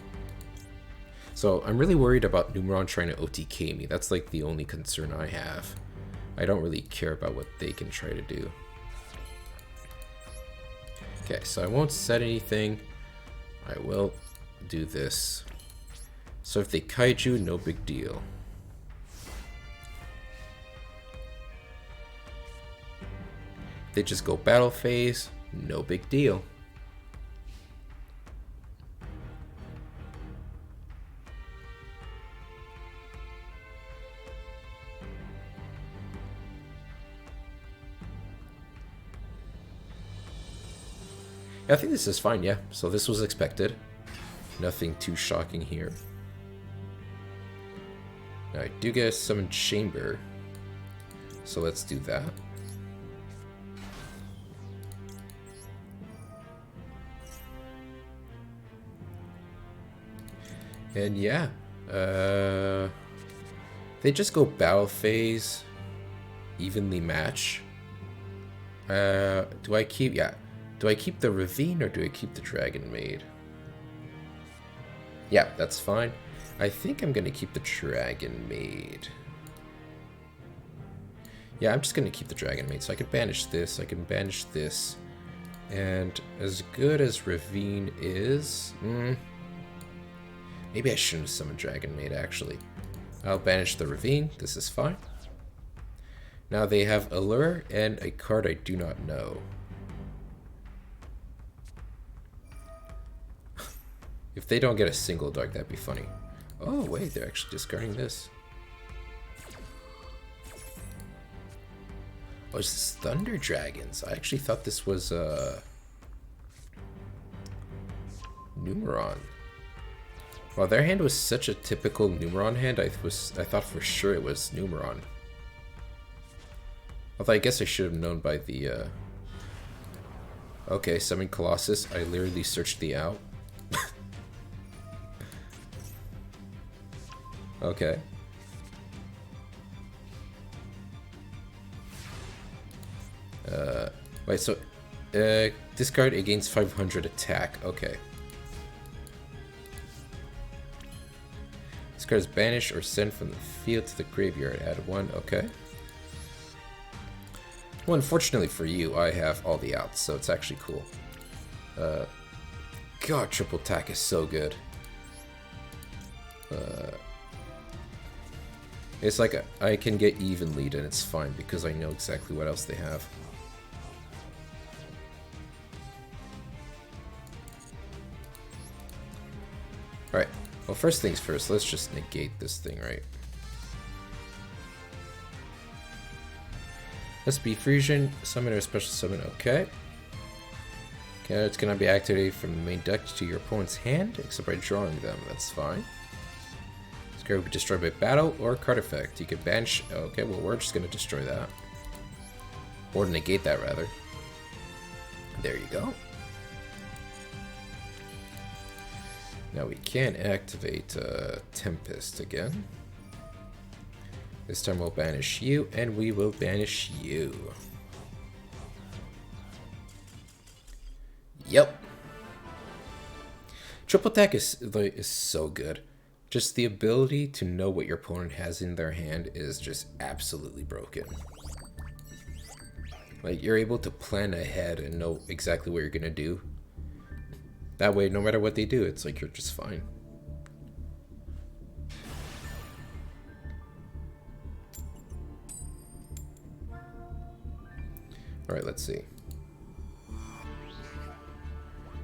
So I'm really worried about Numeron trying to OTK me. That's like the only concern I have. I don't really care about what they can try to do. Okay, so I won't set anything. I will do this. So if they kaiju, no big deal. They just go battle phase, no big deal. I think this is fine, yeah. So this was expected. Nothing too shocking here. Now I do get a summon chamber. So let's do that. And yeah, they just go battle phase, evenly match. Do I keep, yeah. Do I keep the Ravine or do I keep the Dragon Maid? Yeah, that's fine. I think I'm gonna keep the Dragon Maid. Yeah, I'm just gonna keep the Dragon Maid. So I can banish this, I can banish this. And as good as Ravine is, maybe I shouldn't summon Dragon Maid actually. I'll banish the Ravine, this is fine. Now they have Allure and a card I do not know. If they don't get a single dark, that'd be funny. Oh wait, they're actually discarding this. Oh, it's this Thunder Dragons. I actually thought this was Numeron. Well, their hand was such a typical Numeron hand, I thought for sure it was Numeron. Although I guess I should have known by the Okay, summon Colossus. I literally searched the out. Okay. Wait, so discard against 500 attack. Okay. This card is banished or sent from the field to the graveyard. Add 1. Okay. Well, unfortunately for you, I have all the outs, so it's actually cool. God, triple attack is so good. It's like I can get even lead and it's fine because I know exactly what else they have. Alright, well first things first, let's just negate this thing, right? SP Fusion, summon or special summon, okay. Okay, it's gonna be activated from the main deck to your opponent's hand, except by drawing them, that's fine. This card will be destroyed by battle or card effect. You can banish, okay, well we're just gonna destroy that. Or negate that rather. There you go. Now we can activate Tempest again. This time we'll banish you, and we will banish you. Yep. Triple attack is so good. Just the ability to know what your opponent has in their hand is just absolutely broken. Like, you're able to plan ahead and know exactly what you're gonna do. That way, no matter what they do, it's like you're just fine. Alright, let's see.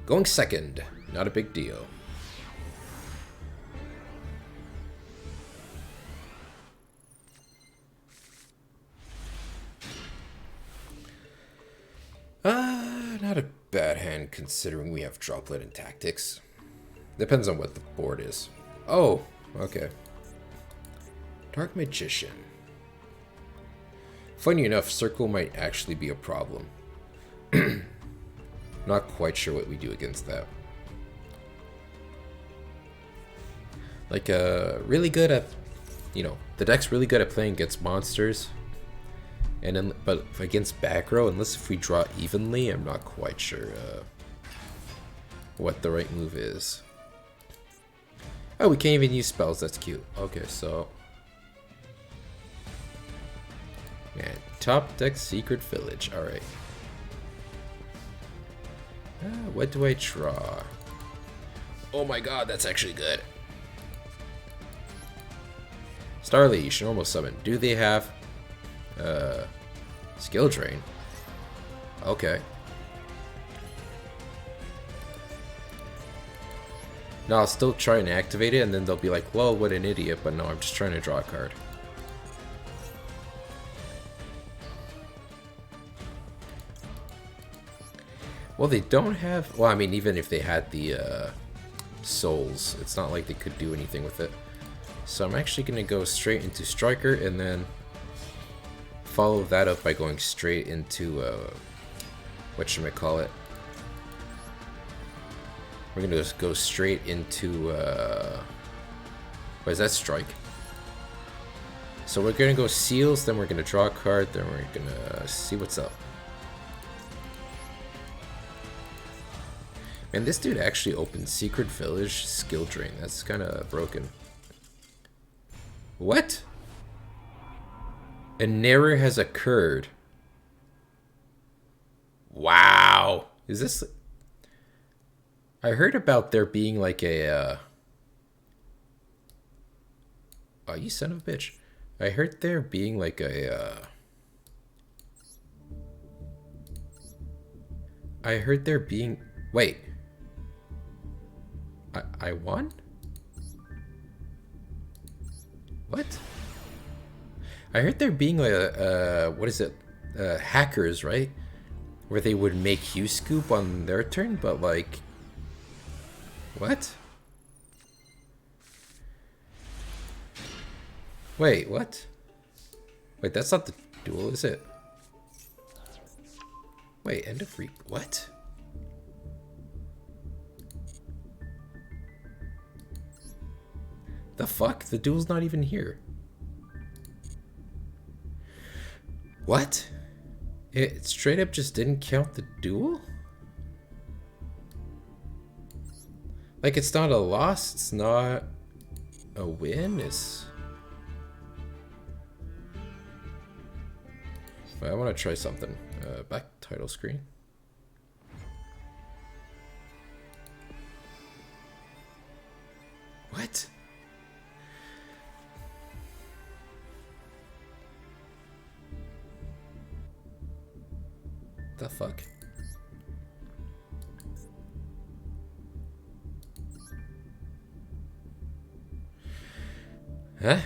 Going second, not a big deal. Not a bad hand considering we have Droplet and Tactics. Depends on what the board is. Oh, okay. Dark Magician. Funny enough, Circle might actually be a problem. Not quite sure what we do against that. Like, really good at, you know, the deck's really good at playing against monsters. And then, but against back row, unless if we draw evenly, I'm not quite sure what the right move is. Oh, we can't even use spells. That's cute. Okay, so man, top deck Secret Village. All right. What do I draw? Oh my god, that's actually good. Starly, you should almost summon. Do they have skill drain? Okay. No, I'll still try and activate it, and then they'll be like, well, what an idiot, but no, I'm just trying to draw a card. Well, they don't have... Well, I mean, even if they had the souls, it's not like they could do anything with it. So I'm actually going to go straight into Striker, and then follow that up by going straight into... whatchamacallit. We're going to just go straight into... what is that? Strike. So we're going to go Seals, then we're going to draw a card, then we're going to see what's up. Man, this dude actually opened Secret Village skill drain. That's kind of broken. What? An error has occurred. Wow. Is this... I heard about there being like a... Oh, you son of a bitch. I heard there being like a... I heard there being... Wait. I won? What? I heard there being like a, what is it? Hackers, right? Where they would make Hue Scoop on their turn, but like... What? Wait, what? Wait, that's not the duel, is it? Wait, end of re... What? The fuck? The duel's not even here. What? It straight up just didn't count the duel? Like, it's not a loss, it's not a win, it's... Wait, I want to try something. Back title screen. What? The fuck? Huh?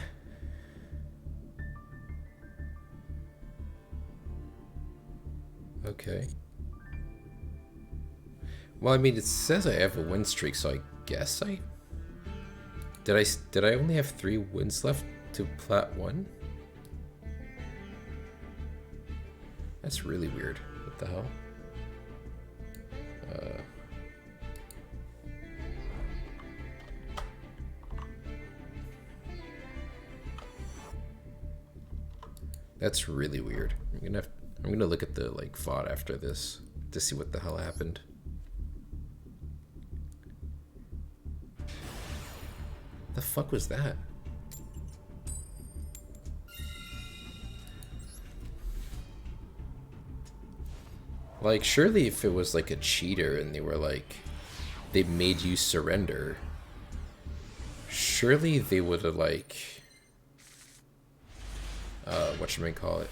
Okay. Well, I mean, it says I have a win streak, so I guess I... Did I only have 3 wins left to Plat 1? That's really weird. What the hell? That's really weird. I'm gonna look at the like FOD after this to see what the hell happened. The fuck was that? Like, surely if it was like a cheater and they were like, they made you surrender, surely they would have like, whatchamacallit?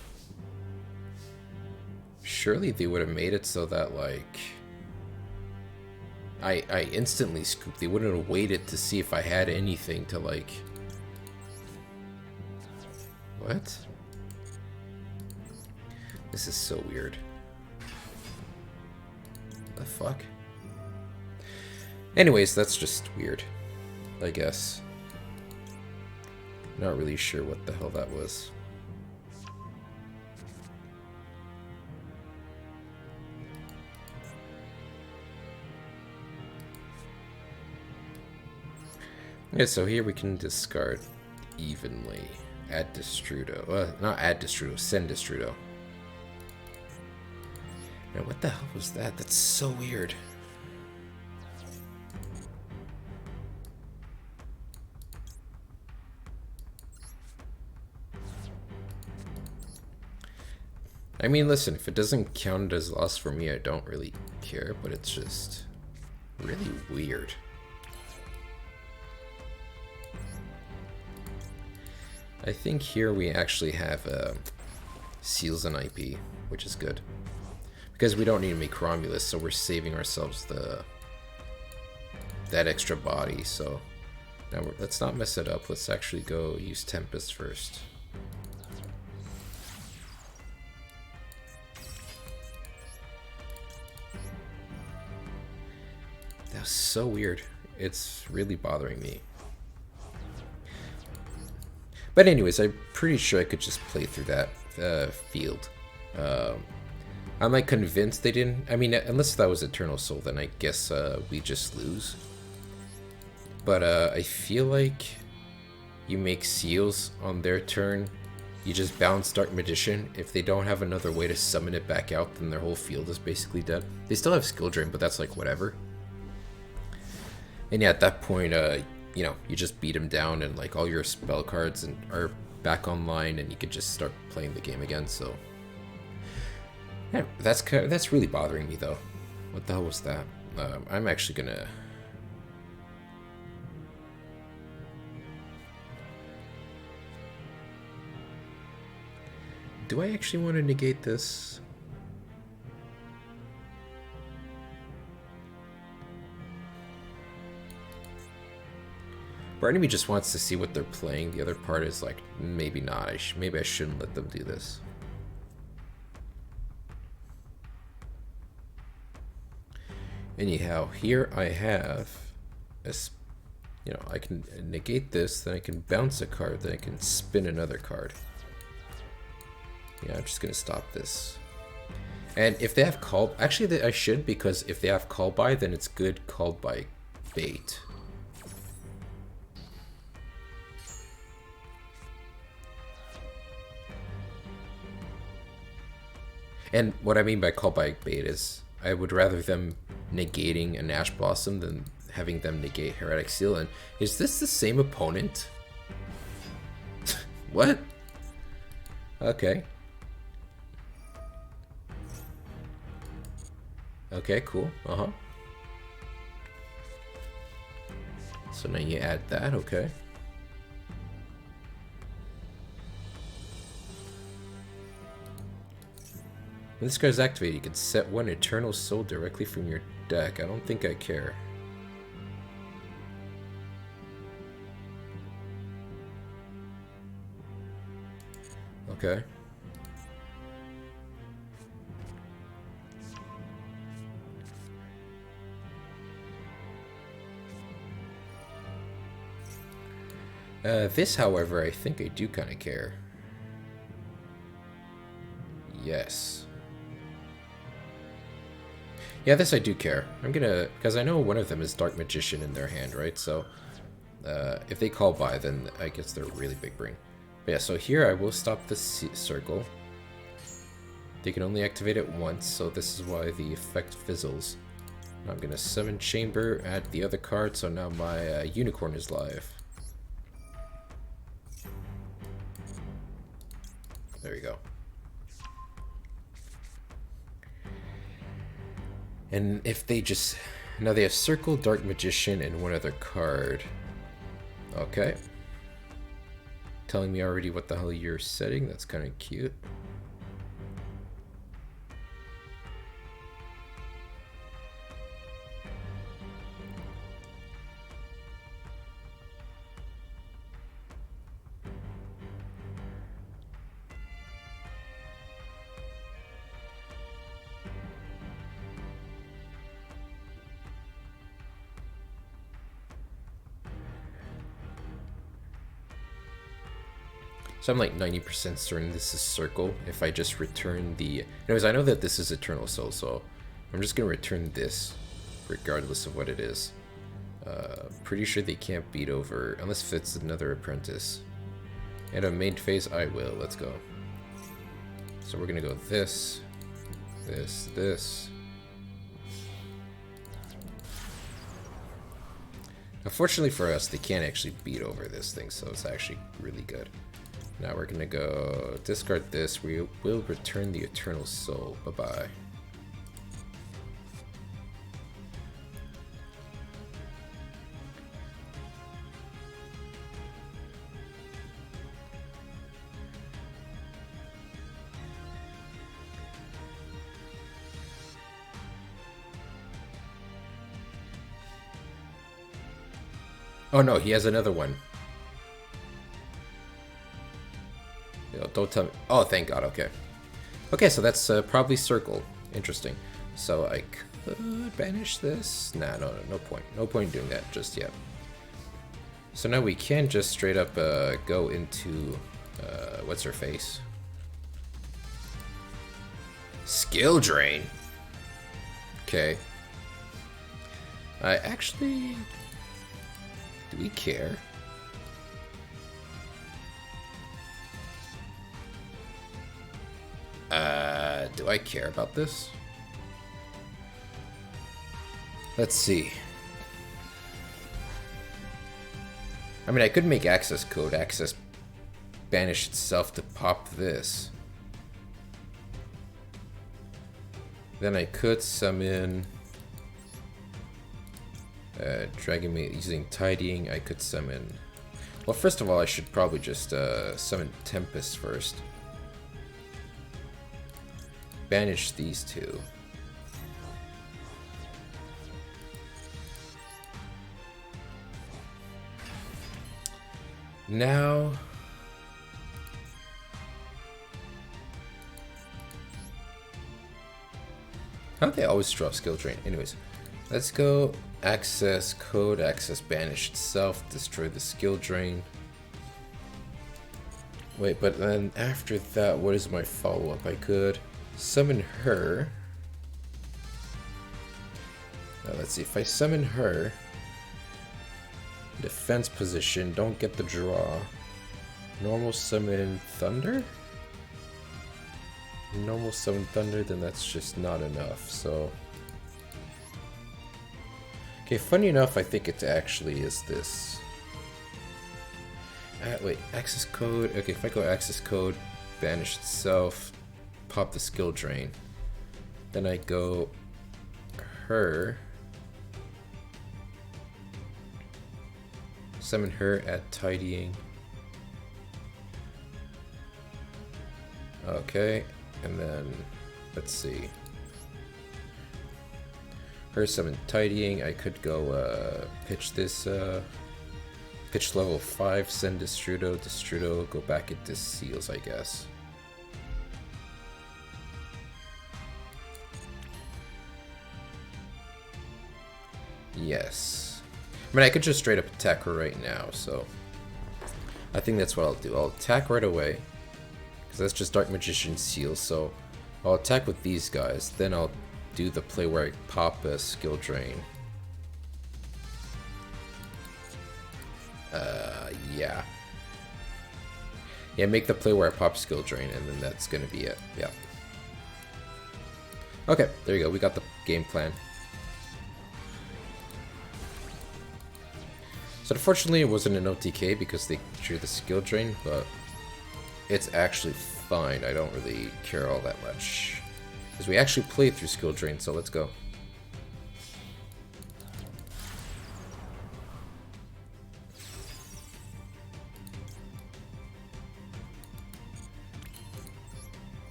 Surely they would have made it so that like, I instantly scooped. They wouldn't have waited to see if I had anything to like, what? This is so weird. The fuck? Anyways, that's just weird, I guess. Not really sure what the hell that was. Yeah, so here we can discard evenly. Add Destrudo. Not add Destrudo, send Destrudo. Man, what the hell was that? That's so weird. I mean, listen, if it doesn't count as loss for me, I don't really care, but it's just really weird. I think here we actually have seals and IP, which is good. Because we don't need to make Romulus, so we're saving ourselves that extra body. So now let's not mess it up. Let's actually go use Tempest first. That was so weird. It's really bothering me. But anyways, I'm pretty sure I could just play through that field. I'm like convinced they didn't. I mean, unless that was Eternal Soul, then I guess we just lose. But I feel like you make seals on their turn. You just bounce Dark Magician. If they don't have another way to summon it back out, then their whole field is basically dead. They still have Skill Drain, but that's like whatever. And yeah, at that point, you know, you just beat them down, and like all your spell cards are back online, and you can just start playing the game again. So yeah, that's really bothering me though. What the hell was that? I'm actually gonna. Do I actually want to negate this? Part of me just wants to see what they're playing. The other part is like, maybe not. Maybe I shouldn't let them do this. Anyhow, here I have, you know, I can negate this, then I can bounce a card, then I can spin another card. Yeah, I'm just gonna stop this. And if they have call, actually I should, because if they have call by, then it's good called by bait. And what I mean by call by bait is I would rather them negating an Ash Blossom than having them negate Heretic Seal. And is this the same opponent? What? Okay. Okay, cool. Uh-huh. So now you add that, okay. When this card is activated, you can set one Eternal Soul directly from your deck. I don't think I care. Okay. This, however, I think I do kind of care. Yes. Yeah, this I do care. I'm gonna, because I know one of them is Dark Magician in their hand, right? So, if they call by, then I guess they're really big brain. But yeah, so here I will stop the circle. They can only activate it once, so this is why the effect fizzles. I'm gonna summon Chamber, add the other card, so now my Unicorn is live. There you go. And if they just... Now they have Circle, Dark Magician, and one other card. Okay. Telling me already what the hell you're setting. That's kind of cute. So I'm like 90% certain this is Circle. If I just return the... Anyways, I know that this is Eternal Soul, so I'm just going to return this regardless of what it is. Pretty sure they can't beat over, unless it's another Apprentice. And a main phase, I will. Let's go. So we're going to go this, this, this. Unfortunately for us, they can't actually beat over this thing, so it's actually really good. Now we're gonna go discard this. We will return the Eternal Soul. Bye-bye. Oh no, he has another one. Yo, don't tell me. Oh, thank God. Okay. Okay, so that's probably circle. Interesting. So I could banish this. Nah, no point. No point doing that just yet. So now we can just straight up go into what's her face? Skill drain. Okay. I actually. Do we care? Do I care about this? Let's see. I mean, I could make access code, access banish itself to pop this. Then I could summon Dragon Maid using tidying. I could summon. Well, first of all, I should probably just summon Tempest first. Banish these two. Now, how do they always drop skill drain? Anyways, let's go access code, access banish itself, destroy the skill drain. Wait, but then after that, what is my follow-up? I could summon her. Now let's see, if I summon her, defense position, don't get the draw. Normal summon thunder? Normal summon thunder, then that's just not enough, so. Okay, funny enough, I think it actually is this. Wait, access code. Okay, if I go access code, banish itself, pop the skill drain. Then I go her. Summon her at tidying. Okay, and then let's see. Her summon tidying. I could go pitch this. Pitch level 5. Send Destrudo. Destrudo. Go back into seals, I guess. Yes. I mean, I could just straight up attack her right now, so I think that's what I'll do. I'll attack right away, because that's just Dark Magician Seal, so I'll attack with these guys, then I'll do the play where I pop a skill drain. Yeah. Yeah, make the play where I pop skill drain, and then that's gonna be it. Yeah. Okay, there you go. We got the game plan. So unfortunately it wasn't an OTK because they drew the skill drain, but it's actually fine. I don't really care all that much. Because we actually played through skill drain, so let's go.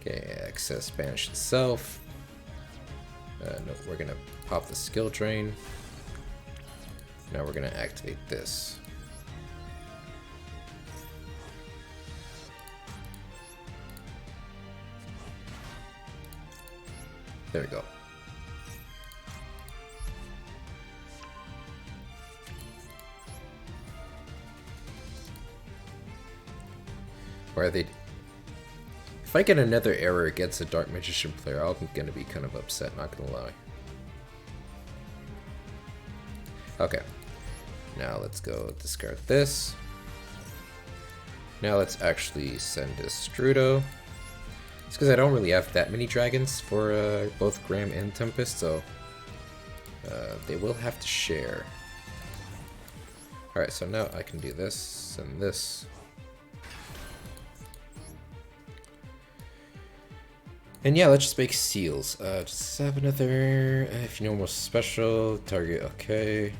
Okay, access banish itself. No, we're gonna pop the skill drain. Now we're gonna activate this. There we go. Why are they? If I get another error against a Dark Magician player, I'm gonna be kind of upset, not gonna lie. Okay. Now let's go discard this. Now let's actually send Destrudo. It's because I don't really have that many dragons for both Graham and Tempest, so they will have to share. Alright, so now I can do this and this. And yeah, let's just make seals. Just have another, if you know, more special, target, okay.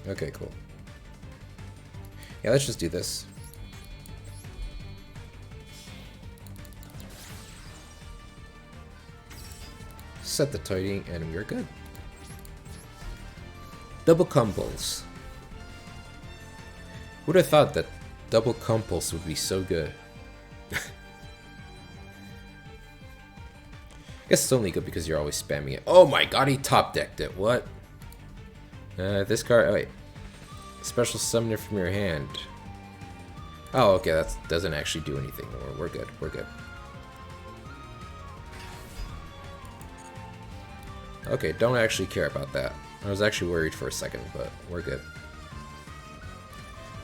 Okay, cool. Yeah, let's just do this. Set the tidying and we're good. Double combos. Who'd have thought that double compulse would be so good? Guess it's only good because you're always spamming it. Oh my god, he top decked it. What? This card. Oh wait. Special summoner from your hand. Oh, okay. That doesn't actually do anything. We're good. We're good. Okay, don't actually care about that. I was actually worried for a second, but we're good.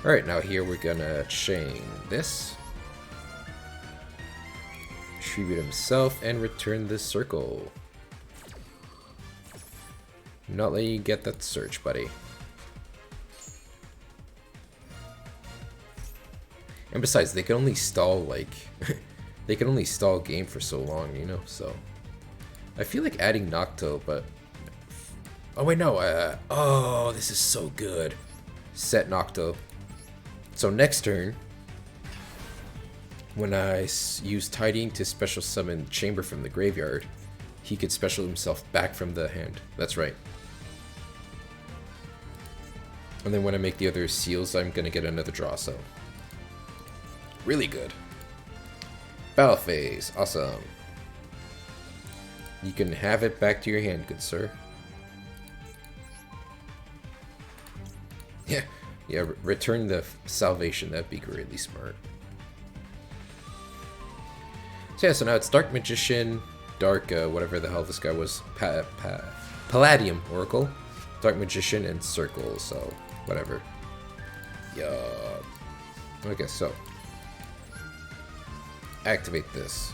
Alright, now here we're gonna chain this. Tribute himself and return this circle. Not letting you get that search, buddy. And besides, they can only stall, like... they can only stall game for so long, you know, so... I feel like adding Nocto, but... Oh, wait, no, oh, this is so good. Set Nocto. So next turn, when I use Tidying to special summon Chamber from the graveyard, he could special himself back from the hand. That's right. And then when I make the other seals, I'm gonna get another draw, so... Really good. Battle phase, awesome. You can have it back to your hand, good sir. Yeah, return the salvation, that'd be really smart. So yeah, so now it's Dark Magician, Dark, whatever the hell this guy was, Palladium Oracle, Dark Magician, and Circle, so whatever. Yeah. Okay, so. Activate this.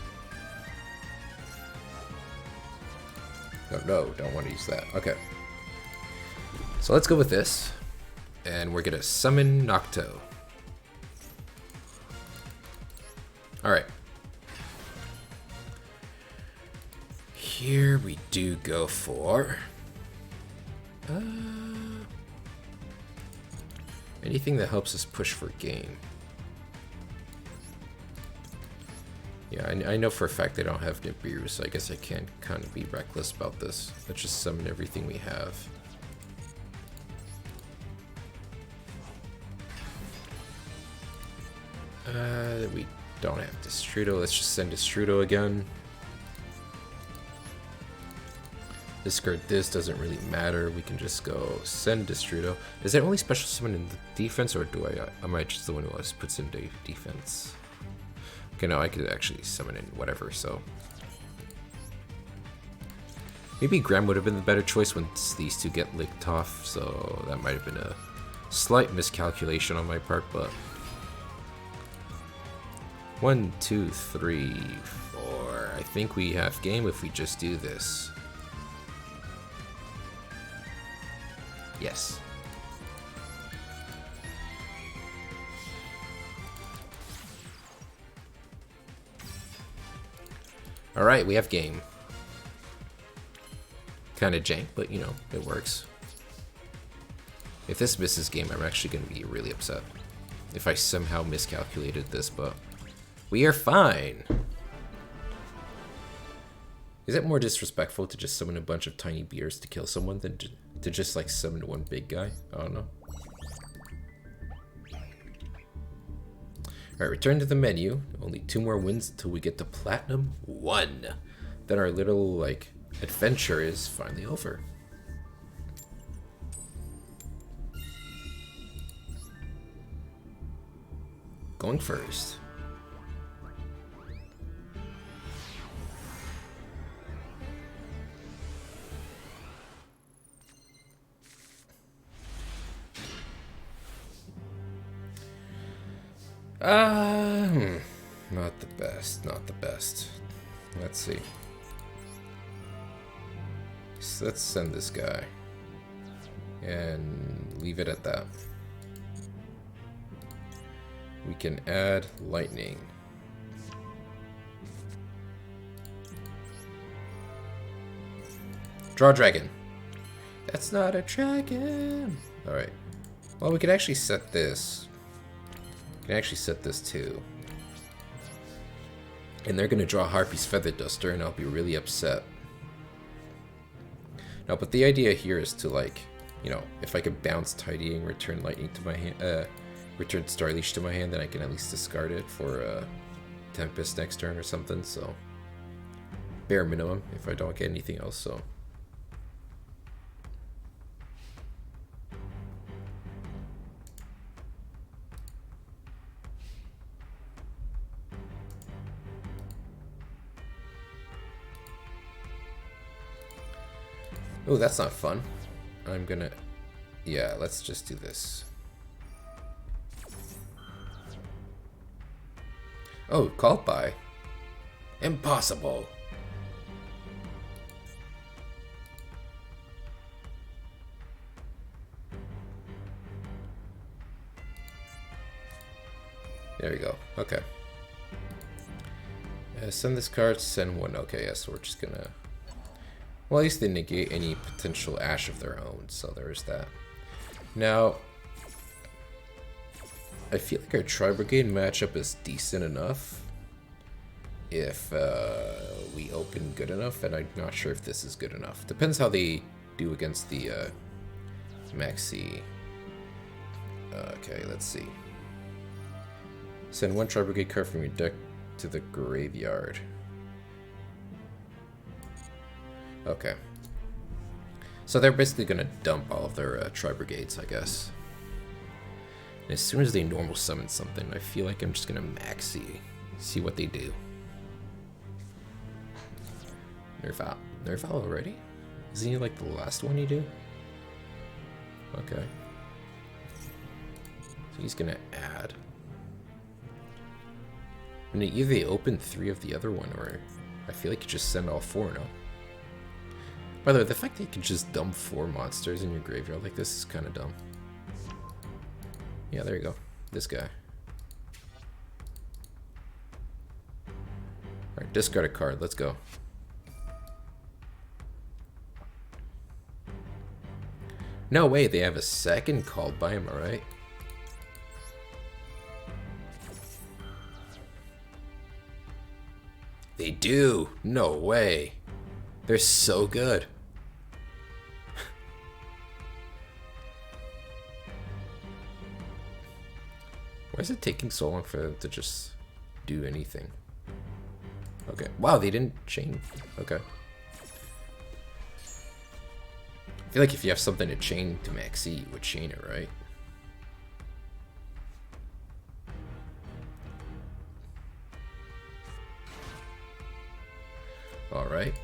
No, don't want to use that. Okay. So let's go with this. And we're gonna summon Nocto. Alright. Here we do go for... anything that helps us push for game. Yeah, I know for a fact they don't have Nibiru, so I guess I can kind of be reckless about this. Let's just summon everything we have. We don't have Destrudo. Let's just send Destrudo again. Discard this, doesn't really matter. We can just go send Destrudo. Is it only special summon in the defense, or do am I just the one who always puts in defense? Okay, no, I could actually summon in whatever, so... Maybe Graham would have been the better choice once these two get licked off, so that might have been a slight miscalculation on my part, but... 1, 2, 3, 4... I think we have game if we just do this. Yes. Alright, we have game. Kinda jank, but you know, it works. If this misses game, I'm actually gonna be really upset. If I somehow miscalculated this, but... we are fine! Is it more disrespectful to just summon a bunch of tiny beers to kill someone than to just like summon one big guy? I don't know. Alright, return to the menu. Only 2 more wins until we get to Platinum 1. Then our little, like, adventure is finally over. Going first. Not the best, not the best. Let's see. So let's send this guy. And leave it at that. We can add lightning. Draw dragon. That's not a dragon. Alright. Well, we can actually set this. We can actually set this too. And they're gonna draw Harpy's Feather Duster, and I'll be really upset. No, but the idea here is to, like, you know, if I could bounce Tidying, return lightning to my hand, return Star Leash to my hand, then I can at least discard it for Tempest next turn or something, so bare minimum if I don't get anything else, so. Oh, that's not fun. I'm gonna... Yeah, let's just do this. Oh, called by. Impossible. There we go. Okay. Send this card, send one. Okay, yeah, so we're just gonna... Well, at least they negate any potential Ash of their own, so there's that. Now, I feel like our Tri-Brigade matchup is decent enough if we open good enough, and I'm not sure if this is good enough. Depends how they do against the Maxi. Okay, let's see. Send one Tri-Brigade card from your deck to the graveyard. Okay. So they're basically going to dump all of their Tri-Brigades, I guess. And as soon as they normal summon something, I feel like I'm just going to maxi. See what they do. Nerf out. Nerf out already? Isn't he like the last one you do? Okay. So he's going to add. And either they open 3 of the other one, or I feel like you just send all 4 now. By the way, the fact that you can just dump 4 monsters in your graveyard like this is kind of dumb. Yeah, there you go. This guy. Alright, discard a card. Let's go. No way, they have a second called by him, alright? They do! No way! They're so good. Why is it taking so long for them to just do anything? Okay. Wow, they didn't chain. Okay. I feel like if you have something to chain to Maxi, you would chain it, right? Alright.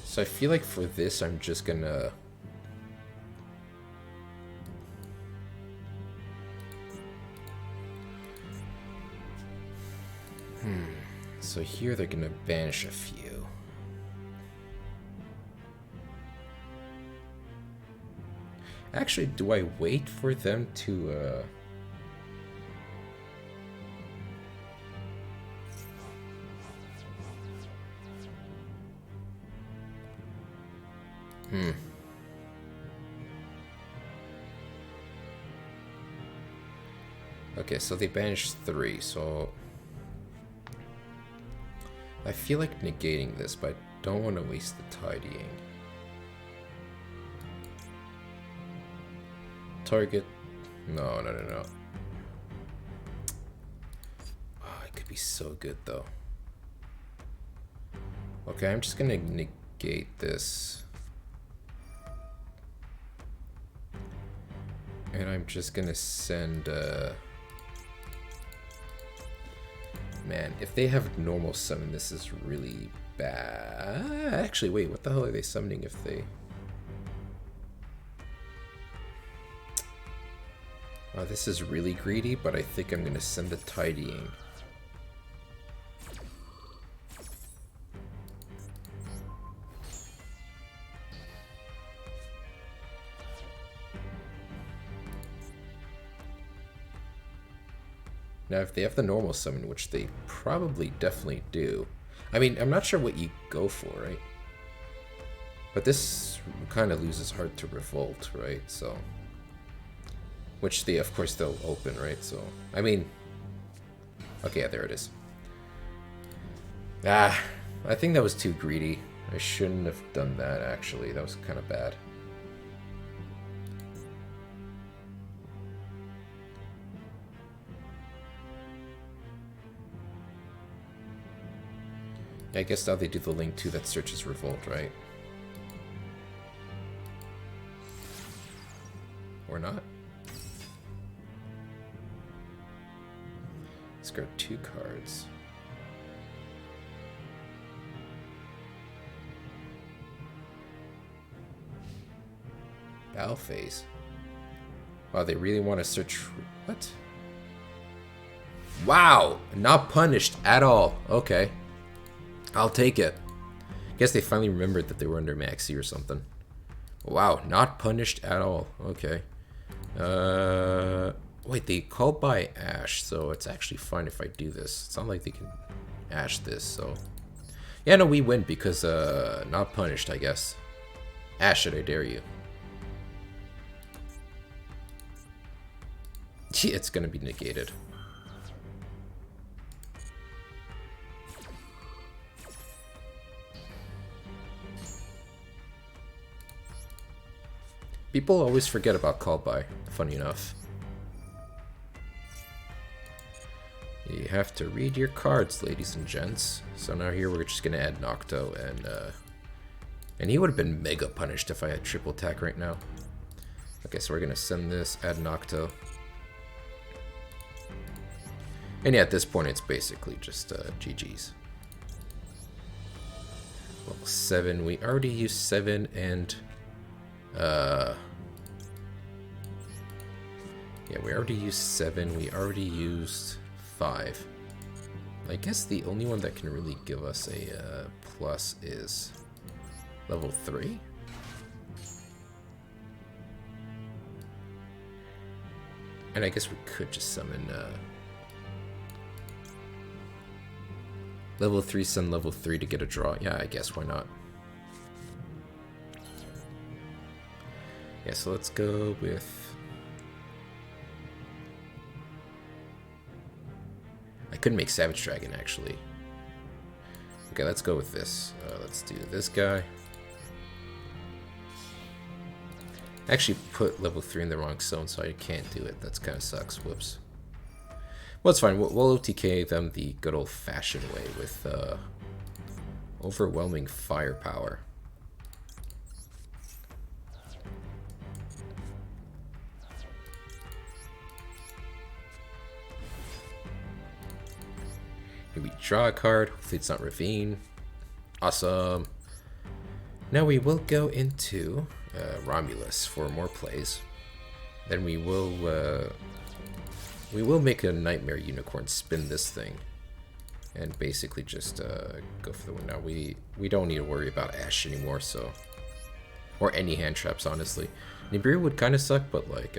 So I feel like for this, I'm just gonna... So here they're gonna banish a few. Actually, do I wait for them to, Okay, so they banished 3, so... I feel like negating this, but I don't want to waste the tidying. Target... No. Oh, it could be so good, though. Okay, I'm just gonna negate this. And I'm just gonna send, Man, if they have normal summon, this is really bad. Actually, wait, what the hell are they summoning if they... Oh, this is really greedy, but I think I'm gonna send the tidying. Now, if they have the normal summon, which they probably definitely do, I mean, I'm not sure what you go for, right? But this kind of loses heart to revolt, right? So, which they, of course, they'll open, right? So, I mean, okay, yeah, there it is. Ah, I think that was too greedy. I shouldn't have done that, actually. That was kind of bad. I guess now they do the link too that searches Revolt, right? Or not? Let's go 2 cards. Battle phase. Wow, they really want to search. What? Wow! Not punished at all. Okay. I'll take it. Guess they finally remembered that they were under Maxi or something. Wow, not punished at all. Okay. Wait, they called by Ash, so it's actually fine if I do this. It's not like they can Ash this, so... Yeah, no, we win because, not punished, I guess. Ash it, I dare you. It's gonna be negated. People always forget about call by, funny enough. You have to read your cards, ladies and gents. So now here we're just gonna add Nocto, and he would have been mega punished if I had triple attack right now. Okay, so we're gonna send this, add Nocto. And yeah, at this point it's basically just GG's. Level 7, we already used 7 and... yeah, we already used 7, we already used 5. I guess the only one that can really give us a plus is level 3? And I guess we could just summon level 3, summon level 3 to get a draw. Yeah, I guess, why not? Yeah, so let's go with... I could make Savage Dragon, actually. Okay, let's go with this. Let's do this guy. I actually put level 3 in the wrong zone, so I can't do it. That's kind of sucks. Whoops. Well, it's fine. We'll OTK them the good old-fashioned way with overwhelming firepower. Here we draw a card. Hopefully it's not Ravine. Awesome. Now we will go into Romulus for more plays. Then we will make a Nightmare Unicorn spin this thing, and basically just go for the win. Now we don't need to worry about Ash anymore, so, or any hand traps, honestly. Nibiru would kind of suck, but like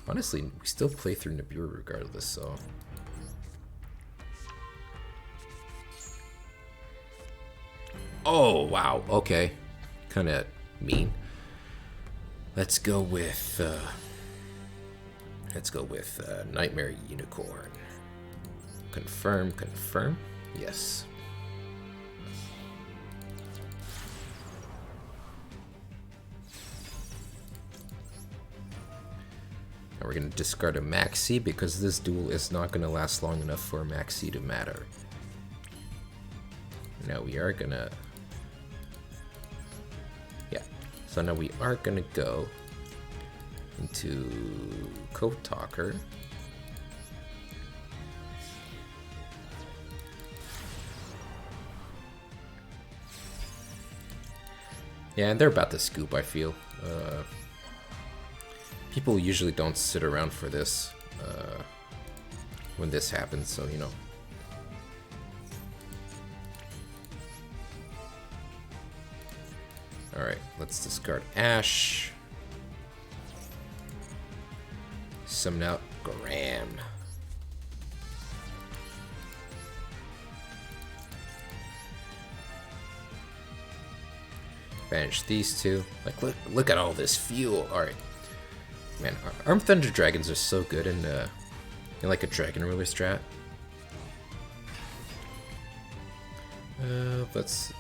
honestly, we still play through Nibiru regardless, so. Oh wow, okay, kind of mean. Let's go with Nightmare Unicorn. Confirm, confirm. Yes. Now we're gonna discard a Maxi because this duel is not gonna last long enough for a Maxi to matter. Now we are gonna... yeah. So now we are gonna go into Code Talker. Yeah, and they're about to scoop, I feel. People usually don't sit around for this when this happens, so you know. Alright, let's discard Ash. Summon out Graham. Banish these two. Like, look at all this fuel. Alright. Man, Armed Thunder Dragons are so good in like a Dragon Ruler strat. Let's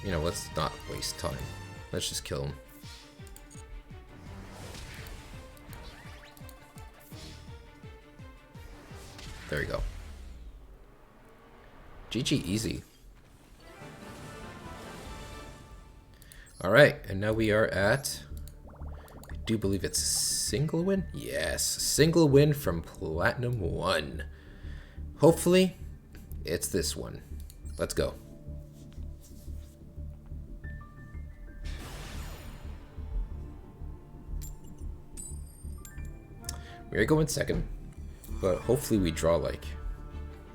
not waste time. Let's just kill him. There we go. GG easy. Alright, and now we are at... I do believe it's a single win? Yes, single win from Platinum 1. Hopefully, it's this one. Let's go. We're going second, but hopefully we draw like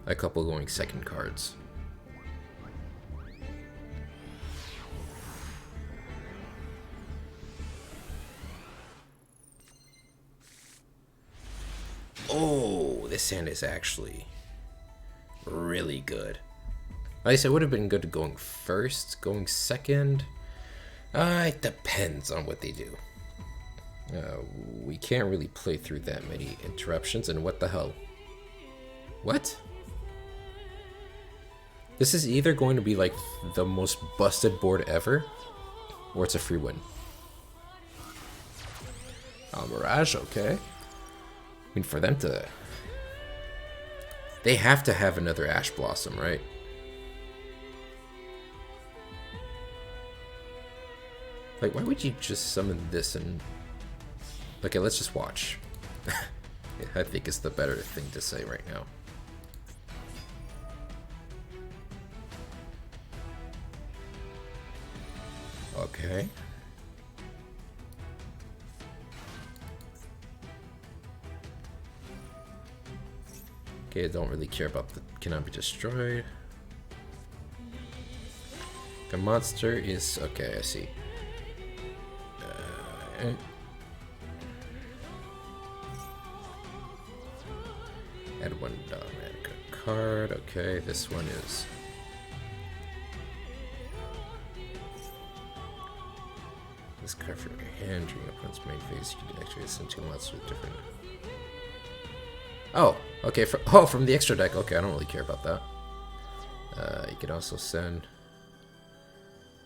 a couple going second cards. Oh, this hand is actually really good. Like I said, it would have been good going first, going second. It depends on what they do. We can't really play through that many interruptions, and what the hell? What? This is either going to be like the most busted board ever, or it's a free win. Mirage, okay. I mean, for them to... They have to have another Ash Blossom, right? Like, why would you just summon this and... Okay, let's just watch. I think it's the better thing to say right now. Okay. Okay, I don't really care about the cannot be destroyed. The monster is... Okay, I see. Add one automatic card. Okay, this one is... This card from your hand during opponent's main phase, you can actually send 2 monsters with different... Oh, okay, from the extra deck. Okay, I don't really care about that. You can also send...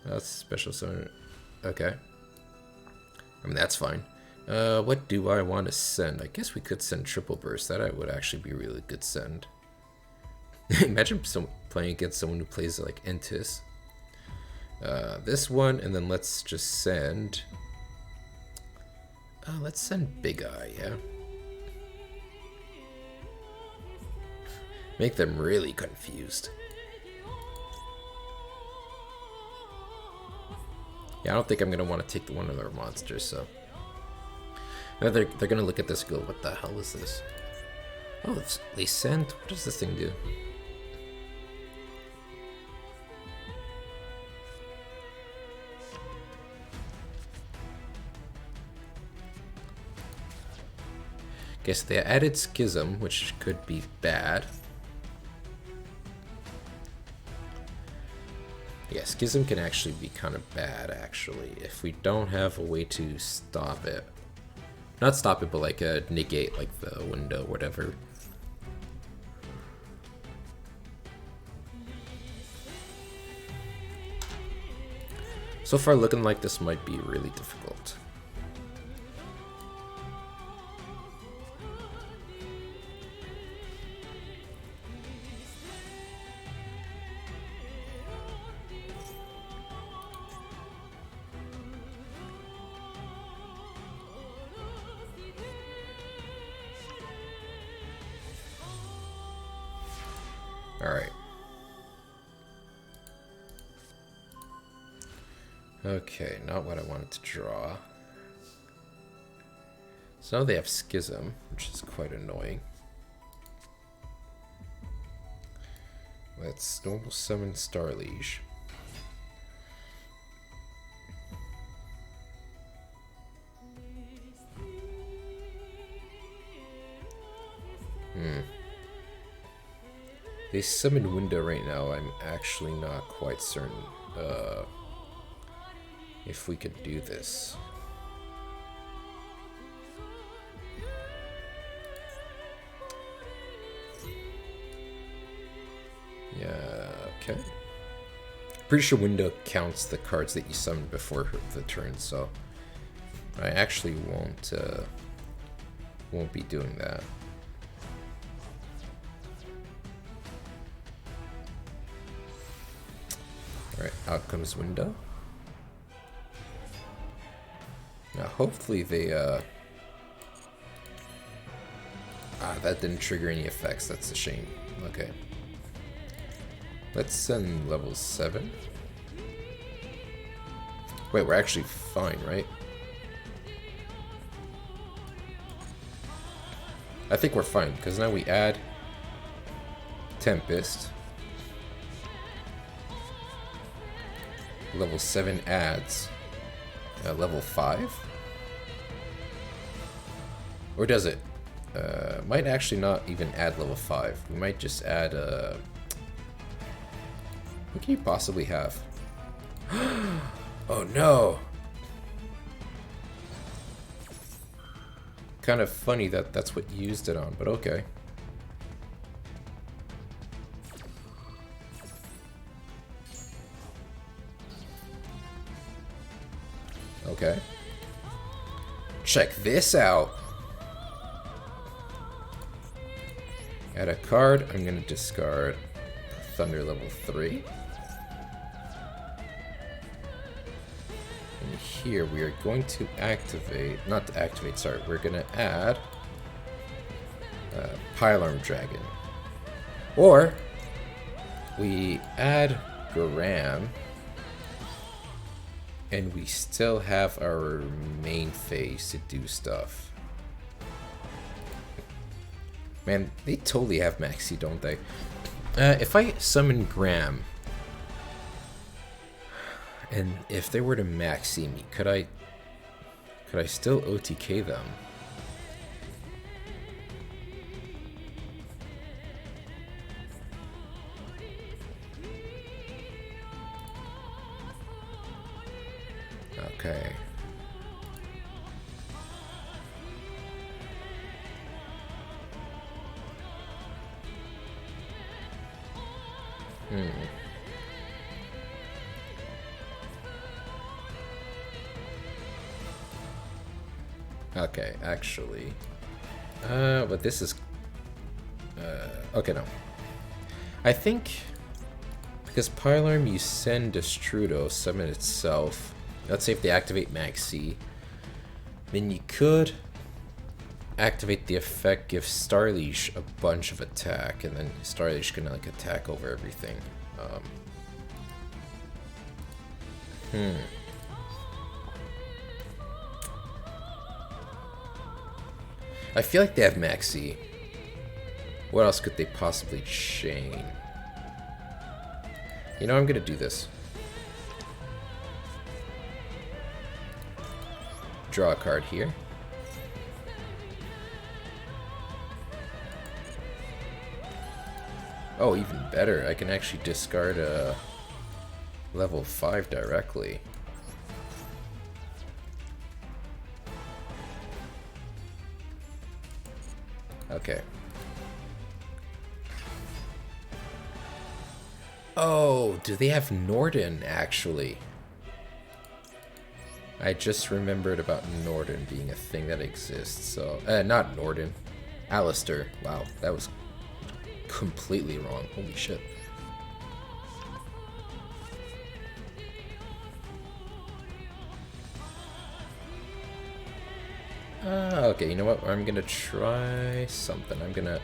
That's special summon. Okay. I mean, that's fine. What do I want to send? I guess we could send Triple Burst. That would actually be a really good send. Imagine playing against someone who plays like Entis. This one, and then let's just send... let's send Big Eye, yeah? Make them really confused. Yeah, I don't think I'm gonna want to take one of their monsters, so... They're gonna look at this and go, what the hell is this? Oh, it's Lysent? What does this thing do? Guess they added Schism, which could be bad. Yeah, Schism can actually be kind of bad, actually, if we don't have a way to stop it. Not stop it, but like negate like the window, whatever. So far looking like this might be really difficult. Alright. Okay, not what I wanted to draw. So now they have Schism, which is quite annoying. Let's normal summon Starliege. They summoned Window right now. I'm actually not quite certain if we could do this. Yeah, okay. Pretty sure Window counts the cards that you summoned before the turn, so I actually won't be doing that. Alright, out comes Window. Now, hopefully they, that didn't trigger any effects. That's a shame. Okay. Let's send level 7. Wait, we're actually fine, right? I think we're fine, because now we add Tempest. Level 7 adds level 5? Or does it? Might actually not even add level 5. We might just add what can you possibly have? Oh no! Kind of funny that that's what you used it on, but okay. Okay. Check this out. Add a card. I'm gonna discard Thunder level 3. And here we are going to activate, not to activate, sorry, we're gonna add Pile-Arm Dragon. Or we add Garam and we still have our main phase to do stuff. Man, they totally have Maxi, don't they? If I summon Graham, and if they were to Maxi me, could I still OTK them? Okay. Okay, actually. But this is... okay, no. I think... because Pile-Arm, you send Destrudo, summon itself. Let's say if they activate Maxi. Then you could activate the effect, give Starleash a bunch of attack, and then Starleash can like attack over everything. I feel like they have Maxi. What else could they possibly chain? You know, I'm gonna do this. Draw a card here. Oh, even better. I can actually discard a level 5 directly. Okay. Oh, do they have Norden, actually? I just remembered about Norden being a thing that exists, so... not Norden. Alistair. Wow, that was completely wrong. Holy shit. Okay, you know what? I'm gonna try something. I'm gonna...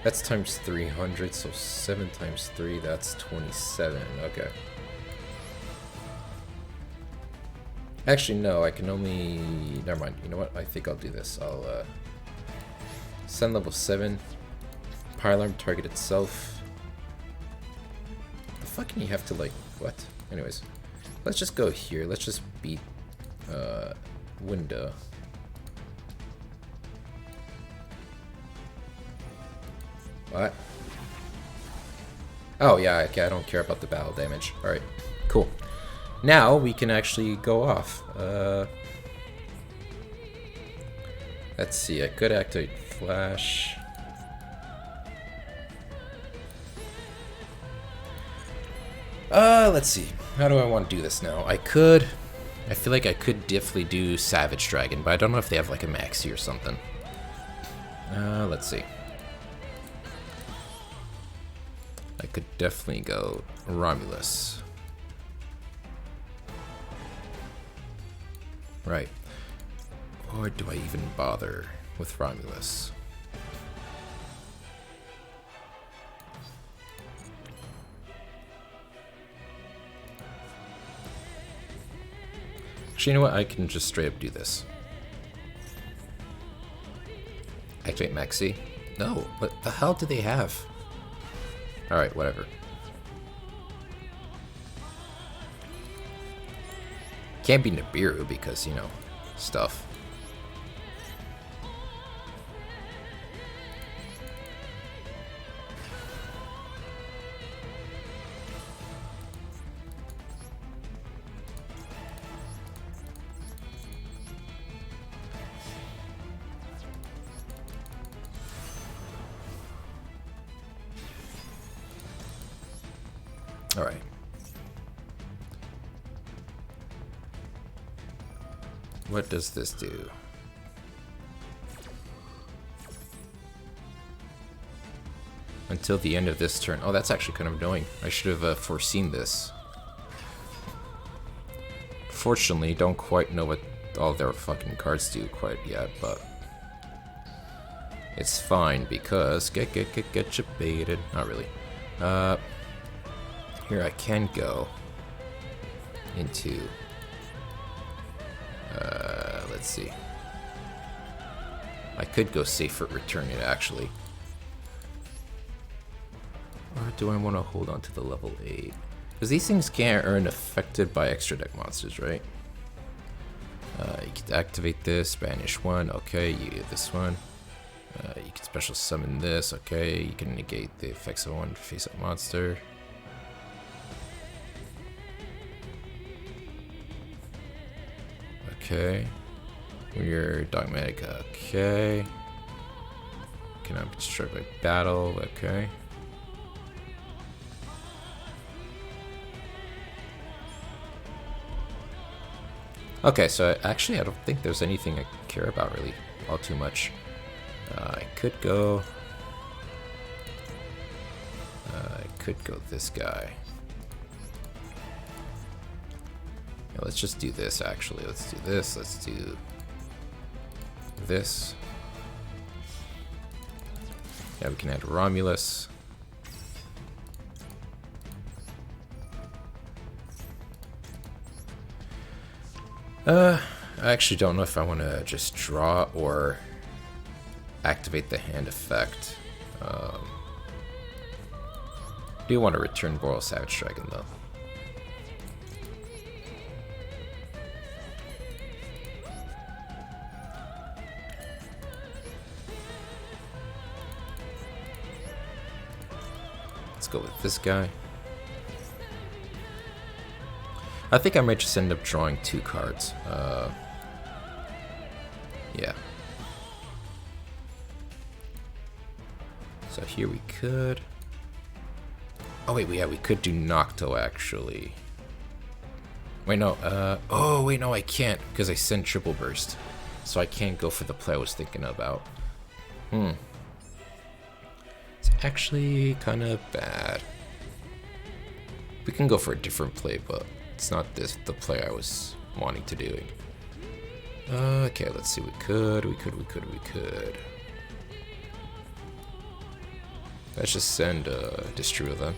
That's times 300, so 7 times 3, that's 27. Okay. Actually, no, I can only... Never mind. You know what? I think I'll do this. I'll send level 7. Pile-Arm target itself. The fuck can you have to, like... What? Anyways. Let's just go here. Let's just beat... window. What? Oh, yeah, okay, I don't care about the battle damage. Alright, cool. Now we can actually go off. Let's see, I could activate Flash. Let's see. How do I want to do this now? I feel like I could definitely do Savage Dragon, but I don't know if they have like a Maxi or something. Let's see. I could definitely go Romulus. Right. Or do I even bother with Romulus? Actually, you know what? I can just straight up do this. Activate Maxi? No, what the hell do they have? Alright, whatever. Can't be Nibiru because, you know, stuff. Alright. What does this do? Until the end of this turn. Oh, that's actually kind of annoying. I should have foreseen this. Fortunately, don't quite know what all their fucking cards do quite yet, but it's fine because get you baited. Not really. Here I can go into. Let's see. I could go safe at return it actually. Or do I want to hold on to the level 8? Because these things can't earn affected by extra deck monsters, right? You can activate this, banish one, okay, you get this one. You can special summon this, okay, you can negate the effects of one face-up monster. Okay. Weird dogmatic, okay. Cannot be destroyed by battle, okay. Okay, so actually I don't think there's anything I care about really all too much. I could go this guy. Yeah, let's just do this actually. Let's do this. Let's do this. Yeah, we can add Romulus. I actually don't know if I want to just draw or activate the hand effect. Do want to return Boreal Savage Dragon though. Let's go with this guy. I think I might just end up drawing 2 cards. Yeah. So here we could. Oh wait, yeah, we could do Nocto actually. Wait, no. Oh wait, no, I can't because I sent Triple Burst, so I can't go for the play I was thinking about. It's actually kind of bad. We can go for a different play, but it's not the play I was wanting to do. Okay, let's see. We could. Let's just send Destroy then.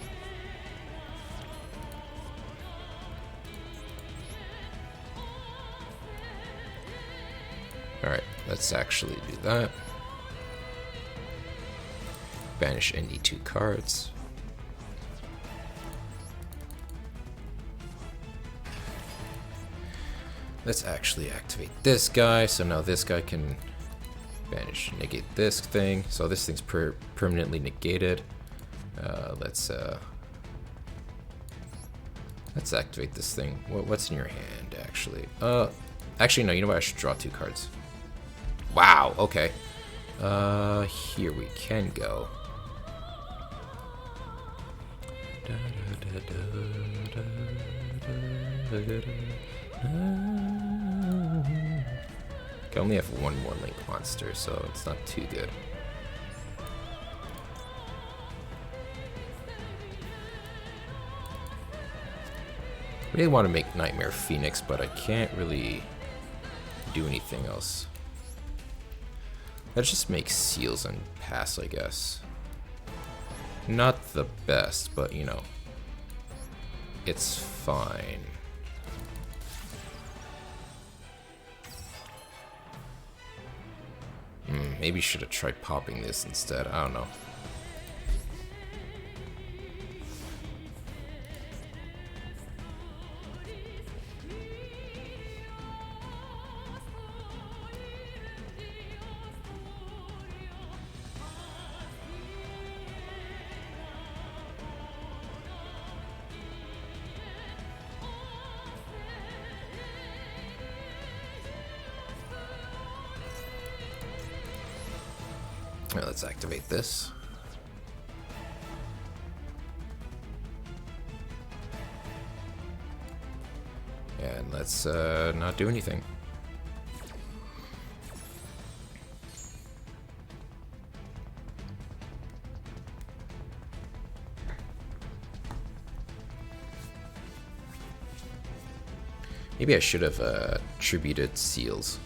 Alright, let's actually do that. Banish any 2 cards. Let's actually activate this guy, so now this guy can banish, negate this thing. So this thing's permanently negated. Let's activate this thing. What's in your hand, actually? Actually, no. You know what? I should draw 2 cards. Wow. Okay. Here we can go. I only have 1 more Link monster, so it's not too good. I really want to make Nightmare Phoenix, but I can't really do anything else. Let's just make seals and pass, I guess. Not the best, but you know, it's fine. Maybe should have tried popping this instead. I don't know. Alright, let's activate this. And let's not do anything. Maybe I should have tributed seals.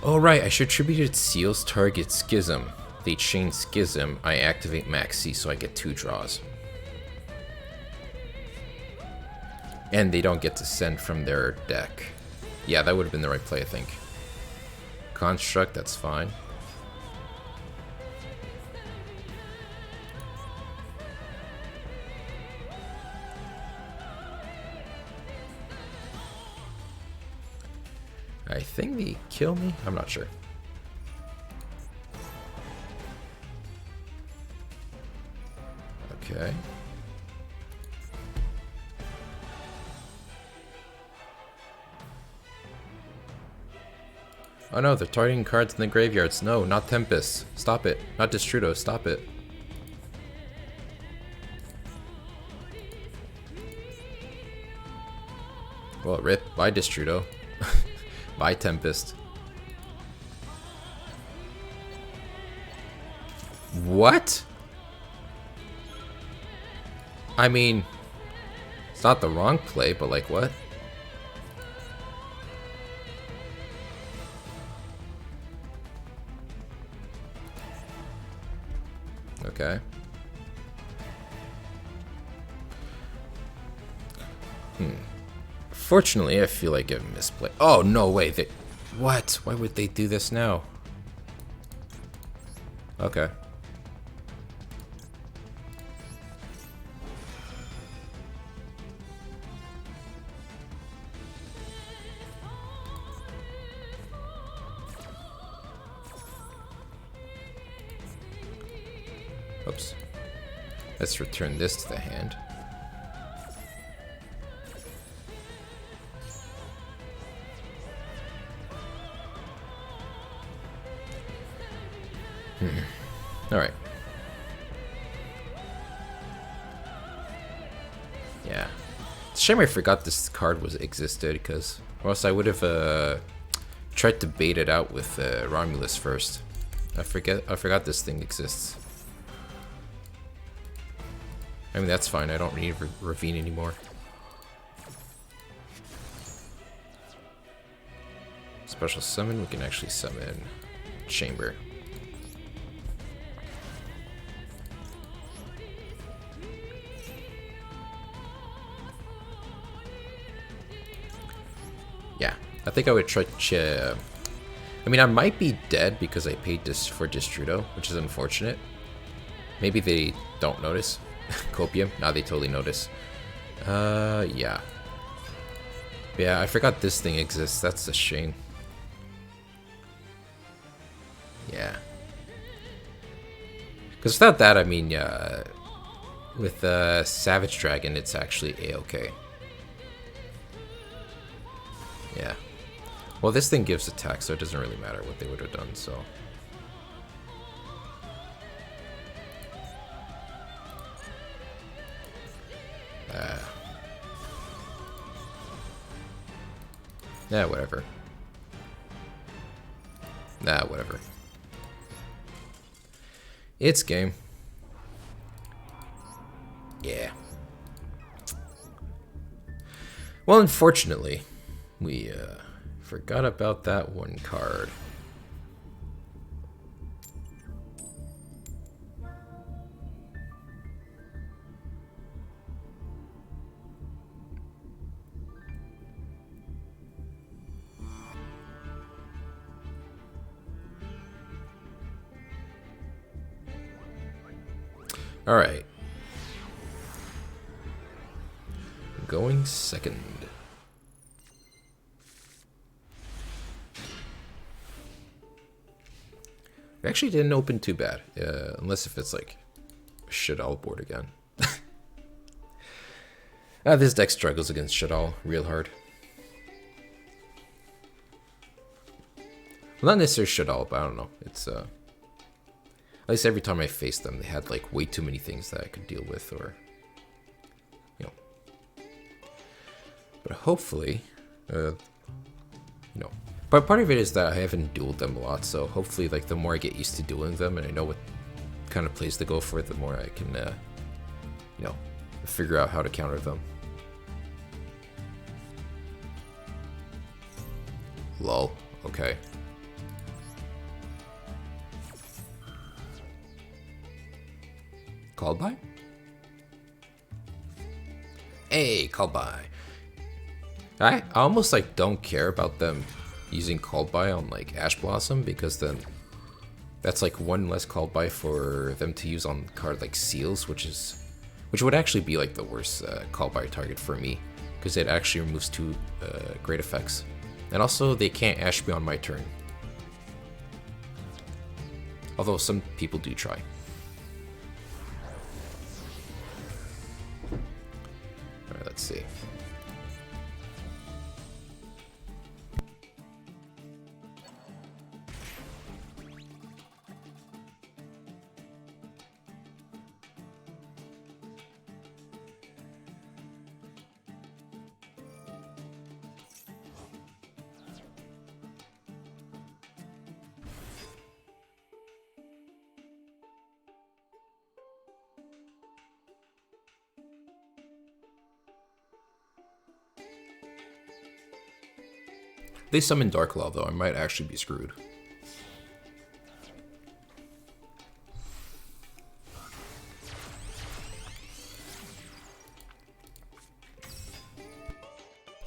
Oh right, I should tributed seals target Schism. They chain Schism, I activate Max C so I get 2 draws. And they don't get to send from their deck. Yeah, that would have been the right play, I think. Construct, that's fine. I think they kill me? I'm not sure. Okay. Oh no, they're targeting cards in the graveyards. No, not Tempest. Stop it. Not Destrudo. Stop it. Well, rip. Bye, Destrudo. Bye, Tempest. What? I mean, it's not the wrong play, but like what? Okay. Fortunately, I feel like I've misplayed. Oh, no way. What? Why would they do this now? Okay. Oops. Let's return this to the hand. Alright. Yeah. It's a shame I forgot this card existed, because or else I would have tried to bait it out with Romulus first. I forgot this thing exists. I mean, that's fine. I don't need Ravine anymore. Special summon, we can actually summon Chamber. Yeah, I think I would try I mean, I might be dead because I paid this for Destrudo, which is unfortunate. Maybe they don't notice. Copium? Nah, they totally notice. Yeah. Yeah, I forgot this thing exists. That's a shame. Yeah. Because without that, I mean, with Savage Dragon, it's actually A-okay. Yeah. Well, this thing gives attack, so it doesn't really matter what they would have done, so... Yeah, whatever. Nah, whatever. It's game. Yeah. Well, unfortunately, we Forgot about that one card. All right. Going second. It actually didn't open too bad, unless if it's like Shadal board again. This deck struggles against Shadal real hard. Well, not necessarily Shadal, but I don't know. It's at least every time I faced them, they had like way too many things that I could deal with, or you know. But hopefully, you know. But part of it is that I haven't dueled them a lot, so hopefully, like, the more I get used to dueling them and I know what kind of plays to go for, the more I can, you know, figure out how to counter them. Lol. Okay. Called by? Hey, called by. I almost, like, don't care about them using called by on like Ash Blossom, because then that's like one less called by for them to use on card like Seals, which would actually be like the worst called by target for me, because it actually removes two great effects, and also they can't Ash me on my turn, although some people do try. Alright, let's see. They summon Darklaw, though. I might actually be screwed.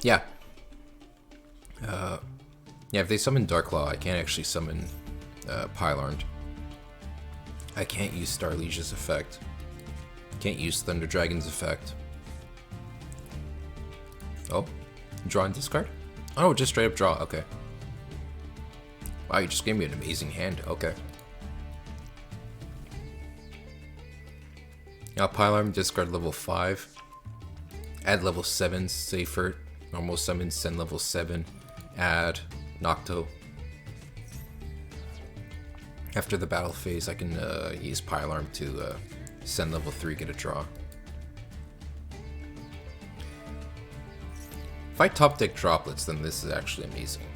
Yeah. Yeah, if they summon Darklaw, I can't actually summon Pylarned. I can't use Star Liege's effect. Can't use Thunder Dragon's effect. Oh, draw and discard? Oh, just straight up draw, okay. Wow, you just gave me an amazing hand, okay. Now Pylarm, discard level 5. Add level 7, Seifert. Normal summon, send level 7. Add Nocto. After the battle phase, I can use Pylarm to send level 3, get a draw. If I top deck droplets, then this is actually amazing.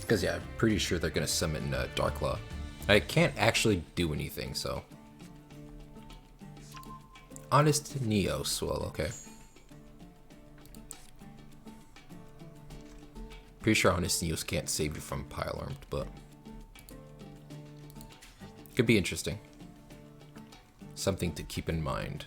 Because yeah, I'm pretty sure they're gonna summon Darklaw. I can't actually do anything, so. Honest Neos, well, okay. Pretty sure Honest Neos can't save you from Pylarmed, but could be interesting. Something to keep in mind.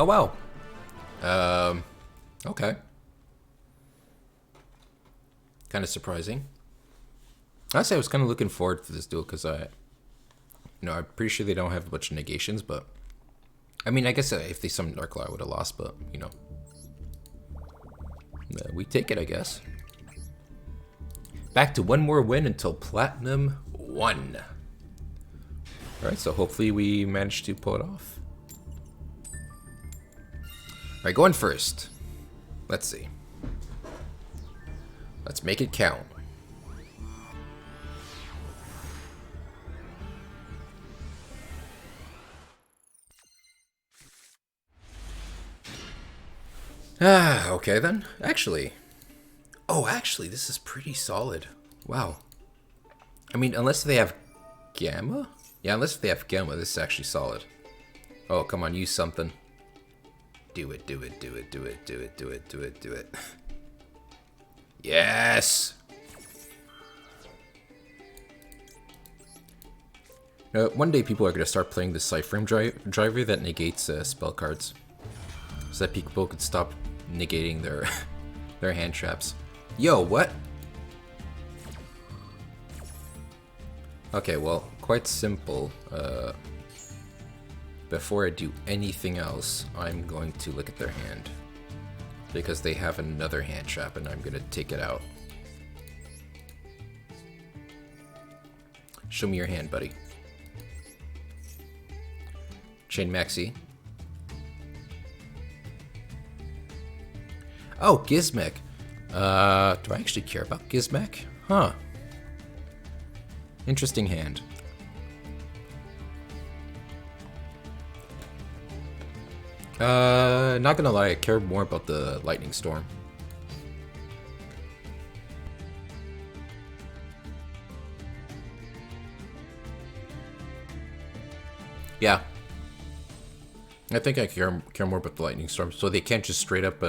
Oh wow. Okay. Kind of surprising. Honestly, I was kind of looking forward to this duel because I'm pretty sure they don't have a bunch of negations, but I mean, I guess if they summoned Darklaw, I would have lost, but you know, we take it, I guess. Back to one more win until Platinum 1. Alright, so hopefully we managed to pull it off. Alright, going first. Let's see. Let's make it count. Okay then. Actually, this is pretty solid. Wow. I mean, unless they have Gamma? Yeah, unless they have Gamma, this is actually solid. Oh, come on, use something. Do it, do it, do it, do it, do it, do it, do it, do it. Yes! One day people are going to start playing the Cyframe driver that negates spell cards. So that people could stop negating their their hand traps. Yo, what? Okay, well, quite simple. Before I do anything else, I'm going to look at their hand. Because they have another hand trap and I'm going to take it out. Show me your hand, buddy. Chain Maxi. Oh, Gizmek. Do I actually care about Gizmek? Huh. Interesting hand. Not gonna lie, I care more about the Lightning Storm. Yeah. I think I care more about the Lightning Storm, so they can't just straight up,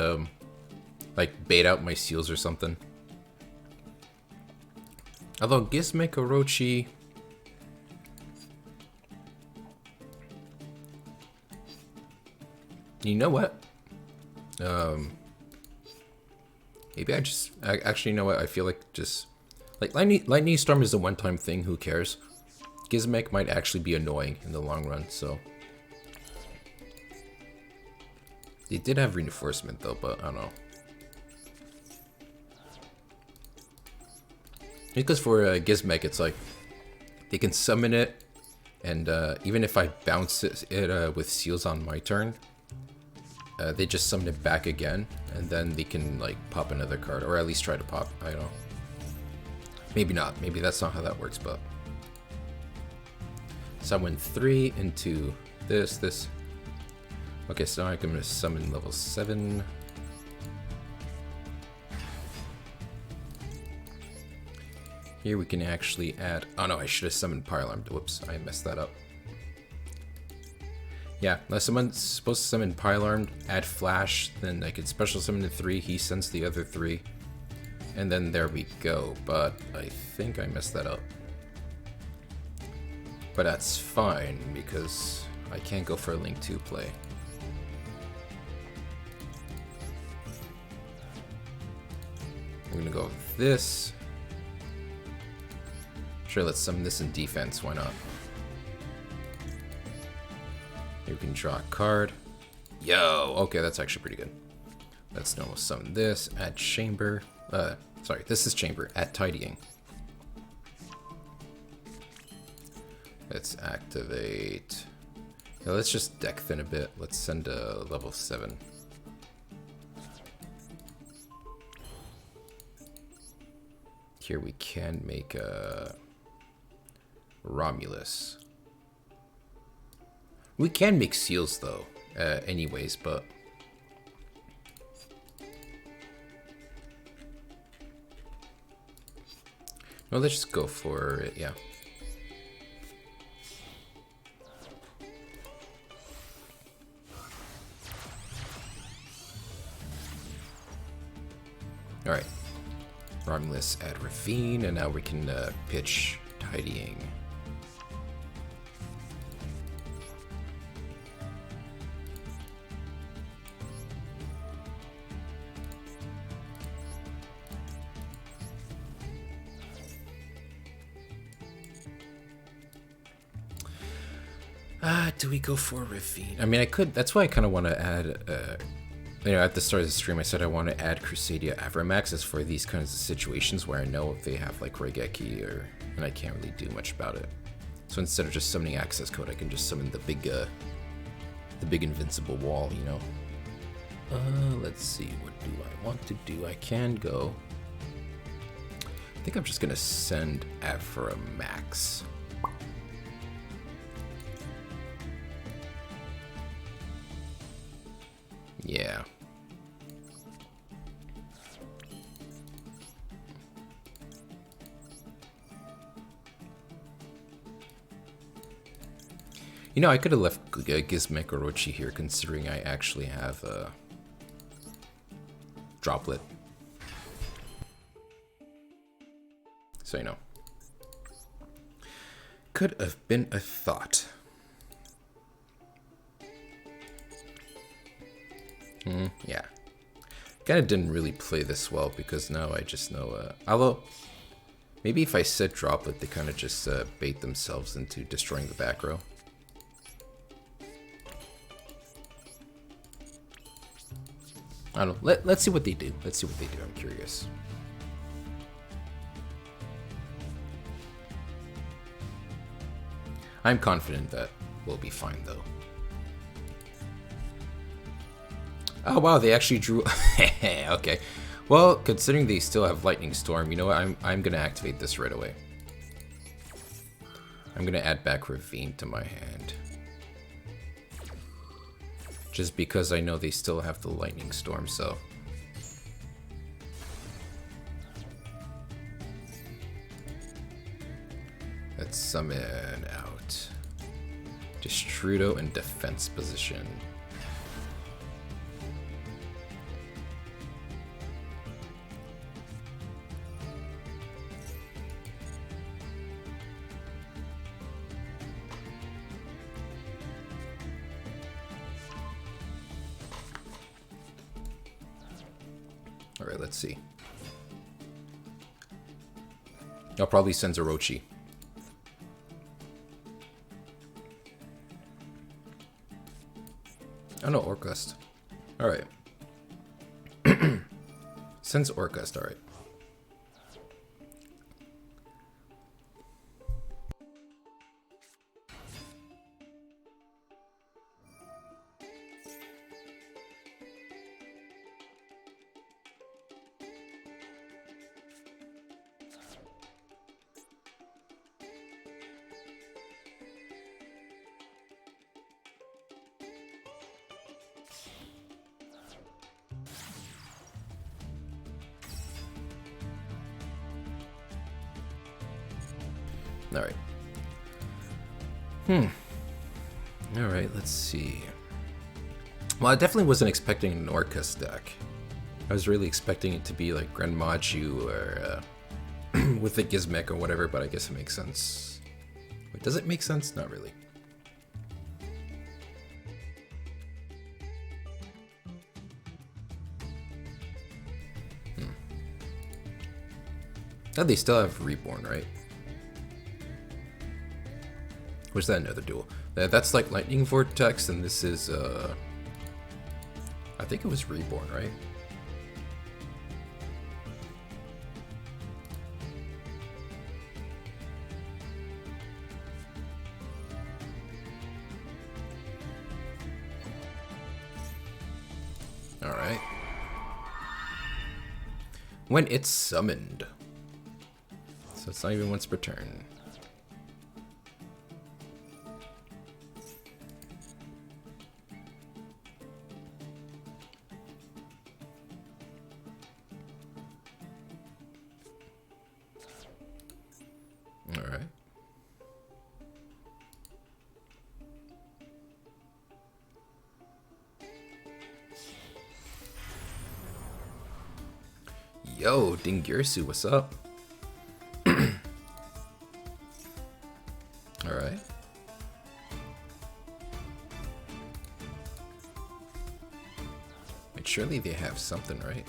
like, bait out my seals or something. Although Gizmek Orochi... You know what? Maybe actually, you know what? I feel like just... Like, Lightning Storm is a one-time thing, who cares? Gizmek might actually be annoying in the long run, so... They did have reinforcement, though, but I don't know. Because for Gizmek, it's like... They can summon it, and even if I bounce it with seals on my turn... they just summon it back again, and then they can, like, pop another card, or at least try to pop, I don't know. Maybe not, maybe that's not how that works, but... Summon 3 into this. Okay, so now I'm gonna summon level 7. Here we can actually add... Oh no, I should have summoned Pylarm. Whoops, I messed that up. Yeah, unless someone's supposed to summon Pylarm, add Flash, then I could special summon the 3, he sends the other 3. And then there we go, but I think I messed that up. But that's fine, because I can't go for a Link 2 play. I'm gonna go with this. Sure, let's summon this in defense, why not? Here we can draw a card. Yo, okay, that's actually pretty good. Let's normal summon this, add chamber. Sorry, this is chamber, add tidying. Let's activate. Yeah, let's just deck thin a bit. Let's send a level 7. Here we can make a Romulus. We can make seals though, anyways, but no, let's just go for it, yeah. All right, Romulus add Ravine, and now we can pitch Tidying. Do we go for Ravine? I mean, I could. That's why I kind of want to add. You know, at the start of the stream, I said I want to add Crusadia Avramaxes for these kinds of situations where I know if they have like Regeki and I can't really do much about it. So instead of just summoning access code, I can just summon the big invincible wall, you know? Let's see, what do I want to do? I can go... I think I'm just gonna send Av for a max. Yeah. You know, I could have left Gizmek Orochi here, considering I actually have a droplet. So, you know. Could have been a thought. Yeah. Kinda didn't really play this well, because now I just know, although, maybe if I said droplet, they kinda just bait themselves into destroying the back row. I don't know. Let's see what they do. Let's see what they do. I'm curious. I'm confident that we'll be fine, though. Oh, wow. They actually drew... Okay. Well, considering they still have Lightning Storm, you know what? I'm going to activate this right away. I'm going to add back Ravine to my hand. Just because I know they still have the Lightning Storm, so... Let's summon out Destrudo in defense position. Alright, let's see. I'll probably send Orochi. Oh no, Orcust. Alright. Sends Orcust, alright. Alright. Alright, let's see. Well, I definitely wasn't expecting an Orcust deck. I was really expecting it to be like Grenmachu or with the Gizmek or whatever, but I guess it makes sense. Wait, does it make sense? Not really. Oh, they still have Reborn, right? Was that another duel? That's like Lightning Vortex, and this is, I think it was Reborn, right? Alright. When it's summoned. So it's not even once per turn. Alright. Yo, Dingirsu, what's up? Alright. Wait, surely they have something, right?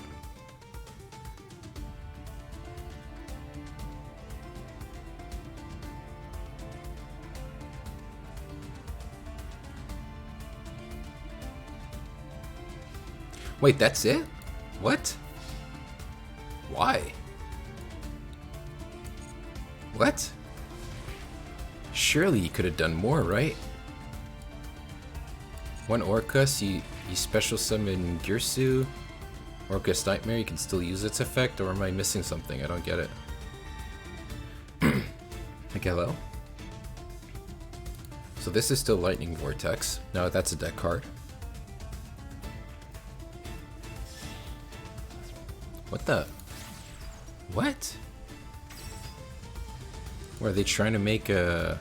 Wait, that's it? What? Why? What? surely you could have done more, right? One Orcus, you special summon Girsu. Orcus Nightmare, you can still use its effect, or am I missing something? I don't get it. Like, hello? So this is still Lightning Vortex. No, that's a deck card. What the? What? Were they trying to make a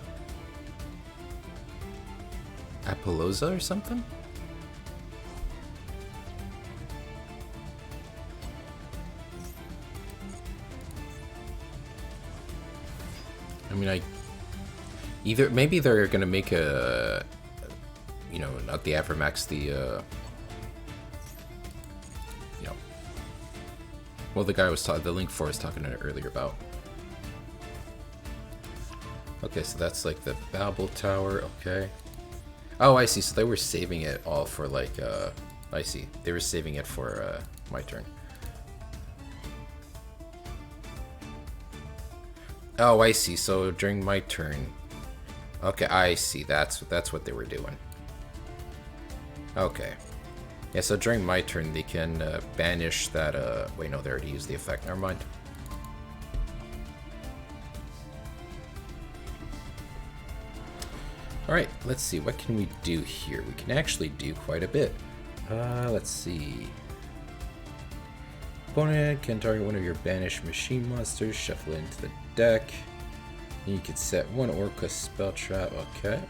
Apollosa or something? I mean, maybe they're gonna make a, you know, not the Aphromax, the, you know, well, the guy was the Link 4 was talking earlier about. Okay, so that's like the Babel Tower, okay. Oh, I see, so they were saving it all for like, I see, they were saving it for, my turn. Oh, I see, so during my turn. Okay, I see, that's what they were doing. Okay. Yeah, so during my turn, they can banish that, wait, no, they already used the effect, never mind. Alright, let's see, what can we do here? We can actually do quite a bit. Let's see. Opponent can target one of your banished machine monsters, shuffle it into the deck. And you can set one Orcus spell trap, okay.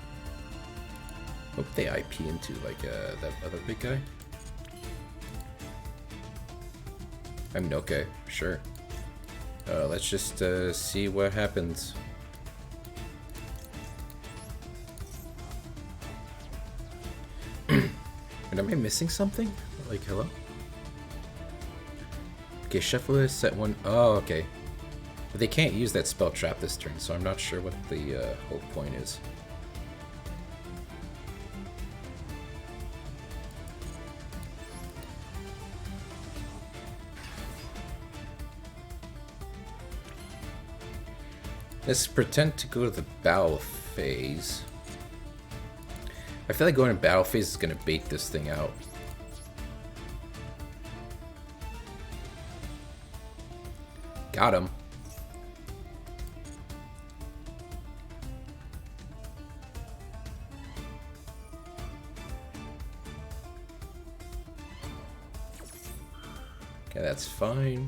What would they IP into, like that other big guy? I mean, okay, sure. Let's just see what happens. And am I missing something? Like, hello? Okay, shuffle this, set one. Oh, okay. But they can't use that spell trap this turn, so I'm not sure what the whole point is. Let's pretend to go to the battle phase. I feel like going to battle phase is going to bait this thing out. Got him. Okay, that's fine.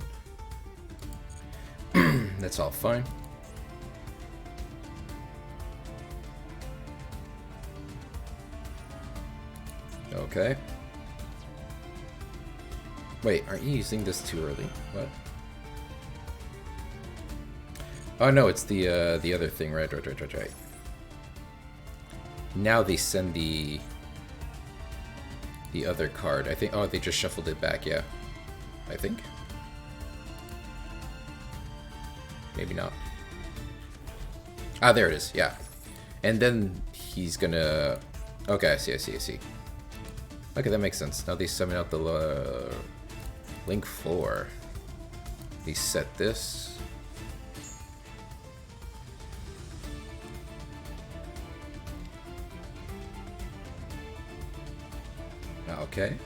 That's all fine. Okay. Wait, aren't you using this too early? What? Oh no, it's the other thing, right? Now they send the other card. I think. Oh, they just shuffled it back. Yeah, I think. Maybe not. Ah, there it is. Yeah, and then he's gonna. Okay, I see. Okay, that makes sense. Now they summon out the Link 4. They set this. Okay.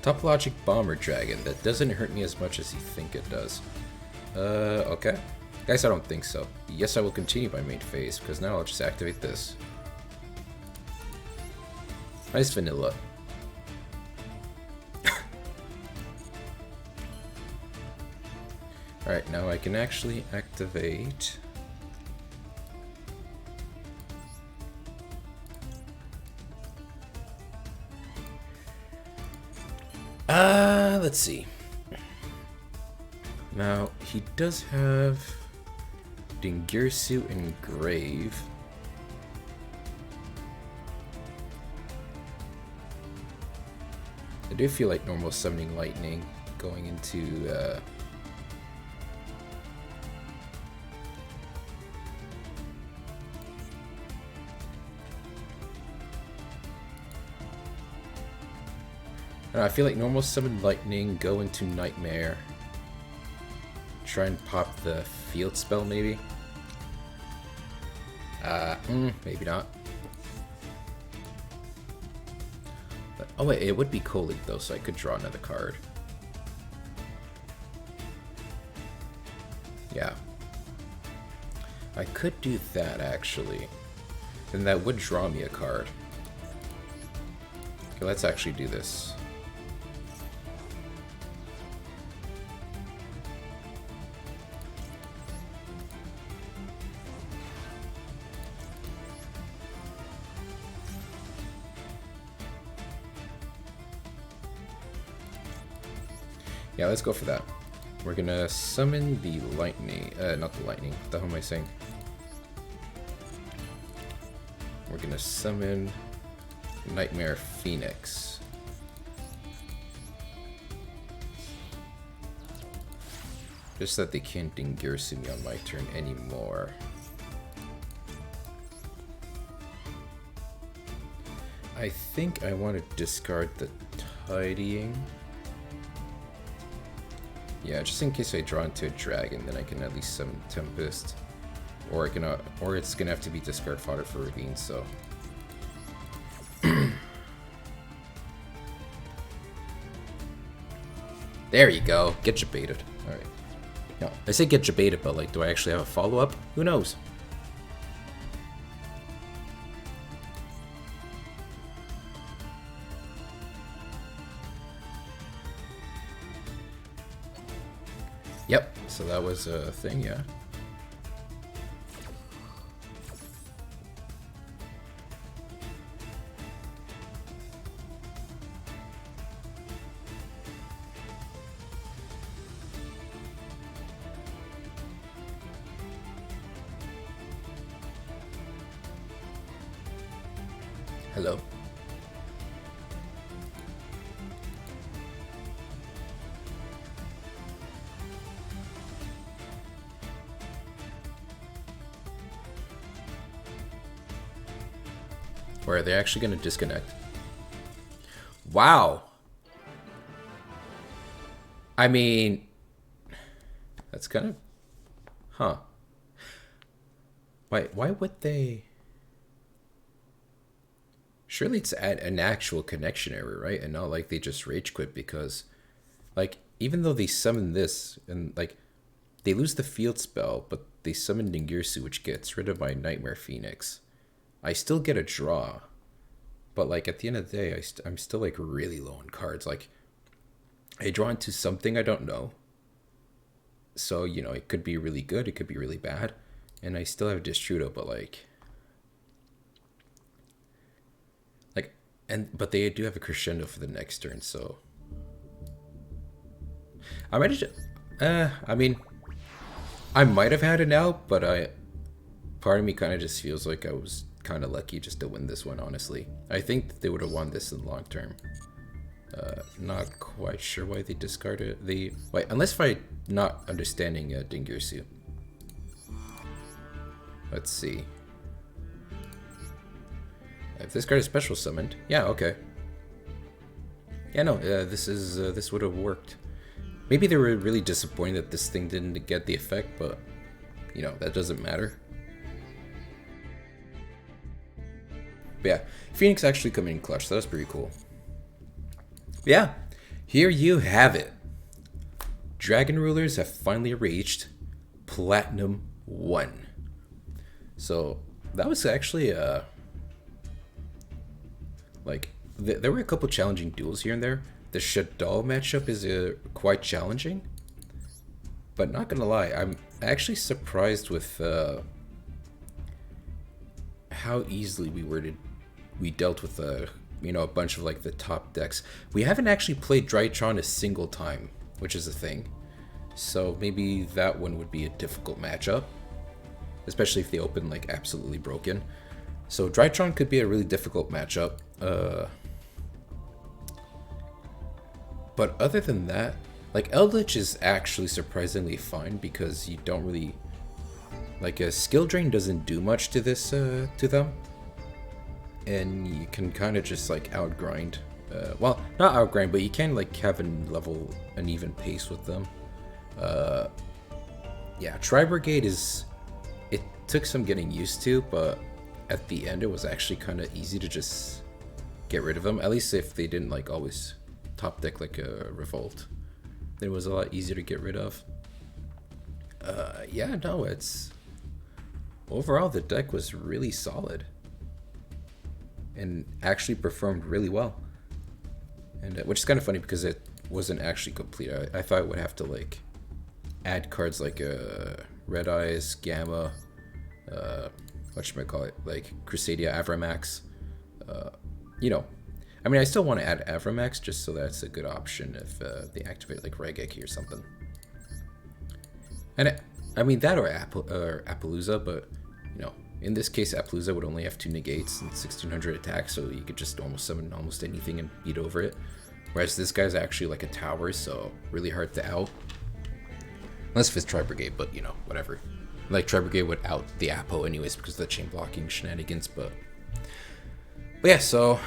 Topologic Bomber Dragon. That doesn't hurt me as much as you think it does. Okay. Guys, I don't think so. Yes, I will continue my main phase, because now I'll just activate this. Nice vanilla. Alright, now I can actually activate... let's see. Now, he does have Dingirsu and Grave. I do feel like normal summoning lightning going into I feel like normal summon lightning, go into Nightmare. try and pop the field spell, maybe? Maybe not. But, oh wait, it would be Colleague though, so I could draw another card. Yeah. I could do that, actually. And that would draw me a card. Okay, let's actually do this. Yeah, let's go for that. We're gonna summon the lightning, not the lightning, what the hell am I saying? We're gonna summon Nightmare Phoenix. Just that they can't Dingirsu me on my turn anymore. I think I want to discard the Tidying. Yeah, just in case I draw into a dragon, then I can at least summon Tempest. Or I can, or it's gonna have to be discard fodder for Ravine, so. There you go. Get jebaited. Alright. No, I say get jebaited, but like, do I actually have a follow-up? Who knows? Yep, so that was a thing, yeah. Hello. Or are they actually going to disconnect? Wow. I mean, that's kind of, huh? Why would they? Surely it's an actual connection error, right? And not like they just rage quit because, like, even though they summon this and like they lose the field spell, but they summon Ningirsu, which gets rid of my Nightmare Phoenix. I still get a draw, but like at the end of the day, I'm still like really low on cards. Like I draw into something I don't know, so you know it could be really good, it could be really bad, and I still have Distrudo, but but they do have a crescendo for the next turn, so I might have. I mean, I might have had it out, but part of me kind of just feels like I was kind of lucky just to win this one, honestly. I think they would have won this in the long term. Not quite sure why they discarded the... Wait, unless I'm not understanding Dingirsu. Let's see. If this card is special summoned, yeah, okay. Yeah, no, this would have worked. Maybe they were really disappointed that this thing didn't get the effect, but, you know, that doesn't matter. But yeah, Phoenix actually coming in clutch, so that's pretty cool. But yeah, here you have it. Dragon Rulers have finally reached Platinum 1. So, that was actually, there were a couple challenging duels here and there. The Shadal matchup is quite challenging. But not gonna lie, I'm actually surprised with how easily we dealt with a bunch of like the top decks. We haven't actually played Drytron a single time, which is a thing. So maybe that one would be a difficult matchup, especially if they open like absolutely broken. So Drytron could be a really difficult matchup. But other than that, like Eldritch is actually surprisingly fine because you don't really like a skill drain doesn't do much to this to them, and you can kind of just like outgrind. Well, not outgrind, but you can like have an even pace with them. Yeah, Tri Brigade is. It took some getting used to, but at the end it was actually kind of easy to just get rid of them. At least if they didn't like always top deck like a Revolt, it was a lot easier to get rid of. Yeah, no, it's overall the deck was really solid and actually performed really well. And which is kind of funny because it wasn't actually complete. I thought I would have to like add cards like Red Eyes, Gamma, whatchamacallit, like Crusadia, Avramax. You know, I mean, I still want to add Avramax just so that's a good option if they activate like Regeki or something. And I mean that or Appaloosa, but you know, in this case, Appaloosa would only have 2 negates and 1600 attack, so you could just almost summon almost anything and beat over it. Whereas this guy's actually like a tower, so really hard to out. Unless if it's Tri Brigade, but you know, whatever. Like Tri Brigade would out the Appo anyways because of the chain blocking shenanigans, but yeah, so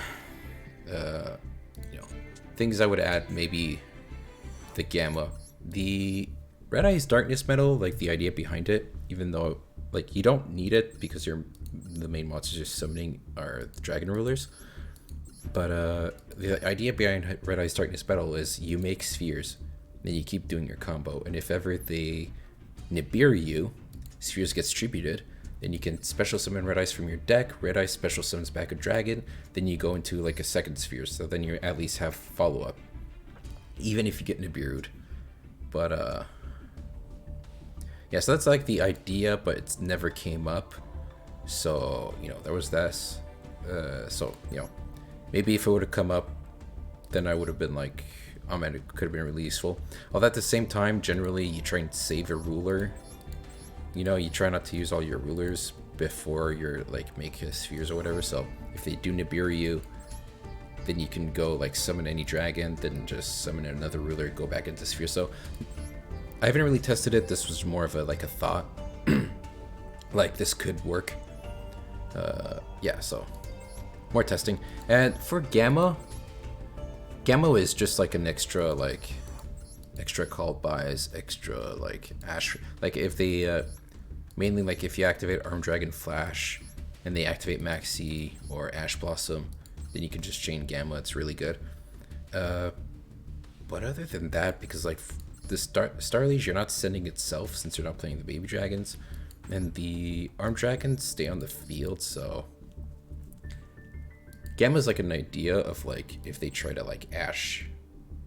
you know, things I would add, maybe the Gamma, the Red Eyes Darkness Metal, like the idea behind it, even though like you don't need it because the main monsters you're summoning are the Dragon Rulers. But the idea behind Red Eyes Darkness Metal is you make spheres, then you keep doing your combo, and if ever they Nibiru you, spheres get distributed, then you can special summon Red Eyes from your deck, Red Eyes special summons back a dragon, then you go into like a second sphere, so then you at least have follow-up, even if you get Nibiru'd. But yeah, so that's like the idea, but it's never came up. So, you know, there was this. So, you know, maybe if it would have come up, then I would have been like, oh man, it could have been really useful. Although at the same time, generally you try and save a ruler. You know, you try not to use all your rulers before you're like make spheres or whatever. So if they do Nibiru you, then you can go like summon any dragon, then just summon another ruler, go back into sphere. So I haven't really tested it. This was more of a like a thought, like this could work. Yeah, so more testing. And for Gamma is just like an extra call buys, extra like Ash. Like if they mainly like if you activate Armed Dragon Flash and they activate Maxi or Ash Blossom, then you can just chain Gamma. It's really good. But other than that, because like the Starliege, you're not sending itself since you're not playing the baby dragons, and the Armed Dragons stay on the field, so Gamma's like an idea of like if they try to like Ash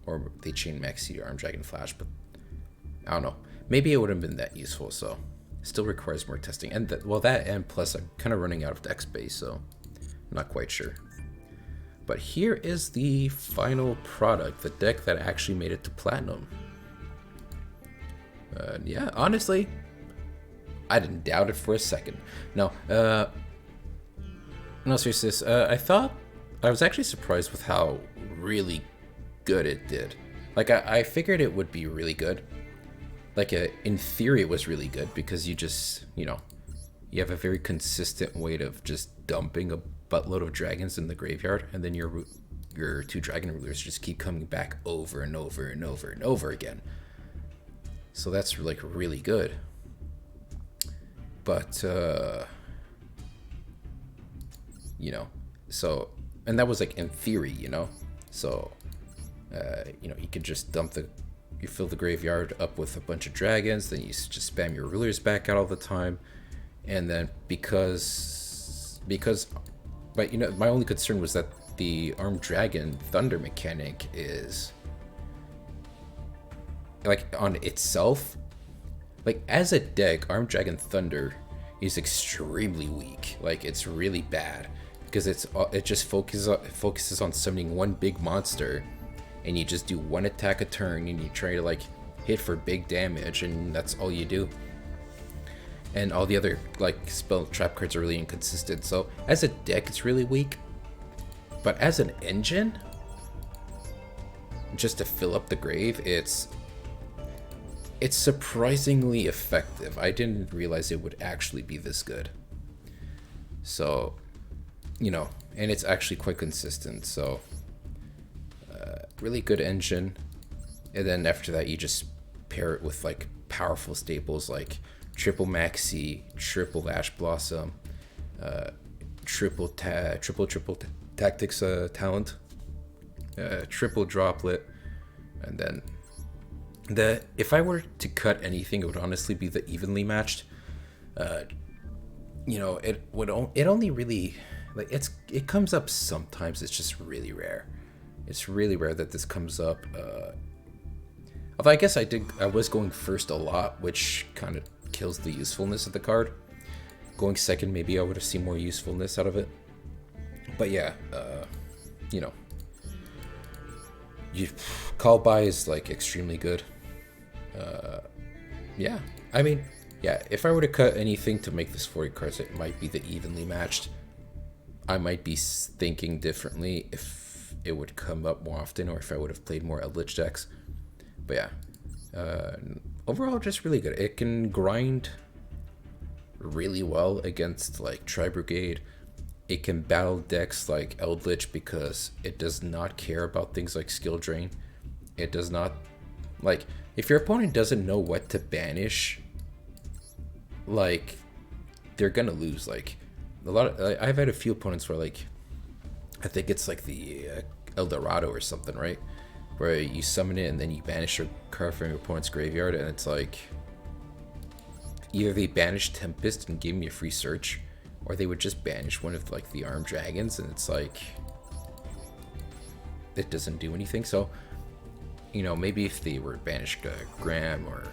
or they chain Maxi or Armed Dragon Flash, but I don't know. Maybe it wouldn't have been that useful, so it still requires more testing. And that and plus I'm kind of running out of deck space, so I'm not quite sure. But here is the final product, the deck that actually made it to Platinum. Yeah, honestly, I didn't doubt it for a second. No, seriously, I was actually surprised with how really good it did. Like, I figured it would be really good. Like, in theory, it was really good because you just, you know, you have a very consistent way of just dumping a buttload of dragons in the graveyard, and then your 2 dragon rulers just keep coming back over and over and over and over again. So that's like really good. But you know, so, and that was like in theory, you know, so you know, you could just you fill the graveyard up with a bunch of dragons, then you just spam your rulers back out all the time, and then because but you know, my only concern was that the Armed Dragon Thunder mechanic is like on itself, like as a deck, Armed Dragon Thunder is extremely weak. Like it's really bad because it just focuses on summoning one big monster, and you just do one attack a turn, and you try to like hit for big damage, and that's all you do. And all the other like spell trap cards are really inconsistent. So as a deck, it's really weak. But as an engine, just to fill up the grave, it's surprisingly effective. I didn't realize it would actually be this good. So, you know, and it's actually quite consistent. So, really good engine. And then after that, you just pair it with like powerful staples like triple Maxi, triple Ash Blossom, triple tactics talent, triple droplet, and then if I were to cut anything, it would honestly be the evenly matched. It only really like it comes up sometimes. It's just really rare. It's really rare that this comes up. Although I guess I was going first a lot, which kind of kills the usefulness of the card. Going second, maybe I would have seen more usefulness out of it. But yeah, call by is like extremely good. Yeah, I mean, yeah, if I were to cut anything to make this 40 cards, it might be the evenly matched. I might be thinking differently if it would come up more often, or if I would have played more Eldritch decks. But yeah, overall, just really good. It can grind really well against like Tri-Brigade. It can battle decks like Eldritch because it does not care about things like skill drain. It does not, like, if your opponent doesn't know what to banish, like, they're gonna lose. Like, I've had a few opponents where, like, I think it's like the El Dorado or something, right? Where you summon it and then you banish your card from your opponent's graveyard, and it's like, either they banish Tempest and give me a free search, or they would just banish one of like the armed dragons, and it's like, it doesn't do anything. So, maybe if they were banished Graham or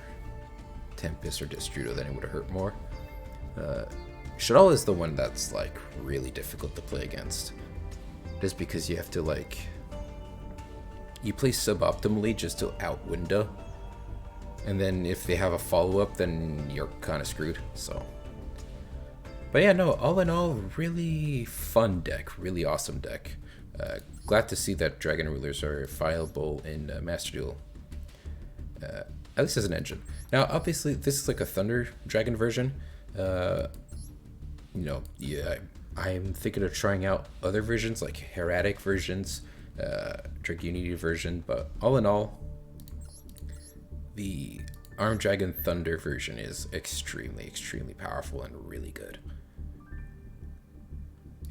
Tempest or Destrudo, then it would have hurt more. Shadal is the one that's like really difficult to play against, just because you have to like, you play suboptimally just to out window, and then if they have a follow-up, then you're kind of screwed. So, but yeah, no, all in all, really fun deck, really awesome deck. Glad to see that Dragon Rulers are viable in Master Duel, at least as an engine. Now, obviously, this is like a Thunder Dragon version. Yeah, I'm thinking of trying out other versions, like Heretic versions, Dragunity version, but all in all, the Armed Dragon Thunder version is extremely, extremely powerful and really good.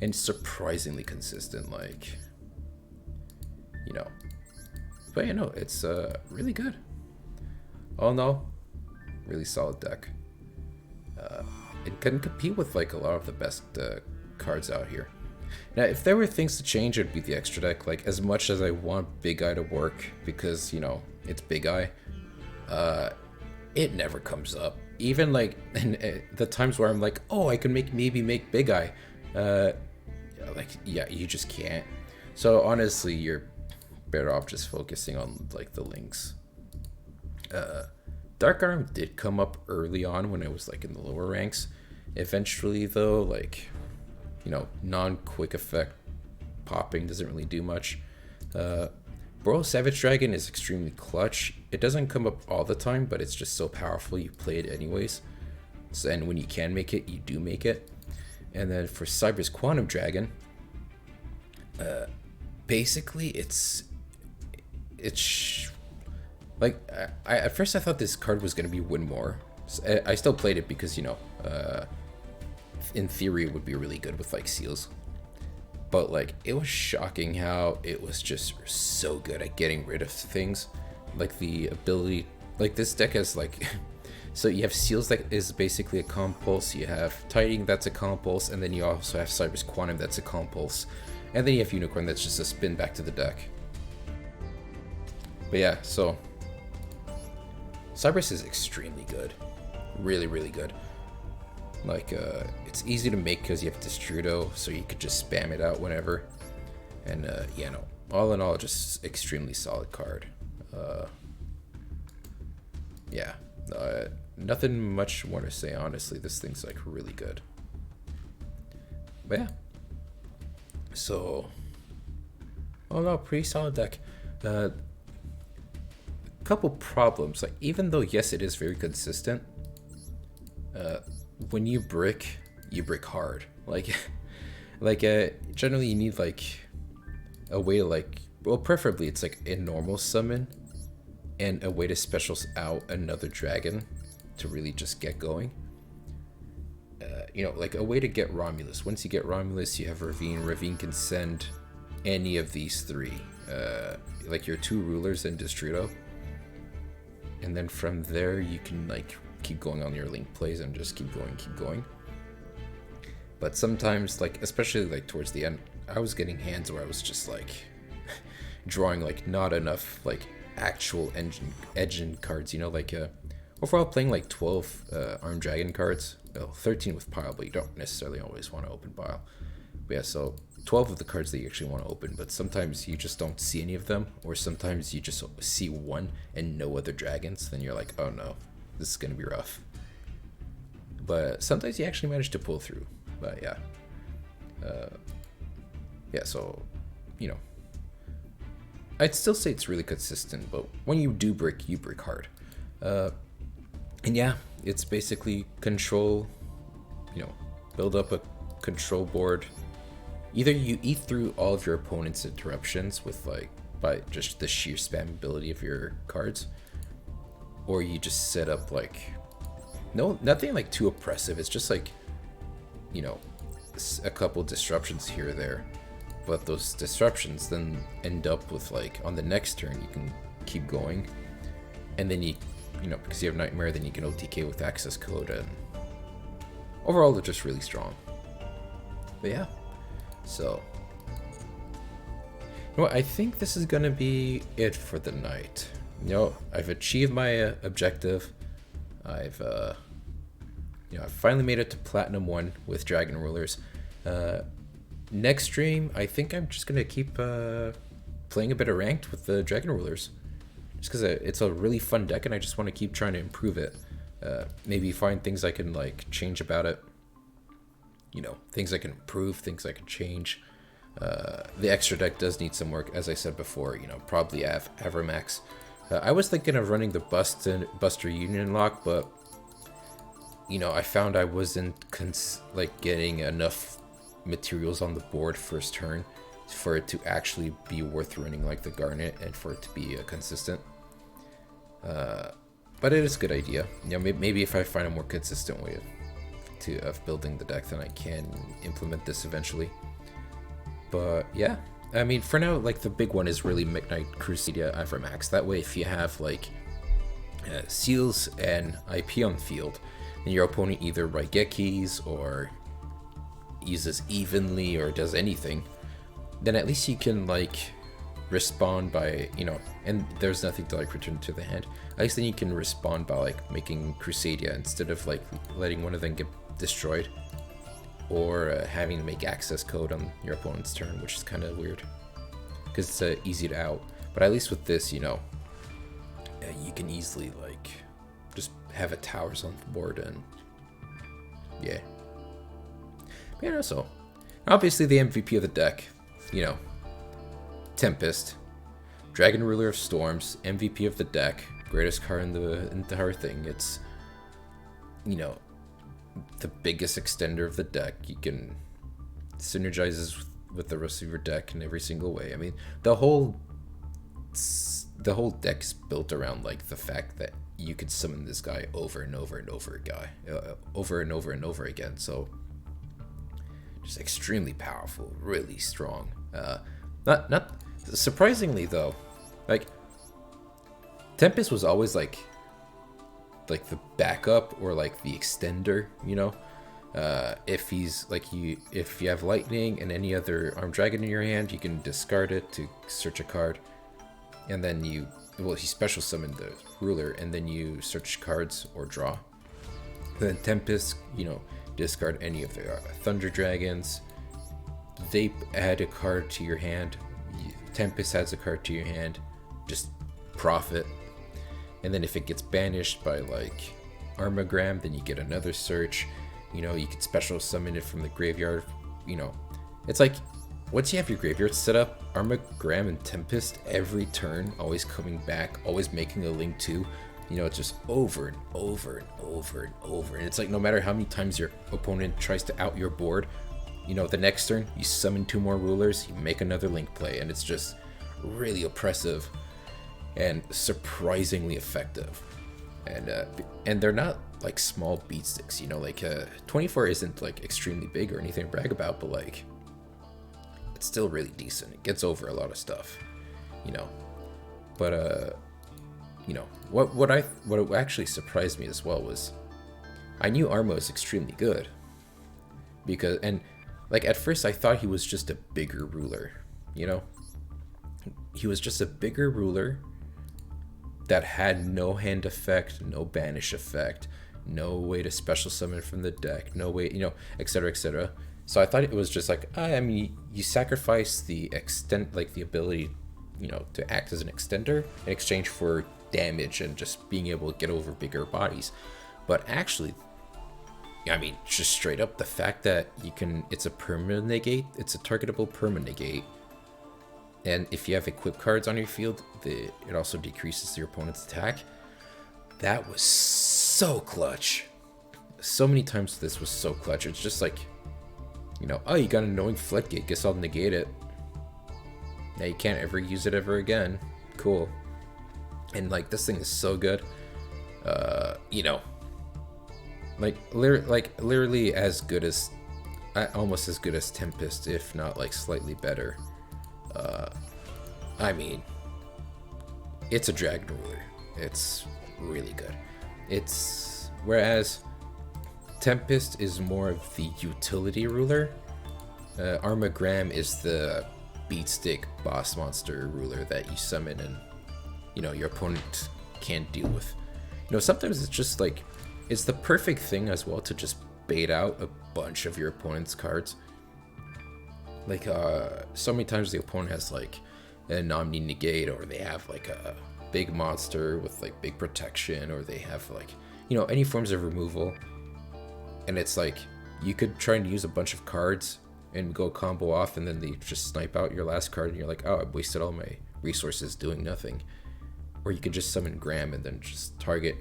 And surprisingly consistent, like, but it's really good. All in all, really solid deck. It can compete with like a lot of the best cards out here. Now, if there were things to change, it'd be the extra deck. Like, as much as I want Big Eye to work, because, it's Big Eye, it never comes up. Even, like, in the times where I'm like, oh, I can maybe make Big Eye, yeah, you just can't. So, honestly, you're better off just focusing on, like, the links. Dark Arm did come up early on when I was, like, in the lower ranks. Eventually, though, like, non-quick effect popping doesn't really do much. Boral Savage Dragon is extremely clutch. It doesn't come up all the time, but it's just so powerful you play it anyways. So, and when you can make it, you do make it. And then for Cyber's Quantum Dragon, basically it's like, at first I thought this card was going to be Winmore. So I still played it because, in theory it would be really good with like seals. But like, it was shocking how it was just so good at getting rid of things. Like the ability, like this deck has like, so you have seals that is basically a compulse, you have Tiding that's a compulse, and then you also have Cyber's Quantum that's a compulse. And then you have Unicorn that's just a spin back to the deck. But yeah, so Cyberus is extremely good. Really, really good. Like, it's easy to make because you have Destrudo, so you could just spam it out whenever. And, yeah, no. All in all, just extremely solid card. Yeah. Nothing much more to say, honestly. This thing's, like, really good. But, yeah. So, all in all, pretty solid deck. Couple problems. Like, even though, yes, it is very consistent, when you brick hard. Like, generally you need like a way to like, well, preferably it's like a normal summon and a way to special out another dragon, to really just get going. You know, like a way to get Romulus. Once you get Romulus, you have Ravine. Ravine can send any of these three, like your two rulers and Distrito. And then from there, you can like keep going on your link plays and just keep going. But sometimes, like, especially like towards the end, I was getting hands where I was just like drawing like not enough like actual engine cards, you know, like overall playing like 12 Armed Dragon cards, well 13 with pile, but you don't necessarily always want to open pile. But yeah, so 12 of the cards that you actually want to open, but sometimes you just don't see any of them, or sometimes you just see one and no other dragons, then you're like, oh no, this is gonna be rough. But sometimes you actually manage to pull through. But yeah, yeah, so you know, I'd still say it's really consistent, but when you do brick, you brick hard. And yeah, it's basically control, you know, build up a control board. Either you eat through all of your opponent's interruptions with like, by just the sheer spammability of your cards, or you just set up like, nothing like too oppressive. It's just like, you know, a couple disruptions here or there. But those disruptions then end up with like, on the next turn, you can keep going. And then you know, because you have Nightmare, then you can OTK with access code, and overall they're just really strong. But yeah, so you know what, I think this is gonna be it for the night. You know, I've achieved my objective. I've you know, I finally made it to Platinum 1 with Dragon Rulers. Next stream, I think I'm just gonna keep playing a bit of ranked with the Dragon Rulers. Just because it's a really fun deck, and I just want to keep trying to improve it. Maybe find things I can like change about it. You know, things I can improve, things I can change. The extra deck does need some work, as I said before. You know, probably Avramax. I was thinking of running the Buster Union lock, but you know, I found I wasn't like getting enough materials on the board first turn for it to actually be worth running like the Garnet, and for it to be consistent. But it is a good idea. You know, maybe if I find a more consistent way of building the deck, then I can implement this eventually. But yeah, I mean, for now, like the big one is really Midnight Crusadia Avramax. That way, if you have like seals and IP on the field, then your opponent either Raigekis or uses evenly or does anything, then at least you can like respond by, you know, and there's nothing to like return to the hand. At least then you can respond by like making Crusadia instead of like letting one of them get destroyed, or having to make access code on your opponent's turn, which is kind of weird because it's easy to out. But at least with this, you know, you can easily like just have a towers on the board, and yeah. But, you know, so obviously the MVP of the deck, you know, Tempest, Dragon Ruler of Storms, MVP of the deck, greatest card in the entire thing. It's, you know, the biggest extender of the deck. You can synergizes with the rest of your deck in every single way. I mean, the whole deck's built around like the fact that you could summon this guy over and over and over again. So just extremely powerful, really strong. Not surprisingly though, like Tempest was always like the backup or like the extender, you know. If he's like if you have lightning and any other armed dragon in your hand, you can discard it to search a card, and then he special summon the ruler, and then you search cards or draw. Then Tempest, you know, discard any of the thunder dragons. They add a card to your hand. Tempest adds a card to your hand. Just profit. And then if it gets banished by like Armagram, then you get another search. You know, you could special summon it from the graveyard. You know, it's like once you have your graveyard set up, Armagram and Tempest every turn, always coming back, always making a link to. You know, it's just over and over and over and over. And it's like no matter how many times your opponent tries to out your board, you know, the next turn you summon 2 more rulers, you make another link play, and it's just really oppressive and surprisingly effective. And they're not like small beat sticks, you know, like 24 isn't like extremely big or anything to brag about, but like it's still really decent. It gets over a lot of stuff, you know. But you know, what actually surprised me as well was I knew Armo is extremely good because, and like at first I thought he was just a bigger ruler, you know. He was just a bigger ruler that had no hand effect, no banish effect, no way to special summon from the deck, no way, you know, etc., etc. So I thought it was just like, I mean, you sacrifice the extent, like the ability, you know, to act as an extender in exchange for damage and just being able to get over bigger bodies. But actually, I mean, just straight up, the fact that you can, it's a permanent negate, it's a targetable permanent negate. And if you have equipped cards on your field, it also decreases your opponent's attack. That was so clutch. So many times this was so clutch. It's just like, you know, oh, you got an annoying floodgate, guess I'll negate it. Now you can't ever use it ever again. Cool. And like, this thing is so good. You know, like literally as good as, almost as good as Tempest, if not like slightly better. I mean, it's a dragon ruler. It's really good. It's, whereas Tempest is more of the utility ruler, Armagram is the beatstick boss monster ruler that you summon and, you know, your opponent can't deal with. You know, sometimes it's just like, it's the perfect thing as well to just bait out a bunch of your opponent's cards. Like, so many times the opponent has like an Omni negate, or they have like a big monster with like big protection, or they have like, you know, any forms of removal. And it's like, you could try and use a bunch of cards and go combo off, and then they just snipe out your last card, and you're like, oh, I wasted all my resources doing nothing. Or you could just summon Graham and then just target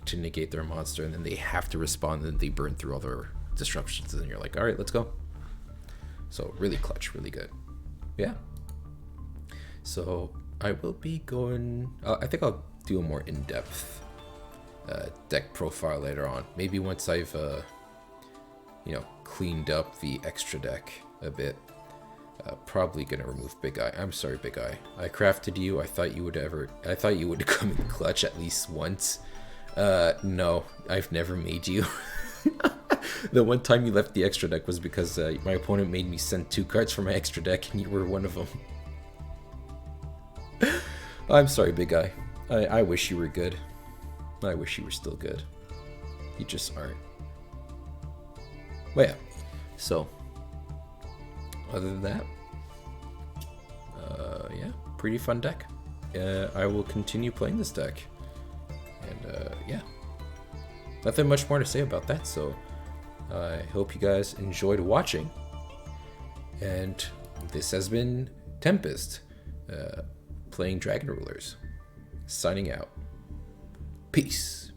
to negate their monster, and then they have to respond, and then they burn through all their disruptions, and then you're like, all right, let's go. So really clutch, really good. Yeah. So I will be going, I think I'll do a more in-depth deck profile later on. Maybe once I've, you know, cleaned up the extra deck a bit. Probably gonna remove Big Eye. I'm sorry, Big Eye. I crafted you. I thought you would come in clutch at least once. No, I've never made you. The one time you left the extra deck was because my opponent made me send 2 cards from my extra deck, and you were one of them. I'm sorry, Big Guy. I wish you were good. I wish you were still good. You just aren't. Well, yeah. So, other than that, yeah, pretty fun deck. I will continue playing this deck. And, yeah. Nothing much more to say about that, so I hope you guys enjoyed watching. And this has been Tempest, playing Dragon Rulers. Signing out. Peace.